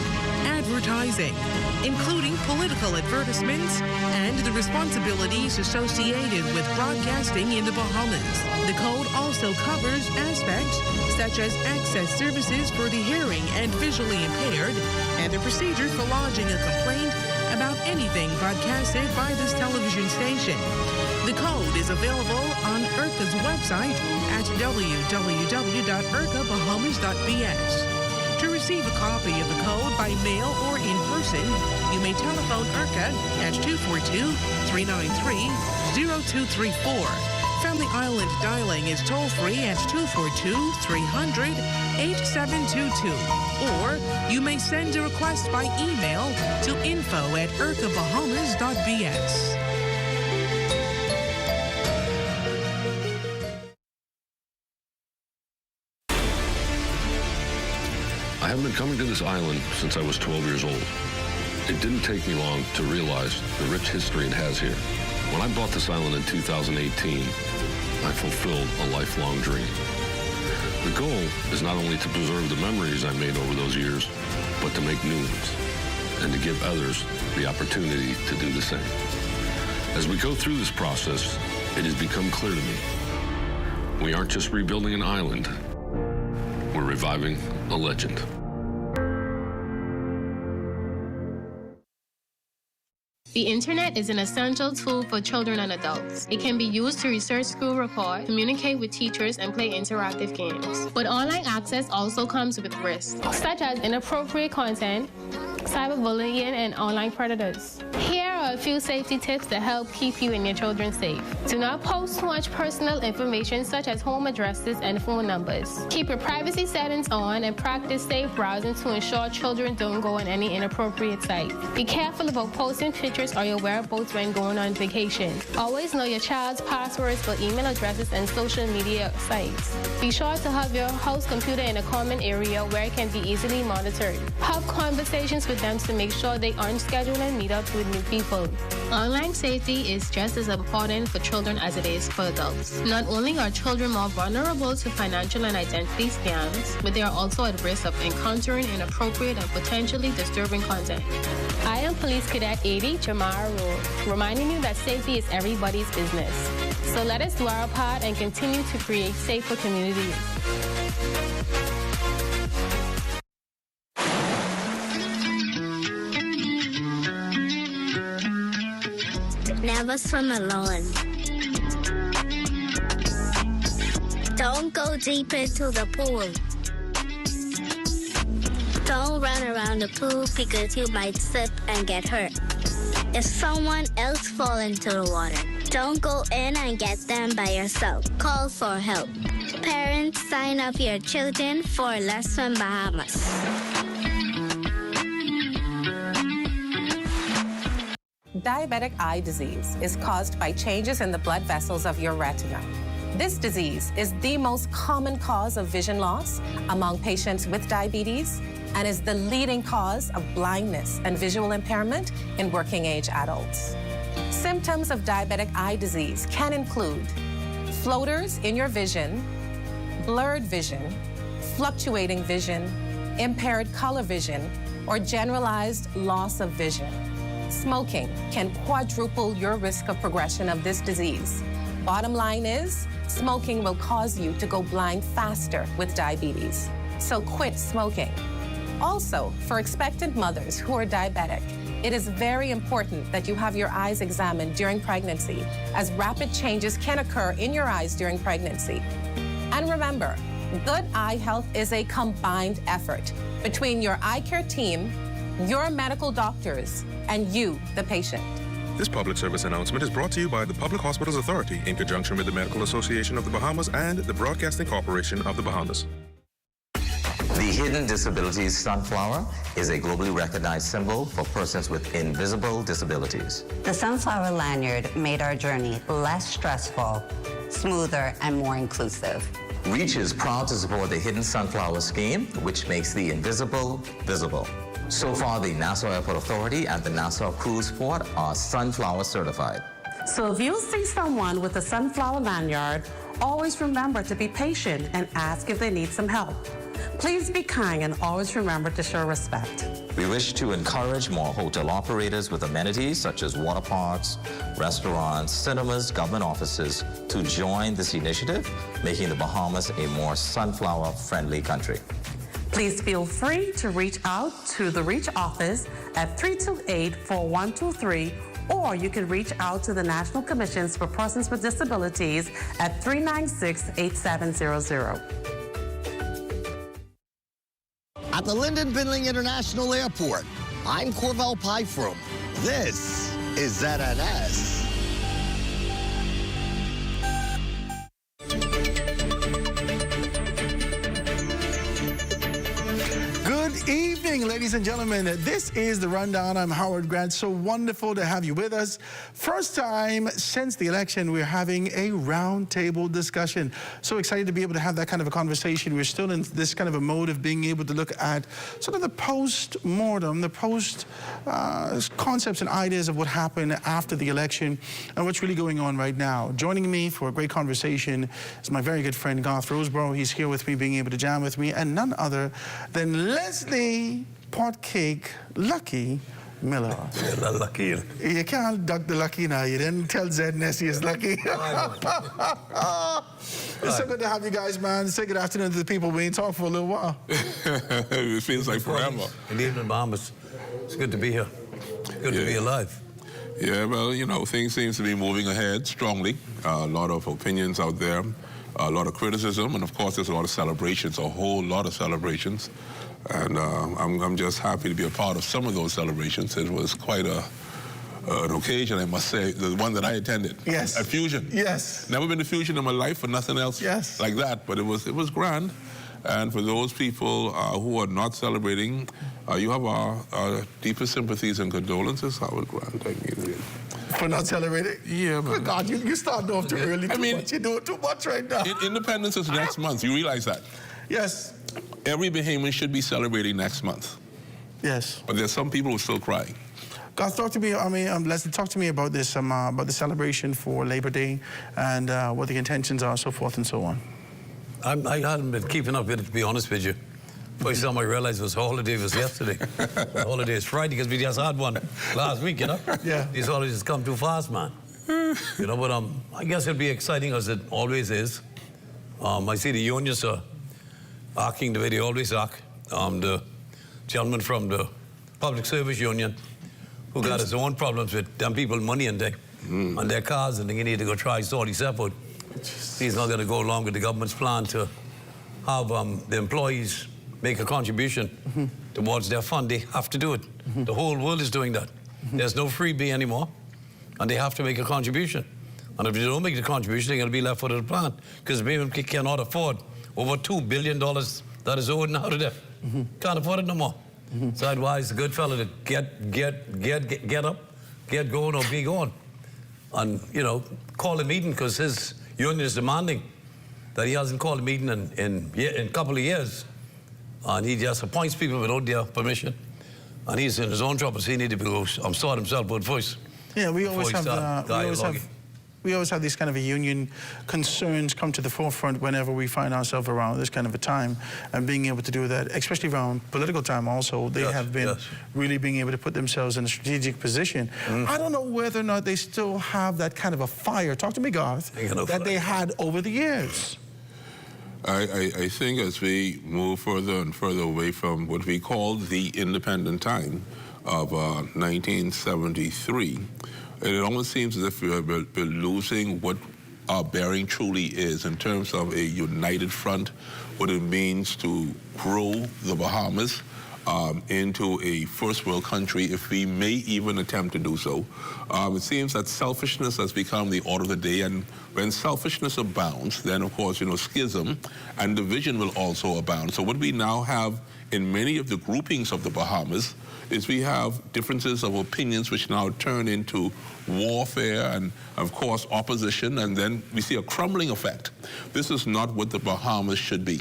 advertising, including political advertisements, and the responsibilities associated with broadcasting in the Bahamas. The code also covers aspects such as access services for the hearing and visually impaired, and the procedure for lodging a complaint about anything broadcasted by this television station. The code is available on IRCA's website at www.ircabahamas.bs. To receive a copy of the code by mail or in person, you may telephone IRCA at 242-393-0234. Family Island dialing is toll-free at 242-300-8722. Or you may send a request by email to info@ircabahamas.bs. I have been coming to this island since I was 12 years old. It didn't take me long to realize the rich history it has here. When I bought this island in 2018, I fulfilled a lifelong dream. The goal is not only to preserve the memories I made over those years, but to make new ones. and to give others the opportunity to do the same. As we go through this process, it has become clear to me, we aren't just rebuilding an island, we're reviving a legend. The internet is an essential tool for children and adults. It can be used to research school reports, communicate with teachers, and play interactive games. But online access also comes with risks, such as inappropriate content, cyberbullying, and online predators. Here are a few safety tips to help keep you and your children safe. Do not post too much personal information such as home addresses and phone numbers. Keep your privacy settings on and practice safe browsing to ensure children don't go on any inappropriate sites. Be careful about posting pictures or your whereabouts when going on vacation. Always know your child's passwords for email addresses and social media sites. Be sure to have your house computer in a common area where it can be easily monitored. Have conversations with them to make sure they aren't scheduling meetups with new people. Online safety is just as important for children as it is for adults. Not only are children more vulnerable to financial and identity scams, but they are also at risk of encountering inappropriate and potentially disturbing content. I am Police Cadet 80 Jamara Rule, reminding you that safety is everybody's business. So let us do our part and continue to create safer communities. Never swim alone. Don't go deep into the pool. Don't run around the pool because you might slip and get hurt. If someone else falls into the water, don't go in and get them by yourself. Call for help. Parents, sign up your children for Let's Swim Bahamas. Diabetic eye disease is caused by changes in the blood vessels of your retina. This disease is the most common cause of vision loss among patients with diabetes and is the leading cause of blindness and visual impairment in working-age adults. Symptoms of diabetic eye disease can include floaters in your vision, blurred vision, fluctuating vision, impaired color vision, or generalized loss of vision. Smoking can quadruple your risk of progression of this disease. Bottom line is, smoking will cause you to go blind faster with diabetes. So quit smoking. Also, for expectant mothers who are diabetic, it is very important that you have your eyes examined during pregnancy, as rapid changes can occur in your eyes during pregnancy. And remember, good eye health is a combined effort between your eye care team, your medical doctors, and you, the patient. This public service announcement is brought to you by the Public Hospitals Authority in conjunction with the Medical Association of the Bahamas and the Broadcasting Corporation of the Bahamas. The Hidden Disabilities Sunflower is a globally recognized symbol for persons with invisible disabilities. The Sunflower lanyard made our journey less stressful, smoother, and more inclusive. REACH is proud to support the Hidden Sunflower Scheme, which makes the invisible visible. So far, the Nassau Airport Authority and the Nassau Cruise Port are sunflower certified. So if you see someone with a sunflower lanyard, always remember to be patient and ask if they need some help. Please be kind and always remember to show respect. We wish to encourage more hotel operators with amenities such as water parks, restaurants, cinemas, government offices to join this initiative, making the Bahamas a more sunflower-friendly country. Please feel free to reach out to the REACH office at 328-4123, or you can reach out to the National Commissions for Persons with Disabilities at 396-8700. At the Lyndon Bindling International Airport, I'm Corvell Pyfrom. This is ZNS. Good evening, ladies and gentlemen. This is The Rundown. I'm Howard Grant. So wonderful to have you with us. First time since the election, we're having a roundtable discussion. So excited to be able to have that kind of a conversation. We're still in this kind of a mode of being able to look at sort of the post-mortem, the post-concepts and ideas of what happened after the election and what's really going on right now. Joining me for a great conversation is my very good friend, Garth Roseborough. He's here with me, being able to jam with me, and none other than Leslie pot cake Lucky Miller. Yeah, lucky. You can't duck the Lucky now. You didn't tell ZNS he is lucky. It's so good to have you guys, man. Say good afternoon to the people. We ain't talked for a little while. It feels like forever. Good evening, Bahamas. It's good to be here. Good to be alive. Yeah, well, you know, things seem to be moving ahead strongly. A lot of opinions out there, a lot of criticism, and of course there's a lot of celebrations, a whole lot of celebrations. And I'm just happy to be a part of some of those celebrations. It was quite an occasion, I must say, the one that I attended. Yes. At Fusion. Yes. Never been to Fusion in my life for nothing else like that, but it was grand. And for those people who are not celebrating, you have our deepest sympathies and condolences. Howard Grant, I mean. For not celebrating? Yeah, man. Good God, you started off too early. You're doing too much right now. Independence is next month. You realize that? Yes. Every Bahamian should be celebrating next month. Yes. But there's some people who are still crying. Guys, talk to me. Leslie, talk to me about this, about the celebration for Labor Day and what the intentions are, so forth and so on. I hadn't been keeping up with it, to be honest with you. First time I realized it was holiday was yesterday. The holiday is Friday because we just had one last week, you know? Yeah. These holidays come too fast, man. You know, but I guess it'll be exciting as it always is. I see the unions are acting the way they always act. The gentleman from the Public Service Union who got his own problems with them people money and on their cars and they need to go try sort his out. He's not going to go along with the government's plan to have the employees make a contribution towards their fund. They have to do it. The whole world is doing that. There's no freebie anymore, and they have to make a contribution. And if they don't make the contribution, they're going to be left without a plan because people cannot afford over $2 billion that is owed now to them. Can't afford it no more. So I'd advise the good fella to get up, get going or be going. And, you know, call a meeting because his union is demanding that he hasn't called a meeting in a couple of years. And he just appoints people without their permission. And he's in his own troubles. He needs to go sort himself out first. Yeah, we always have these kind of union concerns come to the forefront whenever we find ourselves around this kind of a time, and being able to do that, especially around political time also, they have been really being able to put themselves in a strategic position. I don't know whether or not they still have that kind of a fire, talk to me, Garth, that they had over the years. I think as we move further and further away from what we call the independent time of 1973, it almost seems as if we're losing what our bearing truly is in terms of a united front, what it means to grow the Bahamas into a first world country, if we may even attempt to do so. It seems that selfishness has become the order of the day, and when selfishness abounds, then of course, you know, schism and division will also abound. So what we now have in many of the groupings of the Bahamas is we have differences of opinions which now turn into warfare and, of course, opposition, and then we see a crumbling effect. This is not what the Bahamas should be.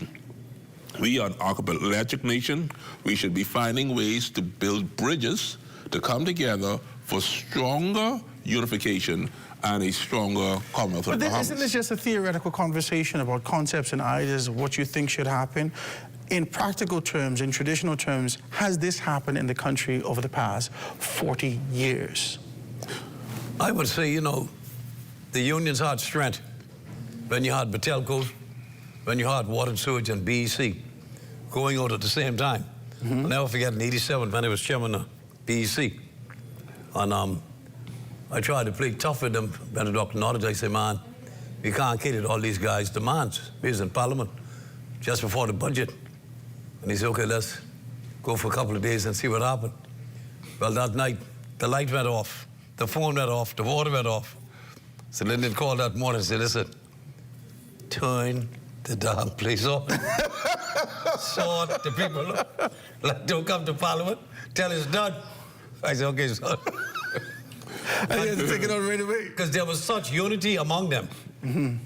We are an archipelagic nation. We should be finding ways to build bridges to come together for stronger unification and a stronger Commonwealth of the Bahamas. Isn't this just a theoretical conversation about concepts and ideas, what you think should happen? In practical terms, in traditional terms, has this happened in the country over the past 40 years? I would say, you know, the unions had strength when you had Batelco, when you had Water and Sewage and BEC going out at the same time. I'll never forget in '87 when I was chairman of BEC. And I tried to play tough with them. When Dr. Nottage, I said, man, we can't cater to all these guys' demands. We was in Parliament just before the budget. And he said, okay, let's go for a couple of days and see what happened. Well, that night, the light went off, the phone went off, the water went off. So Lyndon called that morning and said, listen, turn the damn place off. Sort the people up. Like, don't come to Parliament, tell it's done. I said, okay, son. And he had to take it on right away. Because there was such unity among them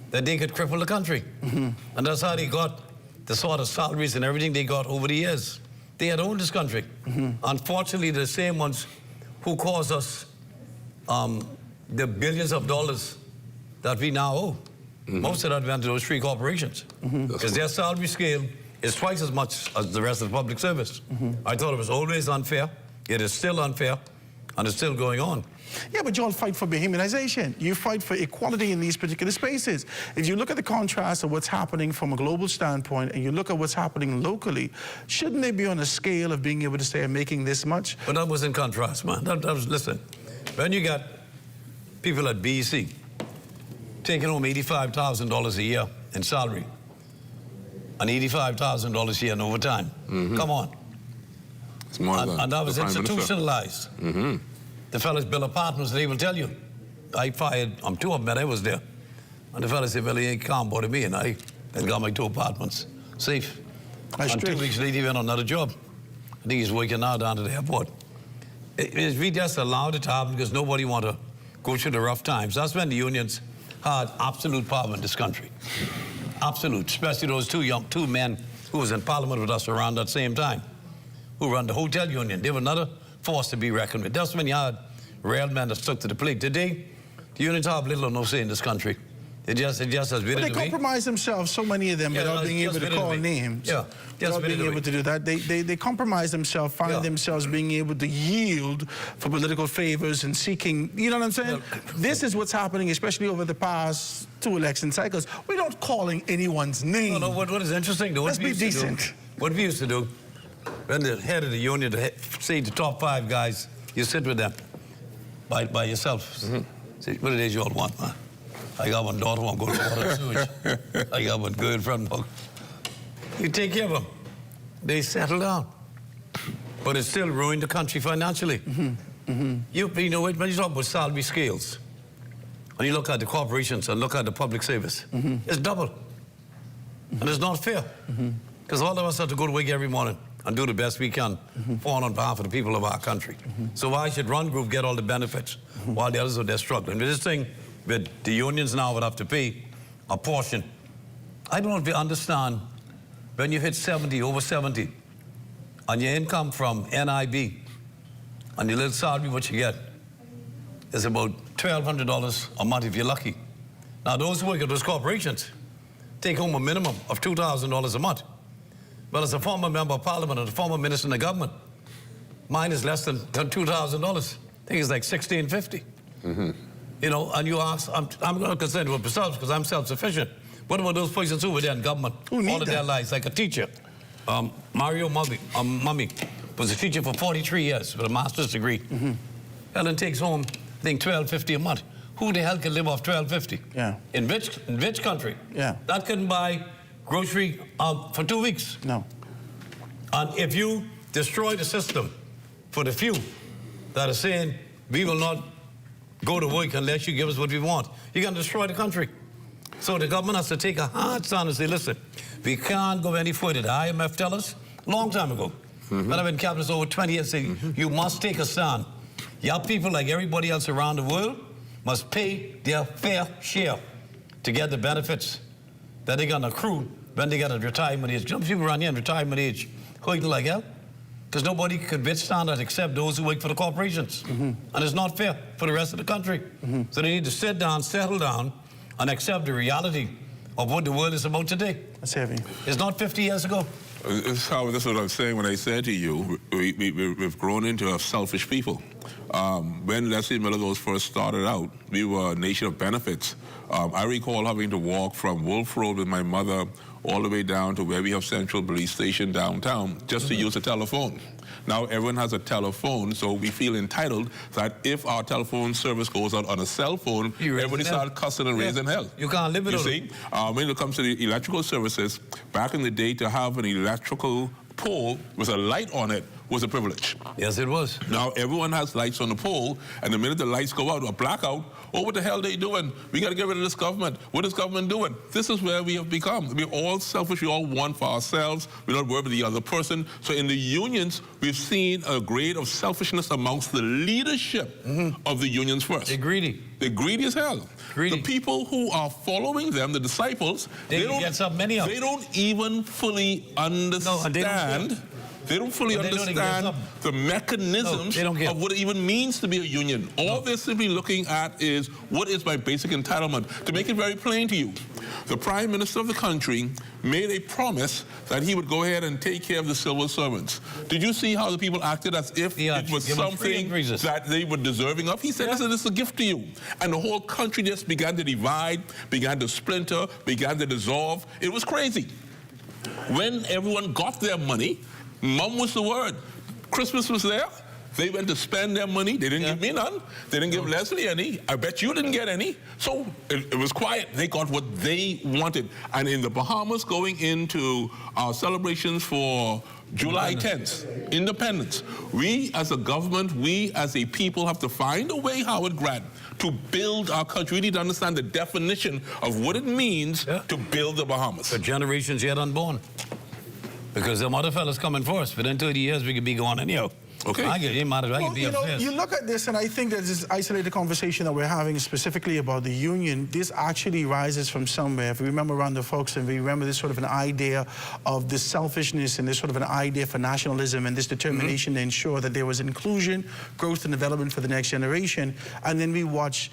that they could cripple the country. And that's how they got the sort of salaries and everything they got over the years. They had owned this country. Unfortunately, the same ones who caused us the billions of dollars that we now owe. Most of that went to those three corporations. Because their salary scale is twice as much as the rest of the public service. I thought it was always unfair. It is still unfair, and it's still going on. Yeah, but you all fight for behemonization. You fight for equality in these particular spaces. If you look at the contrast of what's happening from a global standpoint and you look at what's happening locally, shouldn't they be on a scale of being able to say, I'm making this much? But that was in contrast, man. That was, listen, when you got people at BEC taking home $85,000 a year in salary and $85,000 a year in overtime, come on. It's more than and that was the Prime Minister. institutionalized. The fellas built apartments, they will tell you. I fired 2 of them and I was there. And the fellas said, well, he ain't calm about me, and I got my 2 apartments safe. And 2 weeks later, he went on another job. I think he's working now down to the airport. We just allowed it to happen because nobody want to go through the rough times. That's when the unions had absolute power in this country. Absolute, especially those 2 men who was in parliament with us around that same time, who run the hotel union. They were another force to be reckoned with. That's when you had real men that stuck to the plate. Today, the unions have little or no say in this country. It just has But they compromise themselves, so many of them, without being able to call names. Yeah, without being able to do that. They compromise themselves, find themselves being able to yield for political favors and seeking, you know what I'm saying? This is what's happening, especially over the past 2 election cycles. We're not calling anyone's name. No, what is interesting, though, let's be decent. What we used to do, when the head of the union, say the top 5 guys, you sit with them by yourself. Say, what it is you all want, man? I got one daughter, won't go to water and sewage. I got one girlfriend. You take care of them. They settle down. But it still ruined the country financially. You know, when you talk about salary scales, and you look at the corporations and look at the public service, it's double. And it's not fair. Because all of us have to go to work every morning and do the best we can for on behalf of the people of our country. So why should one group get all the benefits while the others are there struggling? With this thing, with the unions now would have to pay a portion. I don't know if you understand, when you hit 70, over 70, and your income from NIB, and your little salary, what you get, is about $1,200 a month if you're lucky. Now, those who work at those corporations take home a minimum of $2,000 a month. Well, as a former member of parliament and a former minister in the government, mine is less than $2,000. I think it's like $1,650. You know, and you ask, I'm not concerned with myself because I'm self-sufficient. What about those persons who were there in government all of their lives, like a teacher? Mario Mummy was a teacher for 43 years with a master's degree. Helen takes home, I think, $1,250 a month. Who the hell can live off $1,250? Yeah. In which country? Yeah. That couldn't buy grocery for 2 weeks. No. And if you destroy the system for the few that are saying, we will not go to work unless you give us what we want, you're going to destroy the country. So the government has to take a hard stand and say, listen, we can't go any further. The IMF tell us a long time ago, when I've been cabinet over 20 years, saying, you must take a stand. Your people, like everybody else around the world, must pay their fair share to get the benefits that they're going to accrue when they get a retirement age. Some people around here in retirement age hurting like hell because nobody could withstand that except those who work for the corporations. And it's not fair for the rest of the country. So they need to sit down, settle down, and accept the reality of what the world is about today. That's heavy. It's not 50 years ago. That's what I'm saying when I said to you, we've grown into a selfish people. When Leslie Miller those first started out, we were a nation of benefits. I recall having to walk from Wolf Road with my mother all the way down to where we have Central Police Station downtown just to use a telephone. Now everyone has a telephone, so we feel entitled that if our telephone service goes out on a cell phone, everybody starts cussing and raising hell. You can't live without it. You see, when it comes to the electrical services, back in the day, to have an electrical pole with a light on it was a privilege. Yes, it was. Now everyone has lights on the pole, and the minute the lights go out, a blackout, oh, what the hell are they doing? We got to get rid of this government. What is government doing? This is where we have become. We're all selfish. We all want for ourselves. We don't worry about the other person. So in the unions, we've seen a grade of selfishness amongst the leadership of the unions first. They're greedy. They're greedy as hell. Greedy. The people who are following them, the disciples, they don't get so many of them. They don't even fully understand They don't fully understand the mechanisms of what it even means to be a union. All they're simply looking at is, what is my basic entitlement? To make it very plain to you, the Prime Minister of the country made a promise that he would go ahead and take care of the civil servants. Did you see how the people acted as if it was something that they were deserving of? He said, listen, this is a gift to you. And the whole country just began to divide, began to splinter, began to dissolve. It was crazy. When everyone got their money, mum was the word. Christmas was there. They went to spend their money. They didn't give me none. They didn't give Leslie any. I bet you didn't get any. So it was quiet. They got what they wanted. And in the Bahamas, going into our celebrations for July 10th, Independence, we as a government, we as a people have to find a way, Howard Grant, to build our country. We need to understand the definition of what it means to build the Bahamas. For generations yet unborn. Because them other fellas coming first. Within 30 years, we could be going anyhow. Okay. I get it, I can be upstairs. You look at this, and I think that this isolated conversation that we're having specifically about the union, this actually rises from somewhere. If we remember Rhonda Folks, and we remember this sort of an idea of this selfishness and this sort of an idea for nationalism and this determination to ensure that there was inclusion, growth, and development for the next generation. And then we watch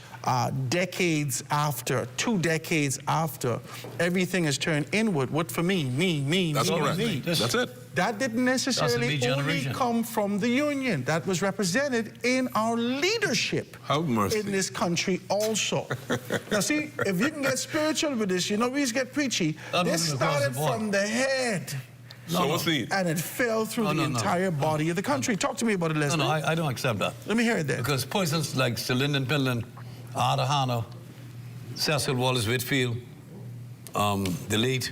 decades after, 2 decades after, everything has turned inward. What for me? Me. That's me, correct. me. That's it. That didn't necessarily only come from the union. That was represented in our leadership in this country also. Now see, if you can get spiritual with this, you know, we just get preachy. This started from the head. And it fell through the entire body of the country. Talk to me about it, Leslie. No, I don't accept that. Uh, Let me hear it then. Because persons like Sir Lyndon Pinland, Ada Hanna, Cecil Wallace Whitfield, the late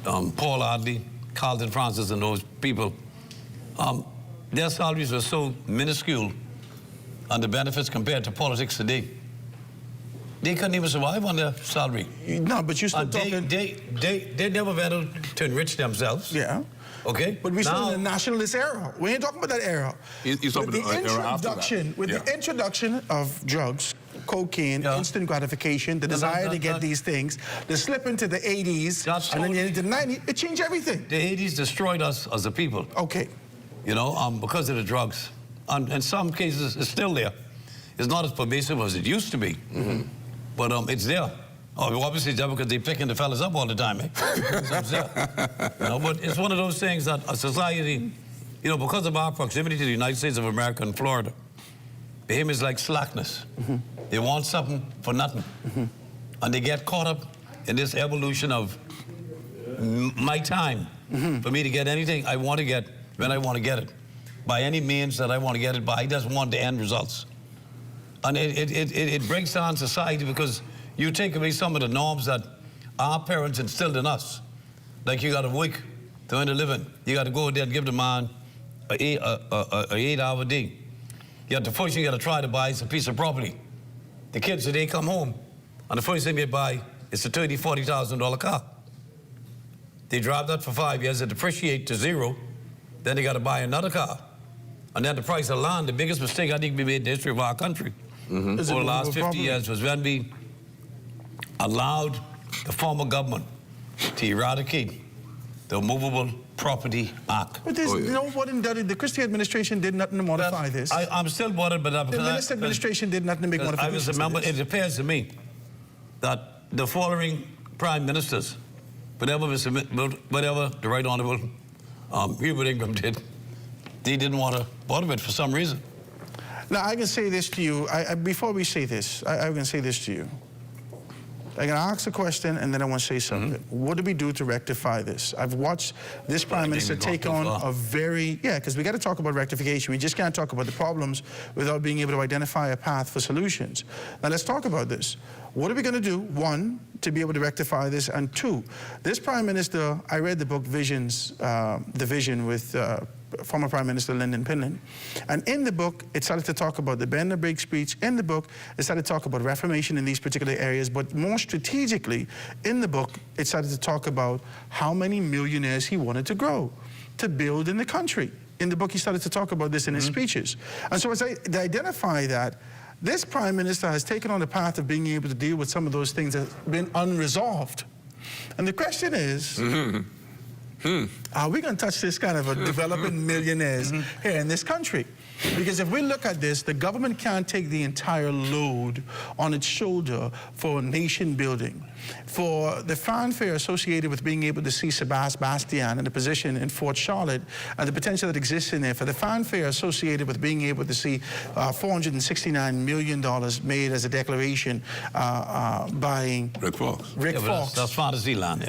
Paul Ardley, Carlton Francis, and those people, their salaries were so minuscule and the benefits compared to politics today. They couldn't even survive on their salary. No, but you're still talking... They never went out to enrich themselves. Yeah. Okay? But we're still in the nationalist era. We ain't talking about that era. He's talking about the era after that. With the introduction of drugs, cocaine, instant gratification, the desire to get these things, the slip into the 80s, and then into the 90s, it changed everything. The 80s destroyed us as a people. Okay. You know, because of the drugs. And in some cases, it's still there. It's not as pervasive as it used to be. But it's there. Oh, obviously it's there because they're picking the fellas up all the time, eh? It's there. You know, but it's one of those things that a society, you know, because of our proximity to the United States of America and Florida, him is like slackness. They want something for nothing. And they get caught up in this evolution of my time. For me to get anything I want to get when I want to get it. By any means that I want to get it by. He doesn't want the end results. And it breaks down society because you take away some of the norms that our parents instilled in us. Like you got to work to earn a living. You got to go there and give the man an 8-hour day. You have the first thing you got to try to buy is a piece of property. The kids today come home, and the first thing they buy is a $30,000, $40,000 car. They drive that for 5 years, it depreciates to zero, then they got to buy another car. And then the price of land, the biggest mistake I think we made in the history of our country over the last 50 years was when we allowed the former government to eradicate the Movable Property Act. But there's no one that the Christie administration did nothing to modify this. I'm still bothered by that. The Minister administration did nothing to make modifications. I was a member. It appears to me that the following prime ministers, whatever the Right Honourable Hubert Ingraham did, they didn't want to bother with it for some reason. Now, I can say this to you. Before we say this, I can say this to you. I'm going to ask a question, and then I want to say something. What do we do to rectify this? I've watched this Prime Minister take on a very... Yeah, because we got to talk about rectification. We just can't talk about the problems without being able to identify a path for solutions. Now, let's talk about this. What are we going to do? One, to be able to rectify this, and two, this Prime Minister, I read the book Visions, The Vision with former Prime Minister Lyndon Pinland, and in the book, it started to talk about the bend and break speech. In the book, it started to talk about reformation in these particular areas, but more strategically, in the book, it started to talk about how many millionaires he wanted to grow, to build in the country. In the book, he started to talk about this in his speeches. And so as I identify that, this Prime Minister has taken on the path of being able to deal with some of those things that have been unresolved. And the question is, Are we going to touch this kind of a developing millionaires here in this country? Because if we look at this, the government can't take the entire load on its shoulder for nation building. For the fanfare associated with being able to see Sebastian in the position in Fort Charlotte and the potential that exists in there, for the fanfare associated with being able to see $469 million made as a declaration by Rick Fox. Rick Fox. That's fantasy land.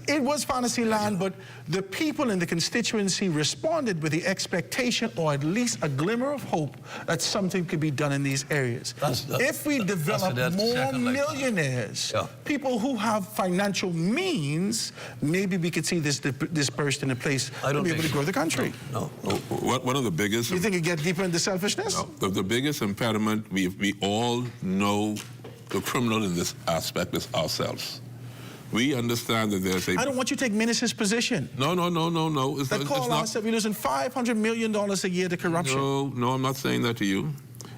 It was fantasy land, but the people in the constituency responded with the expectation, or at least a glimmer of hope, that something could be done in these areas. If we develop more millionaires, people who have financial means, maybe we could see this dispersed in a place to be able to grow the country. No. One of the biggest... You think it get deeper into selfishness? No. The biggest impediment, we all know the criminal in this aspect is ourselves. We understand that there's a... I don't want you to take Ministers' position. No. That call out said we're losing $500 million a year to corruption. No, I'm not saying that to you.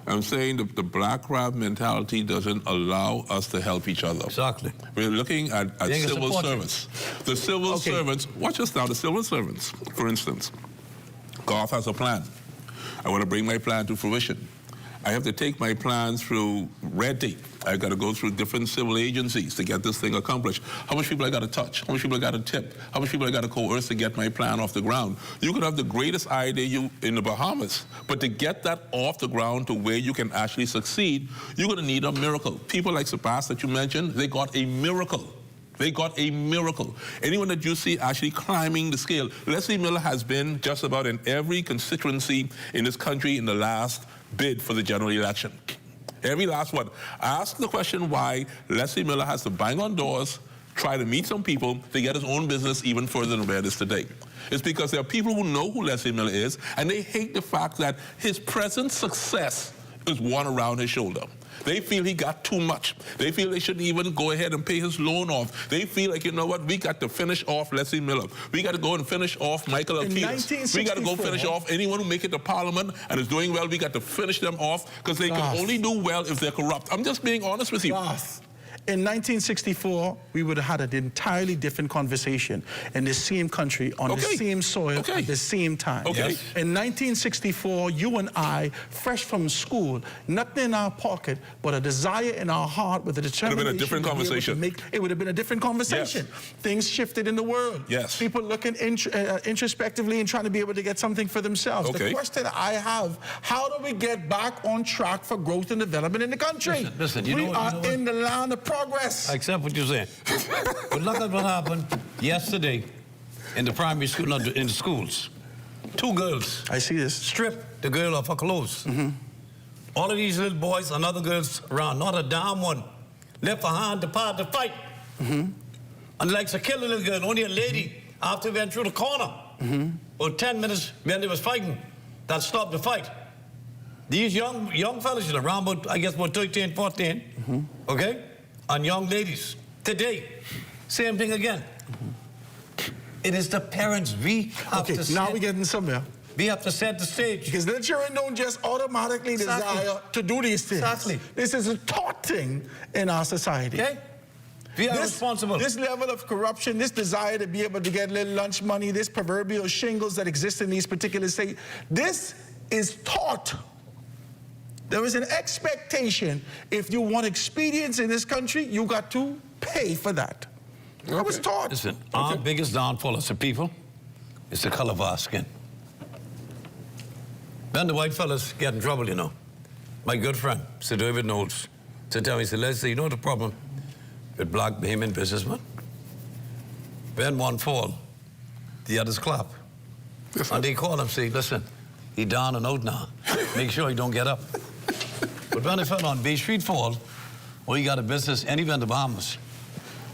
I'm saying the black crab mentality doesn't allow us to help each other. Exactly. We're looking at civil service. The civil servants, watch us now, the civil servants, for instance. Garth has a plan. I want to bring my plan to fruition. I have to take my plans through red tape. I got to go through different civil agencies to get this thing accomplished. How much people I got to touch? How much people I got to tip? How much people I got to coerce to get my plan off the ground? You could have the greatest idea in the Bahamas, but to get that off the ground to where you can actually succeed, you're going to need a miracle. People like Sebastian that you mentioned, they got a miracle. They got a miracle. Anyone that you see actually climbing the scale. Leslie Miller has been just about in every constituency in this country in the last bid for the general election. Every last one. Ask the question why Leslie Miller has to bang on doors, try to meet some people to get his own business even further than where it is today. It's because there are people who know who Leslie Miller is, and they hate the fact that his present success is one around his shoulder. They feel he got too much. They feel they shouldn't even go ahead and pay his loan off. They feel like, you know what, we got to finish off Leslie Miller. We got to go and finish off Michael Alpides. We got to go finish off anyone who make it to Parliament and is doing well. We got to finish them off because they can only do well if they're corrupt. I'm just being honest with you. In 1964, we would have had an entirely different conversation in the same country, on the same soil, at the same time. In 1964, you and I, fresh from school, nothing in our pocket, but a desire in our heart with a determination. It would have been a different conversation. It would have been a different conversation. Things shifted in the world. People looking introspectively and trying to be able to get something for themselves. The question I have, how do we get back on track for growth and development in the country? Listen, we are in the land of progress. I accept what you're saying. But look at what happened yesterday in the primary school, in the schools. 2 girls. I see this. Stripped the girl of her clothes. All of these little boys and other girls around, not a damn one left behind to part the fight. And like to kill a little girl, only a lady, after we went through the corner. About 10 minutes when they was fighting, that stopped the fight. These young fellas around about, I guess, about 13, 14, okay? And young ladies. Today, same thing again. It is the parents. We have to set... Now we're getting somewhere. We have to set the stage. Because the children don't just automatically desire to do these things. This is a taught thing in our society. We are responsible. This level of corruption, this desire to be able to get little lunch money, this proverbial shingles that exist in these particular states, this is taught. There is an expectation, if you want expedience in this country, you got to pay for that. I was taught. Listen, our biggest downfall as a people is the color of our skin. Then the white fellas get in trouble, you know. My good friend, Sir David Knowles, said to me, he said, Leslie, you know the problem with black Bahamian businessmen? When one fall, the others clap. And they call him, say, listen, he down and out now. Make sure he don't get up. But when I fell on Bay Street Fall, or he got a business anywhere in the Bahamas,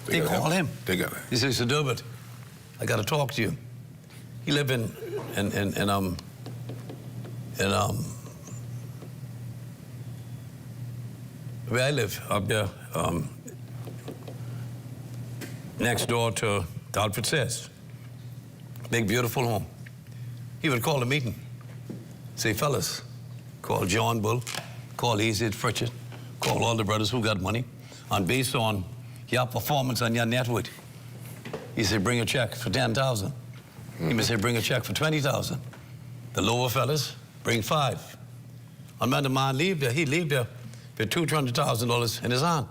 they call him. He says, Sir David, I got to talk to you. He lived in where I live, up there, next door to Alfred Says. Big, beautiful home. He would call a meeting. Say, fellas, call John Bull, call Easy Pritchett, call all the brothers who got money, and based on your performance and your net worth, he said, bring a check for $10,000. He may say, bring a check for 20,000. The lower fellas, bring 5. And when the man leave there, he leave there with $200,000 in his hand.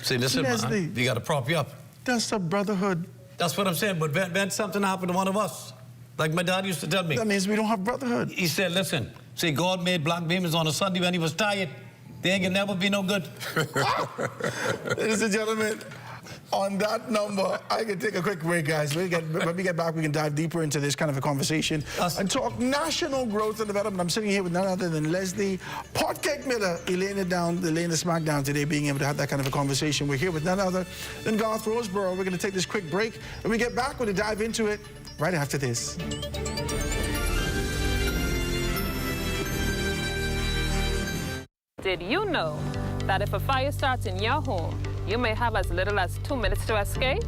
Say, listen, man, we got to prop you up. That's a brotherhood. That's what I'm saying, but when something happened to one of us, like my dad used to tell me. That means we don't have brotherhood. He said, listen, see, God made black babies on a Sunday when he was tired. They ain't gonna never be no good. Ladies and gentlemen, on that number, I can take a quick break, guys. When we get back, we can dive deeper into this kind of a conversation and talk national growth and development. I'm sitting here with none other than Leslie Potcake Miller, laying the smack down today, being able to have that kind of a conversation. We're here with none other than Garth Roseborough. We're going to take this quick break. When we get back, we're going to dive into it right after this. Did you know that if a fire starts in your home, you may have as little as 2 minutes to escape?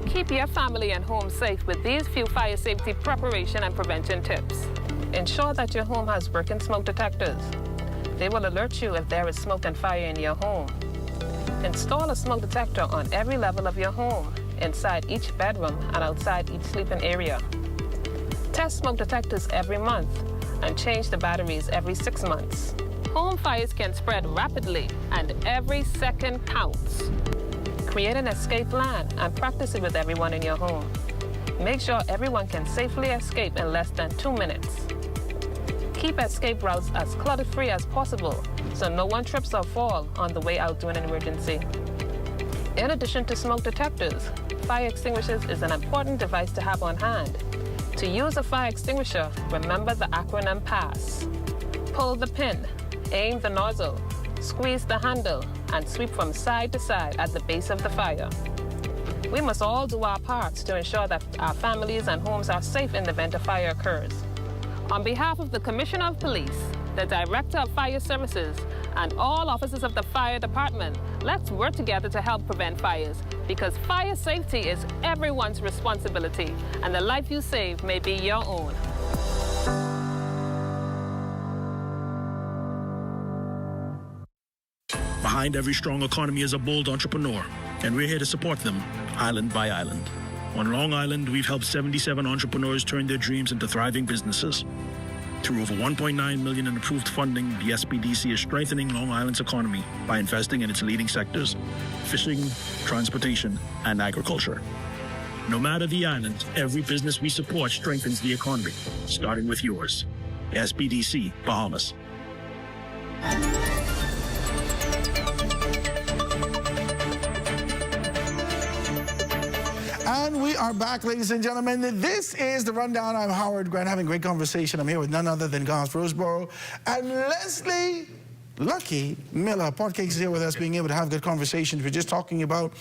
Keep your family and home safe with these few fire safety preparation and prevention tips. Ensure that your home has working smoke detectors. They will alert you if there is smoke and fire in your home. Install a smoke detector on every level of your home, inside each bedroom and outside each sleeping area. Test smoke detectors every month and change the batteries every 6 months. Home fires can spread rapidly, and every second counts. Create an escape plan and practice it with everyone in your home. Make sure everyone can safely escape in less than 2 minutes. Keep escape routes as clutter-free as possible so no one trips or falls on the way out during an emergency. In addition to smoke detectors, fire extinguishers is an important device to have on hand. To use a fire extinguisher, remember the acronym PASS. Pull the pin, aim the nozzle, squeeze the handle, and sweep from side to side at the base of the fire. We must all do our parts to ensure that our families and homes are safe in the event a fire occurs. On behalf of the Commissioner of Police, the Director of Fire Services, and all officers of the Fire Department, let's work together to help prevent fires, because fire safety is everyone's responsibility, and the life you save may be your own. Behind every strong economy is a bold entrepreneur, and we're here to support them, island by island. On Long Island, we've helped 77 entrepreneurs turn their dreams into thriving businesses. Through over $1.9 million in approved funding, the SBDC is strengthening Long Island's economy by investing in its leading sectors: fishing, transportation, and agriculture. No matter the island, every business we support strengthens the economy, starting with yours. SBDC, Bahamas. And we are back, ladies and gentlemen. This is The Rundown. I'm Howard Grant, having a great conversation. I'm here with none other than Garth Roseborough and Leslie Lucky Miller. Potcake is here with us, being able to have good conversations. We're just talking about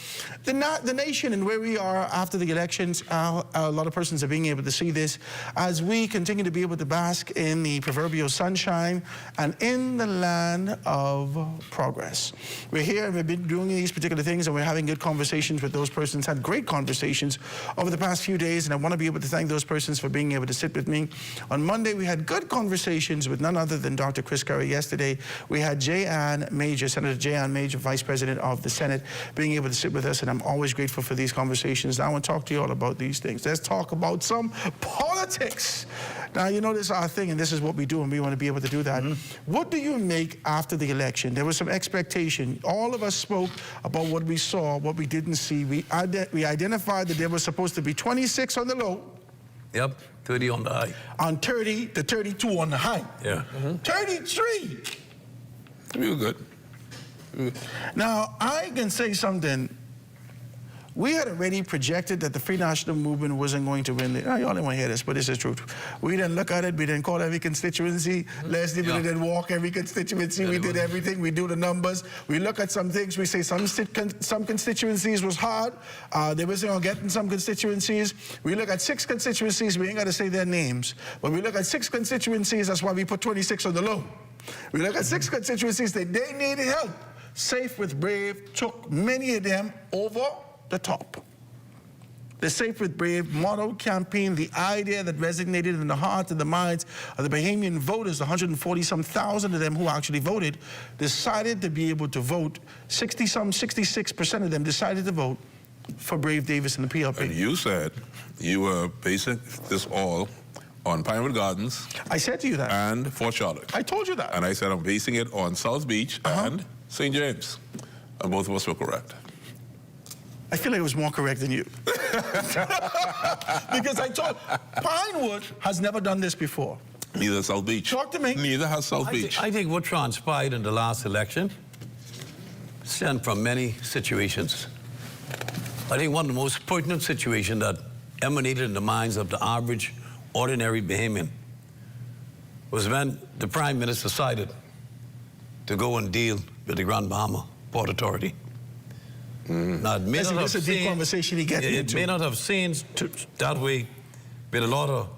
the nation and where we are after the elections. A lot of persons are being able to see this as we continue to be able to bask in the proverbial sunshine and in the land of progress. We're here and we've been doing these particular things, and we're having good conversations with those persons, had great conversations over the past few days, and I want to be able to thank those persons for being able to sit with me. On Monday, we had good conversations with none other than Dr. Chris Curry. Yesterday, we had J.Ann Major, Senator J.Ann Major, Vice President of the Senate, being able to sit with us, and I'm always grateful for these conversations. Now I want to talk to you all about these things. Let's talk about some politics. Now, you know, this is our thing, and this is what we do, and we want to be able to do that. What do you make after the election? There was some expectation. All of us spoke about what we saw, what we didn't see. We identified that there was supposed to be 26 on the low. Yep, 30 on the high. On 30 to 32 on the high. Yeah. 33. We were good. Now, I can say something. We had already projected that the Free National Movement wasn't going to win. Y'all didn't want to hear this, but this is true. We didn't look at it. We didn't call every constituency. Leslie, we didn't walk every constituency. We did everything. We do the numbers. We look at some things. We say some constituencies was hard. They wasn't going to get in some constituencies. We look at 6 constituencies. We ain't got to say their names. But we look at 6 constituencies. That's why we put 26 on the low. We look at 6 constituencies that they needed help. Safe with Brave took many of them over the top. The Safe with Brave motto campaign, the idea that resonated in the hearts and the minds of the Bahamian voters, 140-some thousand of them who actually voted, decided to be able to vote. 66% of them decided to vote for Brave Davis and the PLP. And you said you were basing this all on Pinewood Gardens. I said to you that. And Fort Charlotte. I told you that. And I said I'm basing it on South Beach and St. James. And both of us were correct. I feel like it was more correct than you. Because I told, Pinewood has never done this before. Neither South Beach. Talk to me. Neither has South Beach. I think what transpired in the last election stemmed from many situations. I think one of the most pertinent situations that emanated in the minds of the average, ordinary Bahamian was when the Prime Minister decided to go and deal with the Grand Bahama Port Authority. Now, it may not have That's a deep conversation he gets into. It may not have seemed that way with a lot of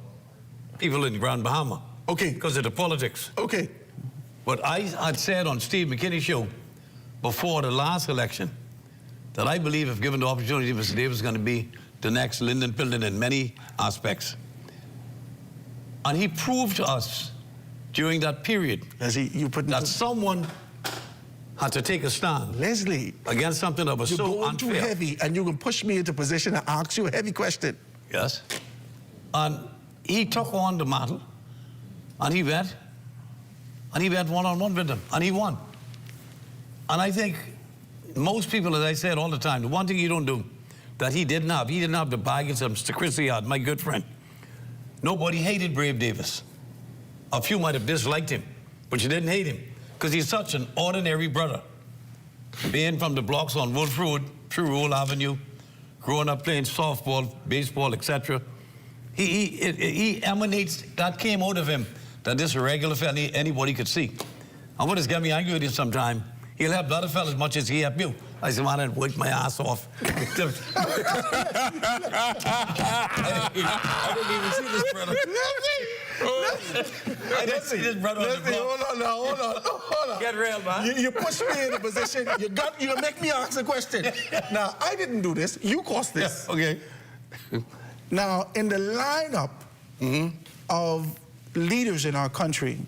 people in Grand Bahama. Okay. Because of the politics. Okay. But I had said on Steve McKinney's show before the last election that I believe if given the opportunity, Mr. Davis is going to be the next Lyndon Pilden in many aspects. And he proved to us during that period that someone had to take a stand. Leslie. Against something that was so unfair. You're too heavy, and you can push me into position and ask you a heavy question. Yes. And he took on the mantle, and he went one-on-one with them, and he won. And I think most people, as I said all the time, the one thing you don't do that he didn't have the baggage that Mr. Christie had, my good friend. Nobody hated Brave Davis. A few might have disliked him, but you didn't hate him because he's such an ordinary brother. Being from the blocks on Wolf Road, through Roll Avenue, growing up playing softball, baseball, etc. He emanates, that came out of him, that this regular fella anybody could see. And what has got me angry with him sometime, he'll help the other fellas as much as he helped you. I said, man, I'd work my ass off. I didn't even see this brother. I didn't see this brother on the block. Hold on. Get real, man. You push me in a position, you make me ask a question. Now, I didn't do this. You caused this. Yeah, okay. Now, in the lineup of leaders in our country,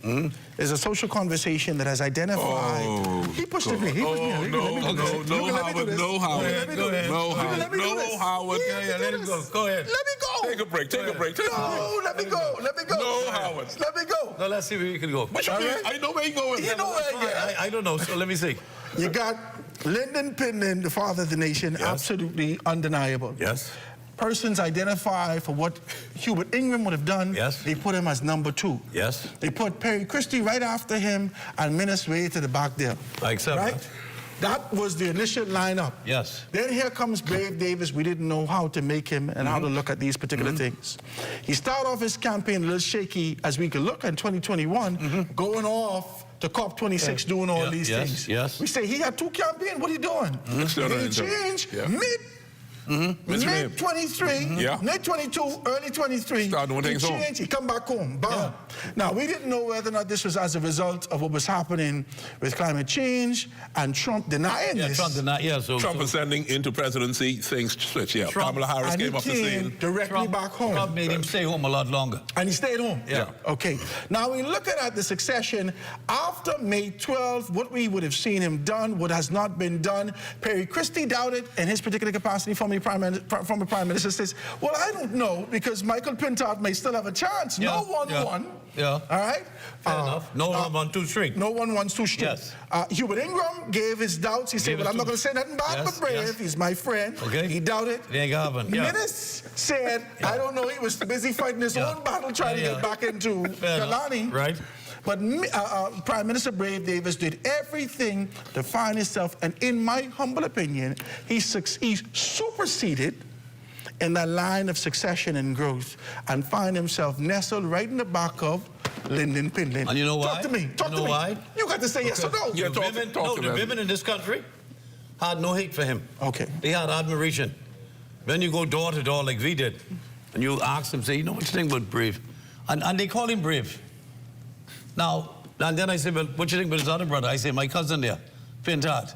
there's a social conversation that has identified. He pushed me. He pushed me. No, Howard. Let him go. Go ahead. Let me go. Take a break. No, let me go. No, Howard. Let me go. No, let's see where you can go. I know where you're going. You know where I don't know, so let me see. You got Lyndon Pilden, the father of the nation, absolutely undeniable. Yes. Persons identified for what Hubert Ingram would have done, they put him as number 2. Yes. They put Perry Christie right after him and Menace Way to the back there. I accept that. That was the initial lineup. Yes. Then here comes Brave Davis. We didn't know how to make him and how to look at these particular things. He started off his campaign a little shaky as we could look in 2021, going off to COP26 doing all these things. Yes. We say he had 2 campaigns. What are you doing? Did he change? Mid 23, mid 22, early 23. Start doing things home. He come back home. Bam. Now, we didn't know whether or not this was as a result of what was happening with climate change and Trump denying this. Trump denied, Trump ascending into presidency, things switch. Kamala Harris came off the scene. Directly back home. Trump made him stay home a lot longer. And he stayed home? Yeah. Okay. Now, we're looking at the succession after May 12th, what we would have seen him done, what has not been done. Perry Christie doubted in his particular capacity from the Prime Minister says, well, I don't know, because Michael Pintard may still have a chance. No one won. Yeah. All right? Fair enough. No one won 2 straight. No one won 2 straight. Yes. Hubert Ingram gave his doubts. He said, well, I'm not going to say nothing bad but Brave. He's my friend. Okay. He doubted. It ain't gonna happen. Menace said, I don't know, he was busy fighting his own battle trying to get back into Kalani. Right. But Prime Minister Brave Davis did everything to find himself, and in my humble opinion, he superseded in that line of succession and growth and find himself nestled right in the back of Lyndon Pilden. And you know why? Talk to me. You know why? You got to say yes or no. The women in this country had no hate for him. Okay. They had admiration. When you go door to door like we did, and you ask them, say, you know what you think about Brave? And they call him Brave. Now, and then I say, well, what do you think about his other brother? I say, my cousin there, Pintard.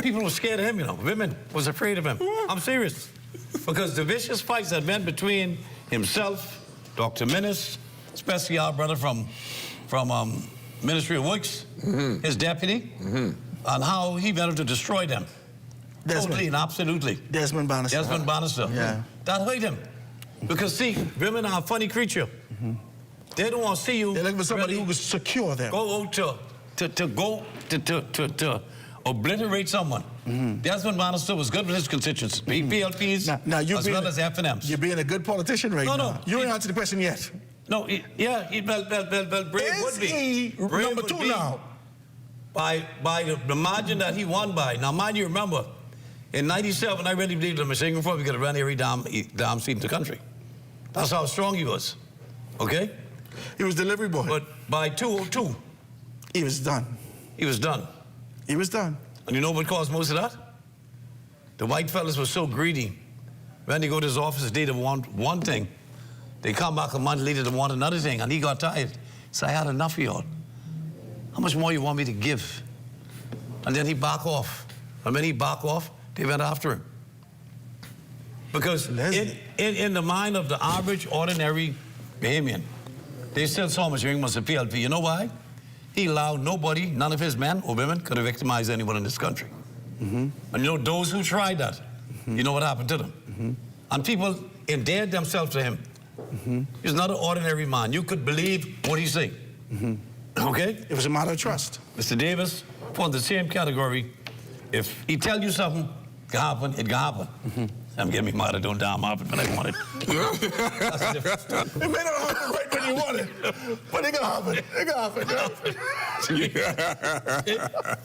People were scared of him, you know. Women was afraid of him. I'm serious. Because the vicious fights that went between himself, Dr. Menace, especially our brother from Ministry of Works, his deputy, and how he managed to destroy them. Totally and absolutely. Desmond Bannister. Desmond Bannister. Yeah. That hurt him. Because, see, women are a funny creature. They don't want to see you. They're looking for somebody really who can secure them. Go out to obliterate someone. Desmond Bannister was good with his constituents, PLPs, as well as FNMs. You're being a good politician right now. No. You ain't answered the question yet. No, Brave would be. Brave number would 2 be now? By the margin that he won by. Now, mind you, remember, in '97, I really believed in Michigan before we could have run every damn seat in the country. That's how strong he was. Okay? He was delivery boy. But by 202, he was done. He was done. He was done. And you know what caused most of that? The white fellas were so greedy. When they go to his office, they want one thing. They come back a month later to want another thing, and he got tired. So I had enough of y'all. How much more you want me to give? And then he back off. And when he back off, they went after him. Because in the mind of the average, ordinary Bahamian, they still saw him as young as a PLP. You know why? He allowed nobody, none of his men or women, could have victimized anyone in this country. And you know, those who tried that, you know what happened to them? And people endeared themselves to him. He's not an ordinary man. You could believe what he's saying. Okay? It was a matter of trust. Mr. Davis, for the same category, if he tell you something can happen, it can happen. I'm getting me mad, it don't damn happen, but I want it. That's the difference. It may not happen right when you want it, but it can happen. It can happen.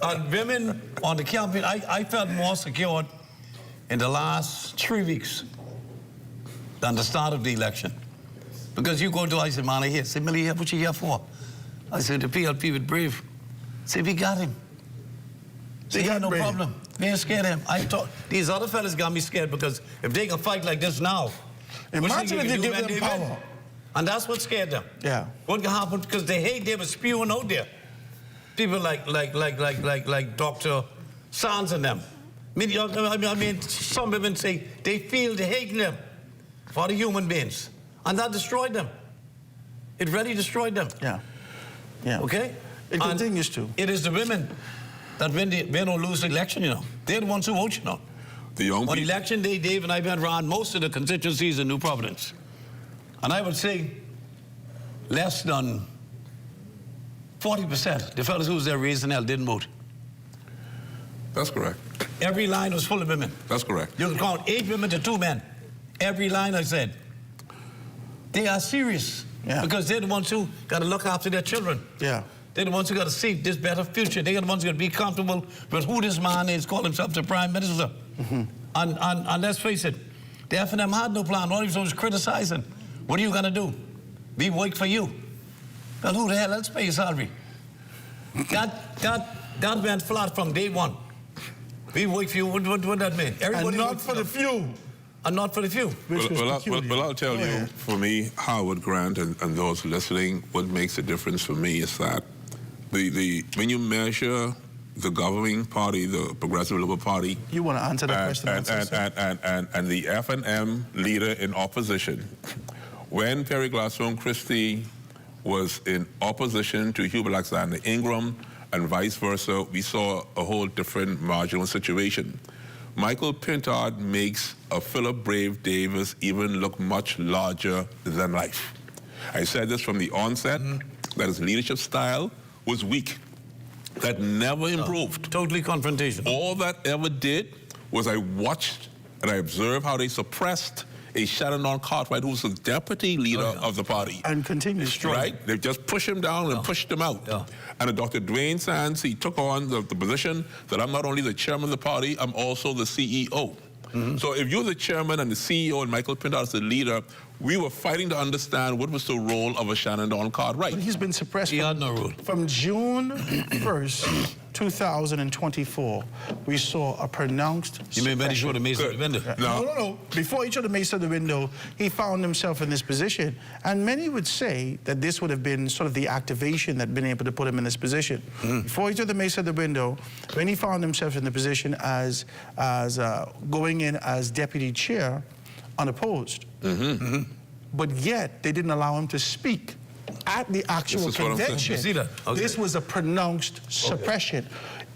And women on the campaign, I felt more secured in the last 3 weeks than the start of the election. Because you go to, I said, man, I hear, say, Millie, what you here for? I said, the PLP with Brave. Say, we got him. Say, yeah, no problem. We ain't scared of him. I thought these other fellas got me scared because if they can fight like this now, imagine if they give them power. And that's what scared them. Yeah. What can happen? Because they hate they were spewing out there. People like Dr. Sands and them. I mean, some women say they feel they hate them for the human beings. And that destroyed them. It really destroyed them. Yeah. Yeah. Okay? It continues to. It is the women that win or lose the election, you know. They're the ones who vote, you know. On election day, Dave and I went around most of the constituencies in New Providence. And I would say less than 40%, the fellas who was there raising hell didn't vote. That's correct. Every line was full of women. That's correct. You can count 8 women to 2 men. Every line I said. They are serious. Yeah. Because they're the ones who got to look after their children. Yeah. They're the ones who got to see this better future. They're the ones who got to be comfortable with who this man is, call himself the Prime Minister. And let's face it, the FNM had no plan. All he was criticizing. What are you going to do? We work for you. Well, who the hell else pay your salary? That went flat from day one. We work for you. What that mean? Everybody and not for the few. And not for the few. Well, I'll tell you, for me, Howard Grant and those listening, what makes a difference for me is that when you measure the governing party, the Progressive Liberal Party, you want to answer that question? And the FNM leader in opposition, when Perry Gladstone Christie was in opposition to Hubert Alexander Ingram and vice versa, we saw a whole different marginal situation. Michael Pintard makes a Philip Brave Davis even look much larger than life. I said this from the onset, that his leadership style was weak. That never improved. Totally confrontational. All that ever did was I watched and I observed how they suppressed a Shannon Cartwright, who was the deputy leader of the party. And continues. Right? They just pushed him down and pushed him out. And Dr. Dwayne Sands, he took on the position that I'm not only the chairman of the party, I'm also the CEO. So if you're the chairman and the CEO and Michael Pintard is the leader, we were fighting to understand what was the role of a Shannon Cartwright. But he's been suppressed role. From June 1st, 2024, we saw a pronounced You mean when he showed the mace out the window? No. Before he showed the mace out the window, he found himself in this position. And many would say that this would have been sort of the activation that been able to put him in this position. Before he took the mace out the window, when he found himself in the position as going in as deputy chair, unopposed. But yet, they didn't allow him to speak at the actual convention. You see that? Okay. This was a pronounced suppression.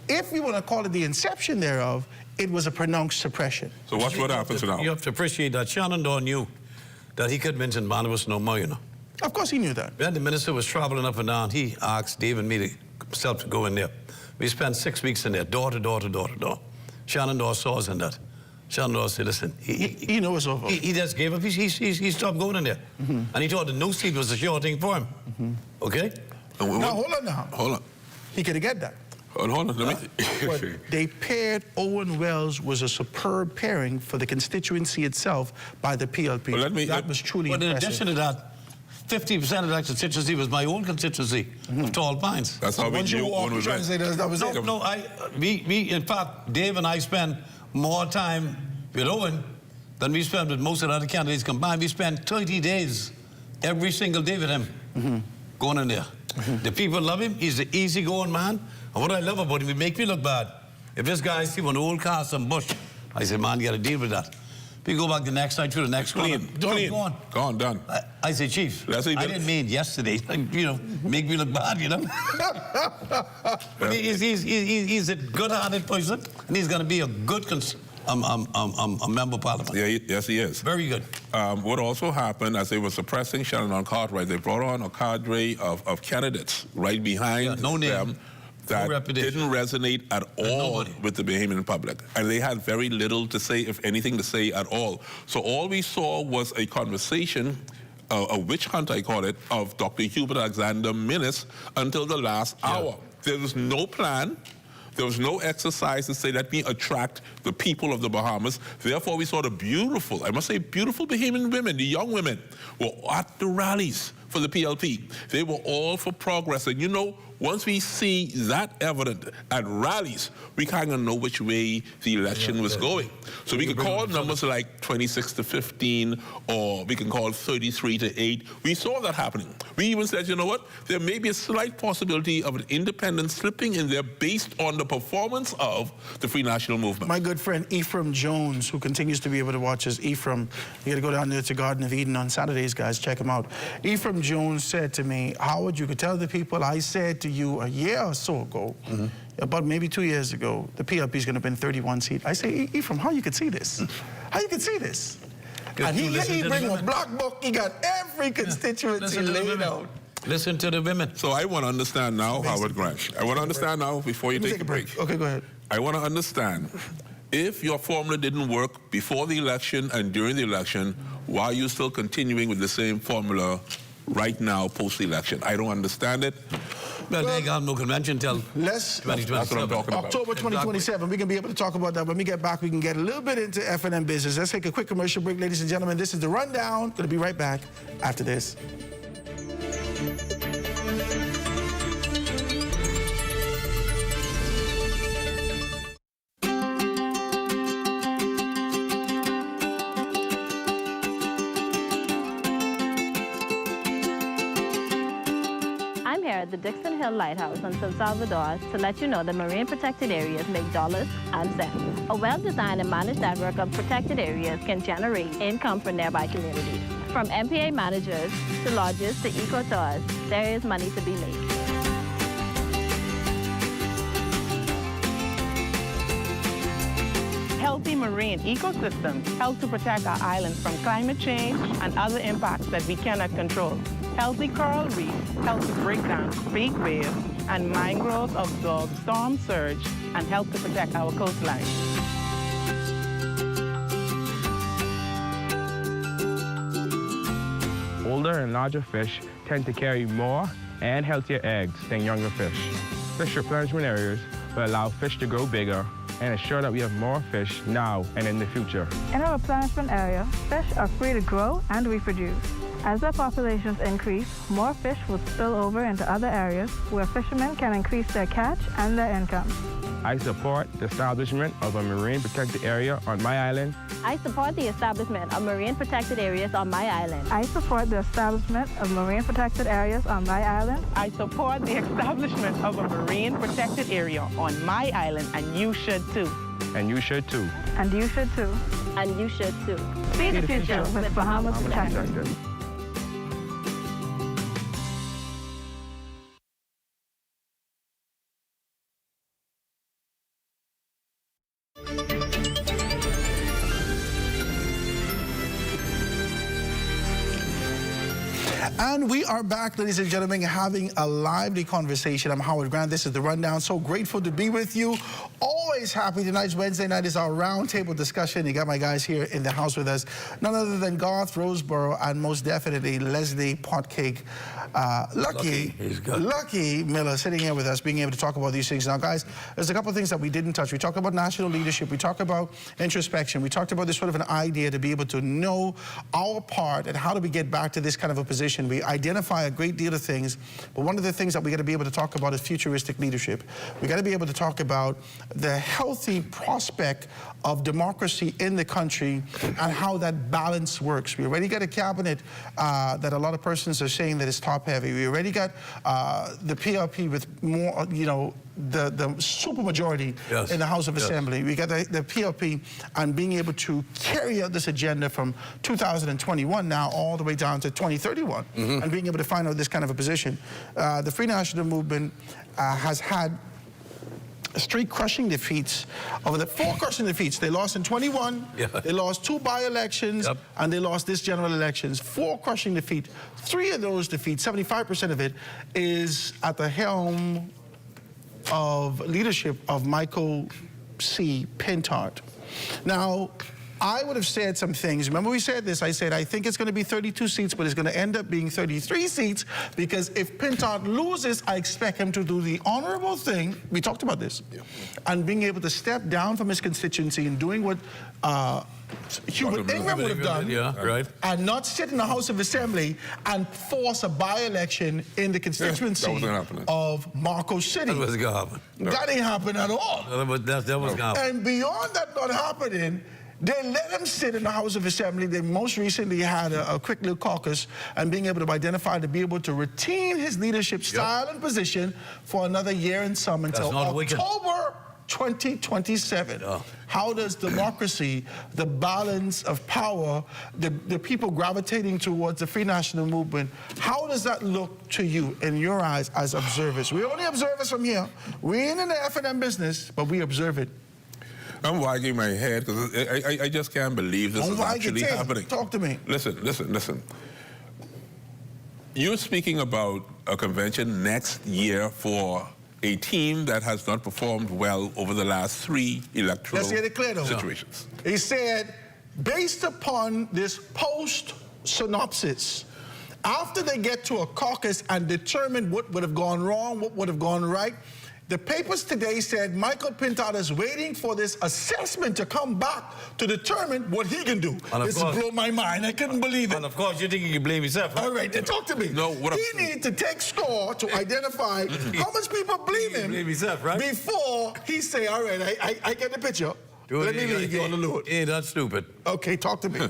if we want to call it the inception thereof, it was a pronounced suppression. So watch what happens now. You have to appreciate that Shenandoah knew that he could mention Barnabas no more, you know. Of course he knew that. When the minister was traveling up and down, he asked Dave and me himself to go in there. We spent 6 weeks in there, door to door to door to door. Shenandoah saw us in that. Shenandoah said, listen, he knows over. He just gave up. He stopped going in there. And he thought the new seat was a sure thing for him. Okay? Now, hold on now. Hold on. He could have get that. Hold on, let me... But they paired Owen Wells was a superb pairing for the constituency itself by the PLP. Well, that was truly But in impressive. addition to that, 50% of that constituency was my own constituency of Tall Pines. That's how we knew one was right. That was it. No, we, in fact, Dave and I spent more time with Owen than we spent with most of the other candidates combined. We spent 30 days, every single day with him, going in there. The people love him. He's an easygoing man. And what I love about him, he make me look bad. If this guy see one old car, some bush, I say, man, you got to deal with that. We go back the next night to the next Clean. Go on. Go on, done. I say, Chief, I didn't mean yesterday, you know, make me look bad, you know. But he's a good-hearted person, and he's going to be a good member of Parliament. Yeah, yes, he is. Very good. What also happened, as they were suppressing Shannon Cartwright, they brought on a cadre of candidates right behind them that didn't resonate at all with the Bahamian public. And they had very little to say, if anything to say at all. So all we saw was a conversation, a witch hunt, I call it, of Dr. Hubert Alexander Minnis until the last hour. There was no plan. There was no exercise to say, let me attract the people of the Bahamas. Therefore, we saw the beautiful, I must say, beautiful Bahamian women, the young women, were at the rallies for the PLP. They were all for progress. And you know, once we see that evident at rallies, we kind of know which way the election was going. So we could call numbers like 26 to 15, or we can call 33 to 8. We saw that happening. We even said, you know what? There may be a slight possibility of an independent slipping in there based on the performance of the Free National Movement. My good friend Ephraim Jones, who continues to be able to watch us. Ephraim, you got to go down there to Garden of Eden on Saturdays, guys. Check him out. Ephraim Jones said to me, Howard, you could tell the people, I said to you a year or so ago, about maybe 2 years ago, the PLP is going to win 31 seats. I say, Ephraim, how you could see this? How you could see this? And he bring a black book. He got every constituency laid out. Listen to the women. So I want to understand now, Howard Grant. I want to understand now, before you take a break. Okay, go ahead. I want to understand, if your formula didn't work before the election and during the election, why are you still continuing with the same formula right now, post-election? I don't understand it. Well, they got no convention till 2027. That's what I'm talking about. October 2027. We can be able to talk about that. When we get back, we can get a little bit into F&M business. Let's take a quick commercial break, ladies and gentlemen. This is The Rundown. Going to be right back after this. At the Dixon Hill Lighthouse on San Salvador to let you know that marine protected areas make dollars and cents. A well-designed and managed network of protected areas can generate income for nearby communities. From MPA managers to lodges to eco-tours, there is money to be made. Healthy marine ecosystems help to protect our islands from climate change and other impacts that we cannot control. Healthy coral reefs help to break down big waves, and mangroves absorb storm surge and help to protect our coastline. Older and larger fish tend to carry more and healthier eggs than younger fish. Fish replenishment areas will allow fish to grow bigger and ensure that we have more fish now and in the future. In our replenishment area, fish are free to grow and reproduce. As their populations increase, more fish will spill over into other areas where fishermen can increase their catch and their income. I support the establishment of a marine protected area on my island. I support the establishment of marine protected areas on my island. I support the establishment of marine protected areas on my island. I support the establishment of a marine protected area on my island, and you should too. And you should too. And you should too. And you should too. See the future with Bahamas Protected. And we are back, ladies and gentlemen, having a lively conversation. I'm Howard Grant. This is The Rundown. So grateful to be with you. Always happy. Tonight's Wednesday night is our roundtable discussion. You got my guys here in the house with us. None other than Garth Roseborough and most definitely Leslie Potcake. Lucky Miller sitting here with us, being able to talk about these things. Now, guys, there's a couple of things that we didn't touch. We talked about national leadership. We talked about introspection. We talked about this sort of an idea to be able to know our part and how do we get back to this kind of a position. We identify a great deal of things, but one of the things that we got to be able to talk about is futuristic leadership. We got to be able to talk about the healthy prospect of democracy in the country and how that balance works. We already got a cabinet that a lot of persons are saying that is top heavy. We already got the PLP with more, you know, the super majority in the House of Assembly. We got the PLP and being able to carry out this agenda from 2021 now all the way down to 2031 and being able to find out this kind of a position. The Free National Movement has had street crushing defeats, over the 4 crushing defeats. They lost in 21, they lost 2 by-elections, and they lost this general elections. 4 crushing defeats. 3 of those defeats, 75% of it, is at the helm of leadership of Michael C. Pintard. Now, I would have said some things. Remember we said this, I said, I think it's going to be 32 seats, but it's going to end up being 33 seats because if Pintard loses, I expect him to do the honorable thing. We talked about this. And being able to step down from his constituency and doing what Hubert Ingram would have done, and not sit in the House of Assembly and force a by-election in the constituency of Marco City. That wasn't going to happen. That ain't happen at all. That wasn't going to happen. And beyond that not happening, they let him sit in the House of Assembly. They most recently had a quick little caucus and being able to identify to be able to retain his leadership style and position for another year and some until October 2027. How does democracy, the balance of power, the people gravitating towards the Free National Movement, how does that look to you in your eyes as observers? We're only observers from here. We ain't in the F&M business, but we observe it. I'm wagging my head because I just can't believe this is actually happening. Talk to me. Listen. You're speaking about a convention next year for a team that has not performed well over the last 3 electoral situations. He said, based upon this post-synopsis, after they get to a caucus and determine what would have gone wrong, what would have gone right, the papers today said Michael Pintard is waiting for this assessment to come back to determine what he can do. This blew my mind. I couldn't believe it. And of course, you think you can blame yourself, right? All right, then talk to me. No, he needs to take score to identify how much people blame him before he say, all right, I get the picture. Let me leave you on the Lord. Ain't that stupid? Okay, talk to me.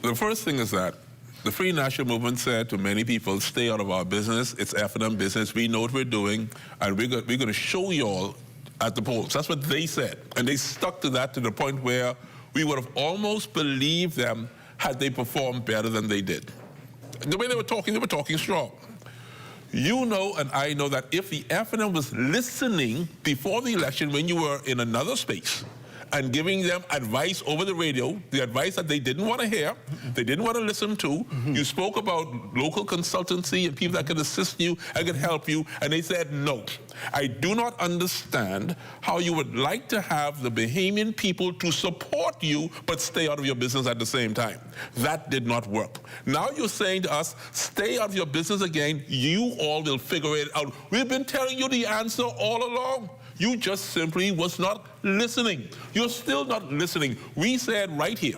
The first thing is that the Free National Movement said to many people, stay out of our business. It's F&M business. We know what we're doing, and we're going to show you all at the polls. That's what they said. And they stuck to that to the point where we would have almost believed them had they performed better than they did. The way they were talking strong. You know and I know that if the F&M was listening before the election when you were in another space, and giving them advice over the radio, the advice that they didn't want to hear, they didn't want to listen to. You spoke about local consultancy and people that could assist you and could help you, and they said no. I do not understand how you would like to have the Bahamian people to support you but stay out of your business at the same time. That did not work. Now you're saying to us, stay out of your business again, you all will figure it out. We've been telling you the answer all along. You just simply was not listening. You're still not listening. We said right here,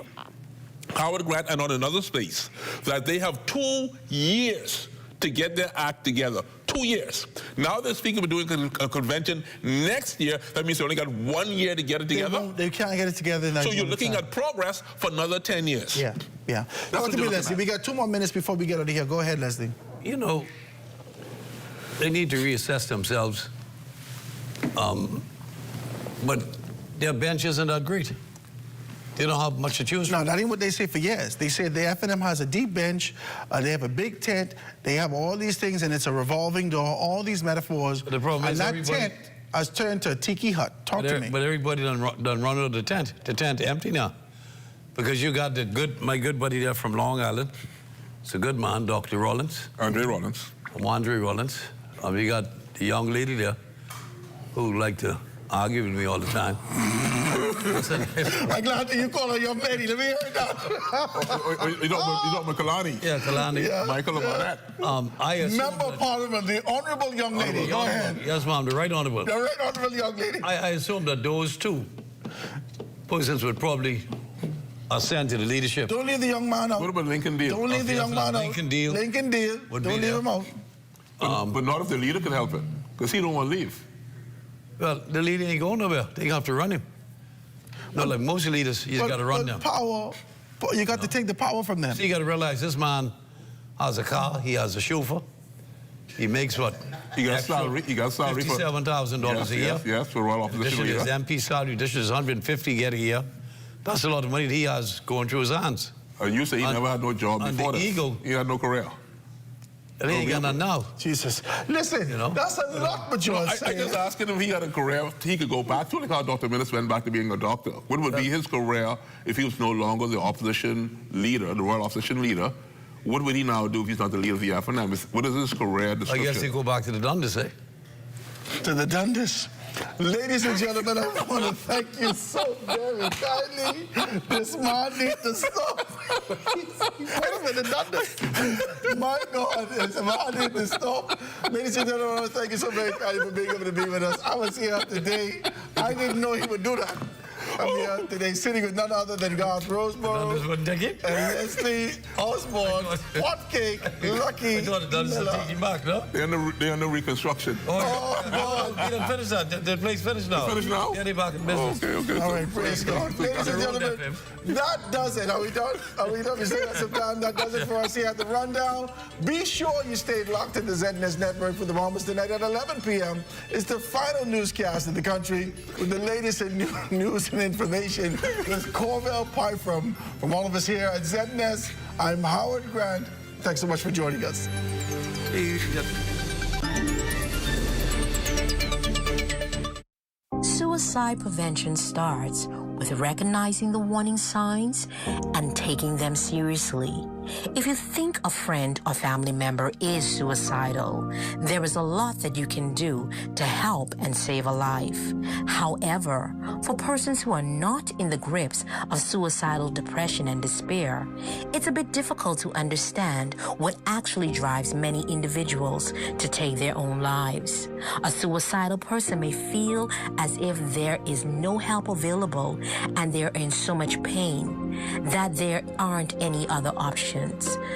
Howard Grant and on another space, that they have 2 years to get their act together. 2 years. Now they're speaking of doing a convention next year. That means they only got 1 year to get it together? They can't get it together. So you're looking at progress for another 10 years. Yeah. Talk to me, Leslie. We got 2 more minutes before we get out of here. Go ahead, Leslie. You know, they need to reassess themselves. But their bench isn't that great. They don't have much to choose from. No, that ain't what they say for years. They said the F&M has a deep bench, they have a big tent, they have all these things, and it's a revolving door, all these metaphors. But the problem is that tent has turned to a tiki hut. Talk to me. But everybody done run out of the tent. The tent empty now. Because you got my good buddy there from Long Island, It's a good man, Dr. Rollins. Andre Rollins. I'm Andre Rollins. We got the young lady there who like to argue with me all the time. I'm glad that you call her young lady. Let me hear that. You don't Kalani. Yeah, Kalani. Yeah. Michael about that. Member of Parliament, the honourable young lady. Go ahead. Yes, ma'am, the right honourable. The right honourable young lady. I assume that those two persons would probably ascend to the leadership. Don't leave the young man out. What about Lincoln Deal? Don't leave the young man out. Lincoln Deal. Lincoln Deal. Would Don't be leave there. him out. But not if the leader can help it, because he don't want to leave. Well, the leader ain't going nowhere. They have to run him. No, like most leaders, you got to run them. Power, you got to take the power from them. So you got to realize this man has a car, he has a chauffeur. He makes what? He got salary. He got salary for $57,000 a year. Yes, for royal opposition Additionally, leader. his MP salary, this is $150 get a year. That's a lot of money that he has going through his hands. And you say he never had no job before this. Ego. He had no career. And he ain't got none now. Jesus. Listen, that's a lot, but you're I saying. just asking him if he had a career he could go back to, like how Dr. Minnis went back to being a doctor. What would be his career if he was no longer the opposition leader, the royal opposition leader? What would he now do if he's not the leader of the FNM? What is his career description? I guess he go back to the Dundas, eh? To the Dundas. Ladies and gentlemen, I want to thank you so very kindly. This man needs to stop. He's with the Dundas. My God, this man needs to stop. Ladies and gentlemen, I want to thank you so very kindly for being able to be with us. I was here today. I didn't know he would do that. I'm here today sitting with none other than Garth Roseborough and Leslie Osborne, Hotcake, Lucky I thought the Dundas Miller. would take him back, no? They're under reconstruction. Oh, God. He done finished that. The place finished now. Finished now? Yeah, they back in business. Okay. All right, praise God. Ladies and gentlemen, that does it. Are we done? Are we done? We still got some time. That does it for us here at the Rundown. Be sure you stay locked in the ZNS network for the Bahamas tonight at 11 p.m. It's the final newscast in the country with the latest in news and information with Corvell Pyfrom. From all of us here at ZNS, I'm Howard Grant. Thanks so much for joining us. Suicide prevention starts with recognizing the warning signs and taking them seriously. If you think a friend or family member is suicidal, there is a lot that you can do to help and save a life. However, for persons who are not in the grips of suicidal depression and despair, it's a bit difficult to understand what actually drives many individuals to take their own lives. A suicidal person may feel as if there is no help available and they're in so much pain that there aren't any other options.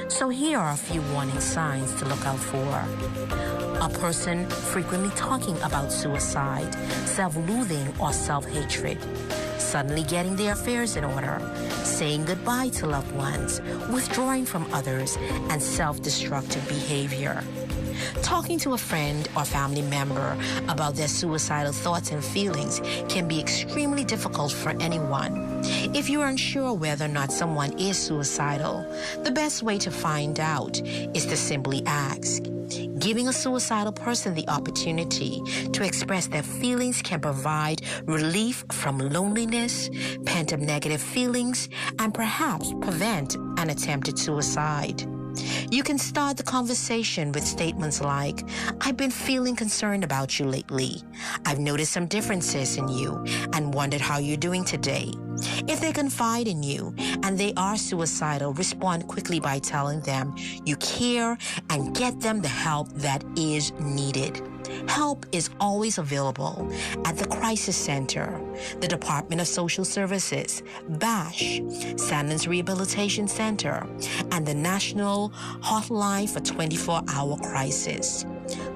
So here are a few warning signs to look out for. A person frequently talking about suicide, self-loathing or self-hatred, suddenly getting their affairs in order, saying goodbye to loved ones, withdrawing from others, and self-destructive behavior. Talking to a friend or family member about their suicidal thoughts and feelings can be extremely difficult for anyone. If you are unsure whether or not someone is suicidal, the best way to find out is to simply ask. Giving a suicidal person the opportunity to express their feelings can provide relief from loneliness, pent-up negative feelings, and perhaps prevent an attempted suicide. You can start the conversation with statements like, "I've been feeling concerned about you lately. I've noticed some differences in you and wondered how you're doing today." If they confide in you and they are suicidal, respond quickly by telling them you care and get them the help that is needed. Help is always available at the Crisis Center, the Department of Social Services, BASH, Sandlands Rehabilitation Center, and the National Hotline for 24-Hour Crisis.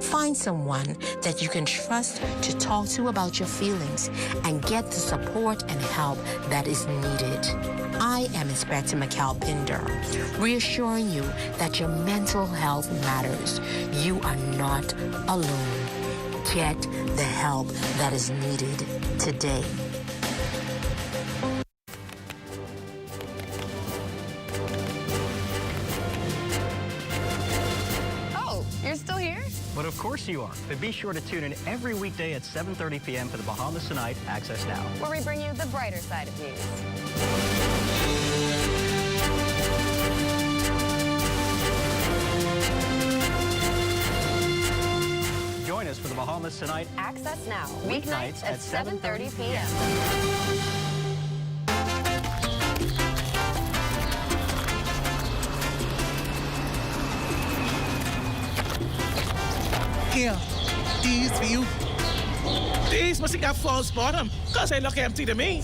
Find someone that you can trust to talk to about your feelings and get the support and help that is needed. I am Inspector Mikal Pinder, reassuring you that your mental health matters. You are not alone. Get the help that is needed today. Oh, you're still here? But of course you are. But be sure to tune in every weekday at 7:30 p.m. for the Bahamas Tonight Access Now, Where we bring you the brighter side of news. us for the Bahamas Tonight. Access now, weeknights at 7:30 p.m. Here, these for you. These must have got false bottom, because they look empty to me.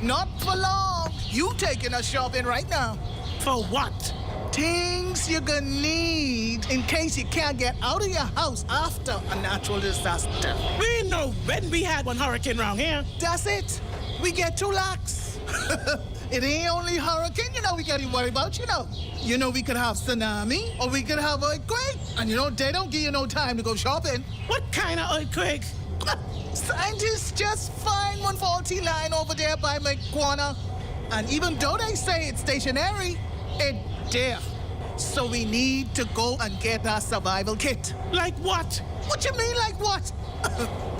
Not for long. You taking us shopping right now. For what? Things you're gonna need in case you can't get out of your house after a natural disaster. We know when we had one hurricane around here. That's it. We get 2 lakhs. It ain't only hurricane, we got to worry about, we could have tsunami or we could have earthquake. And they don't give you no time to go shopping. What kind of earthquake? Scientists just find one faulty line over there by McGuana. And even though they say it's stationary, it's there. So we need to go and get our survival kit. Like what? What you mean, like what?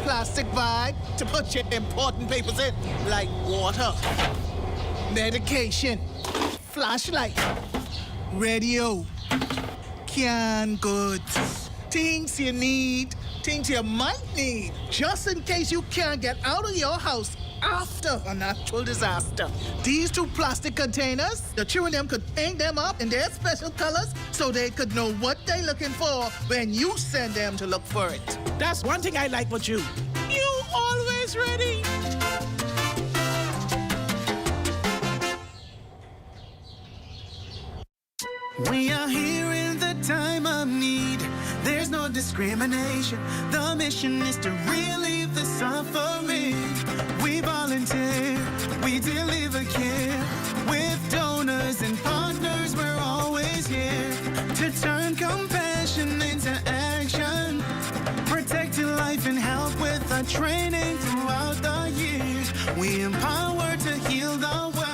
Plastic bag to put your important papers in, like water, medication, flashlight, radio, canned goods, things you need, things you might need, just in case you can't get out of your house after a natural disaster. These 2 plastic containers, the children them could paint them up in their special colors so they could know what they're looking for when you send them to look for it. That's one thing I like about you. You always ready. We are here in the time of need. There's no discrimination. The mission is to relieve the suffering. We volunteer, we deliver care. With donors and partners, we're always here to turn compassion into action. Protect your life and help with the training throughout the years. We empower to heal the world.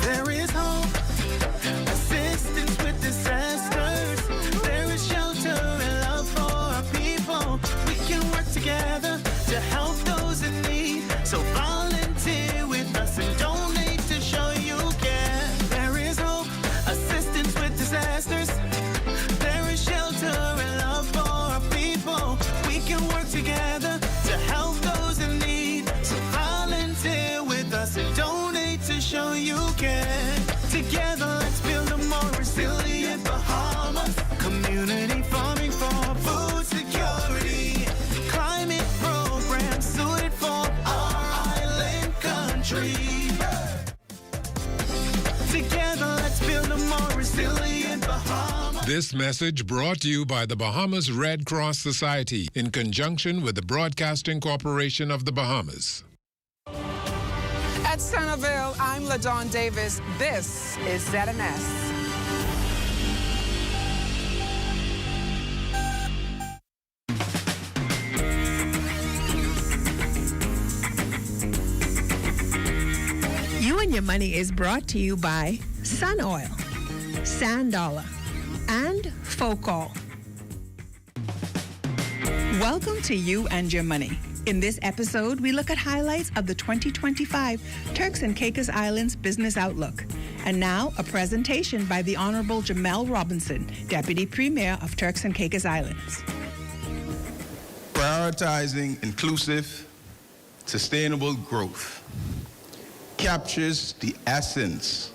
There is hope, assistance with disasters. There is shelter and love for our people. We can work together to help those in need. So volunteer with us and donate to show you care. There is hope, assistance with disasters. There is shelter and love for our people. We can work together to help those in need. So volunteer with us and donate to show you care. Together, let's build a more resilient Bahamas. Community farming for food security. Climate programs suited for our island country. Together, let's build a more resilient Bahamas. This message brought to you by the Bahamas Red Cross Society in conjunction with the Broadcasting Corporation of the Bahamas. At Centerville, I'm LaDawn Davis. This is ZNS. You and Your Money is brought to you by Sun Oil, Sand Dollar, and Focol. Welcome to You and Your Money. In this episode, we look at highlights of the 2025 Turks and Caicos Islands Business Outlook. And now, a presentation by the Honorable Jamel Robinson, Deputy Premier of Turks and Caicos Islands. Prioritizing inclusive, sustainable growth captures the essence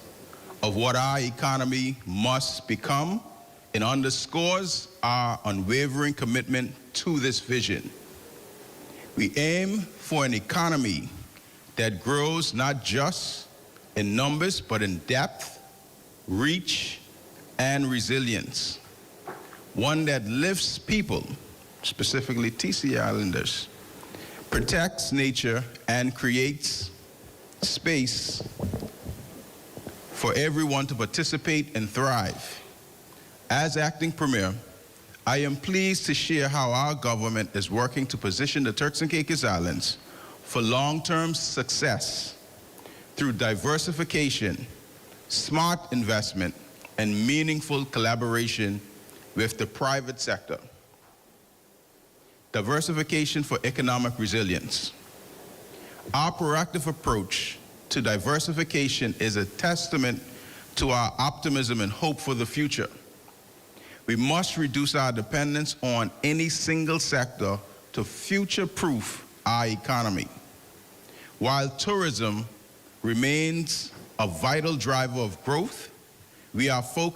of what our economy must become and underscores our unwavering commitment to this vision. We aim for an economy that grows not just in numbers, but in depth, reach, and resilience. One that lifts people, specifically TC Islanders, protects nature, and creates space for everyone to participate and thrive. As acting premier, I am pleased to share how our government is working to position the Turks and Caicos Islands for long-term success through diversification, smart investment, and meaningful collaboration with the private sector. Diversification for economic resilience. Our proactive approach to diversification is a testament to our optimism and hope for the future. We must reduce our dependence on any single sector to future-proof our economy. While tourism remains a vital driver of growth, we are focused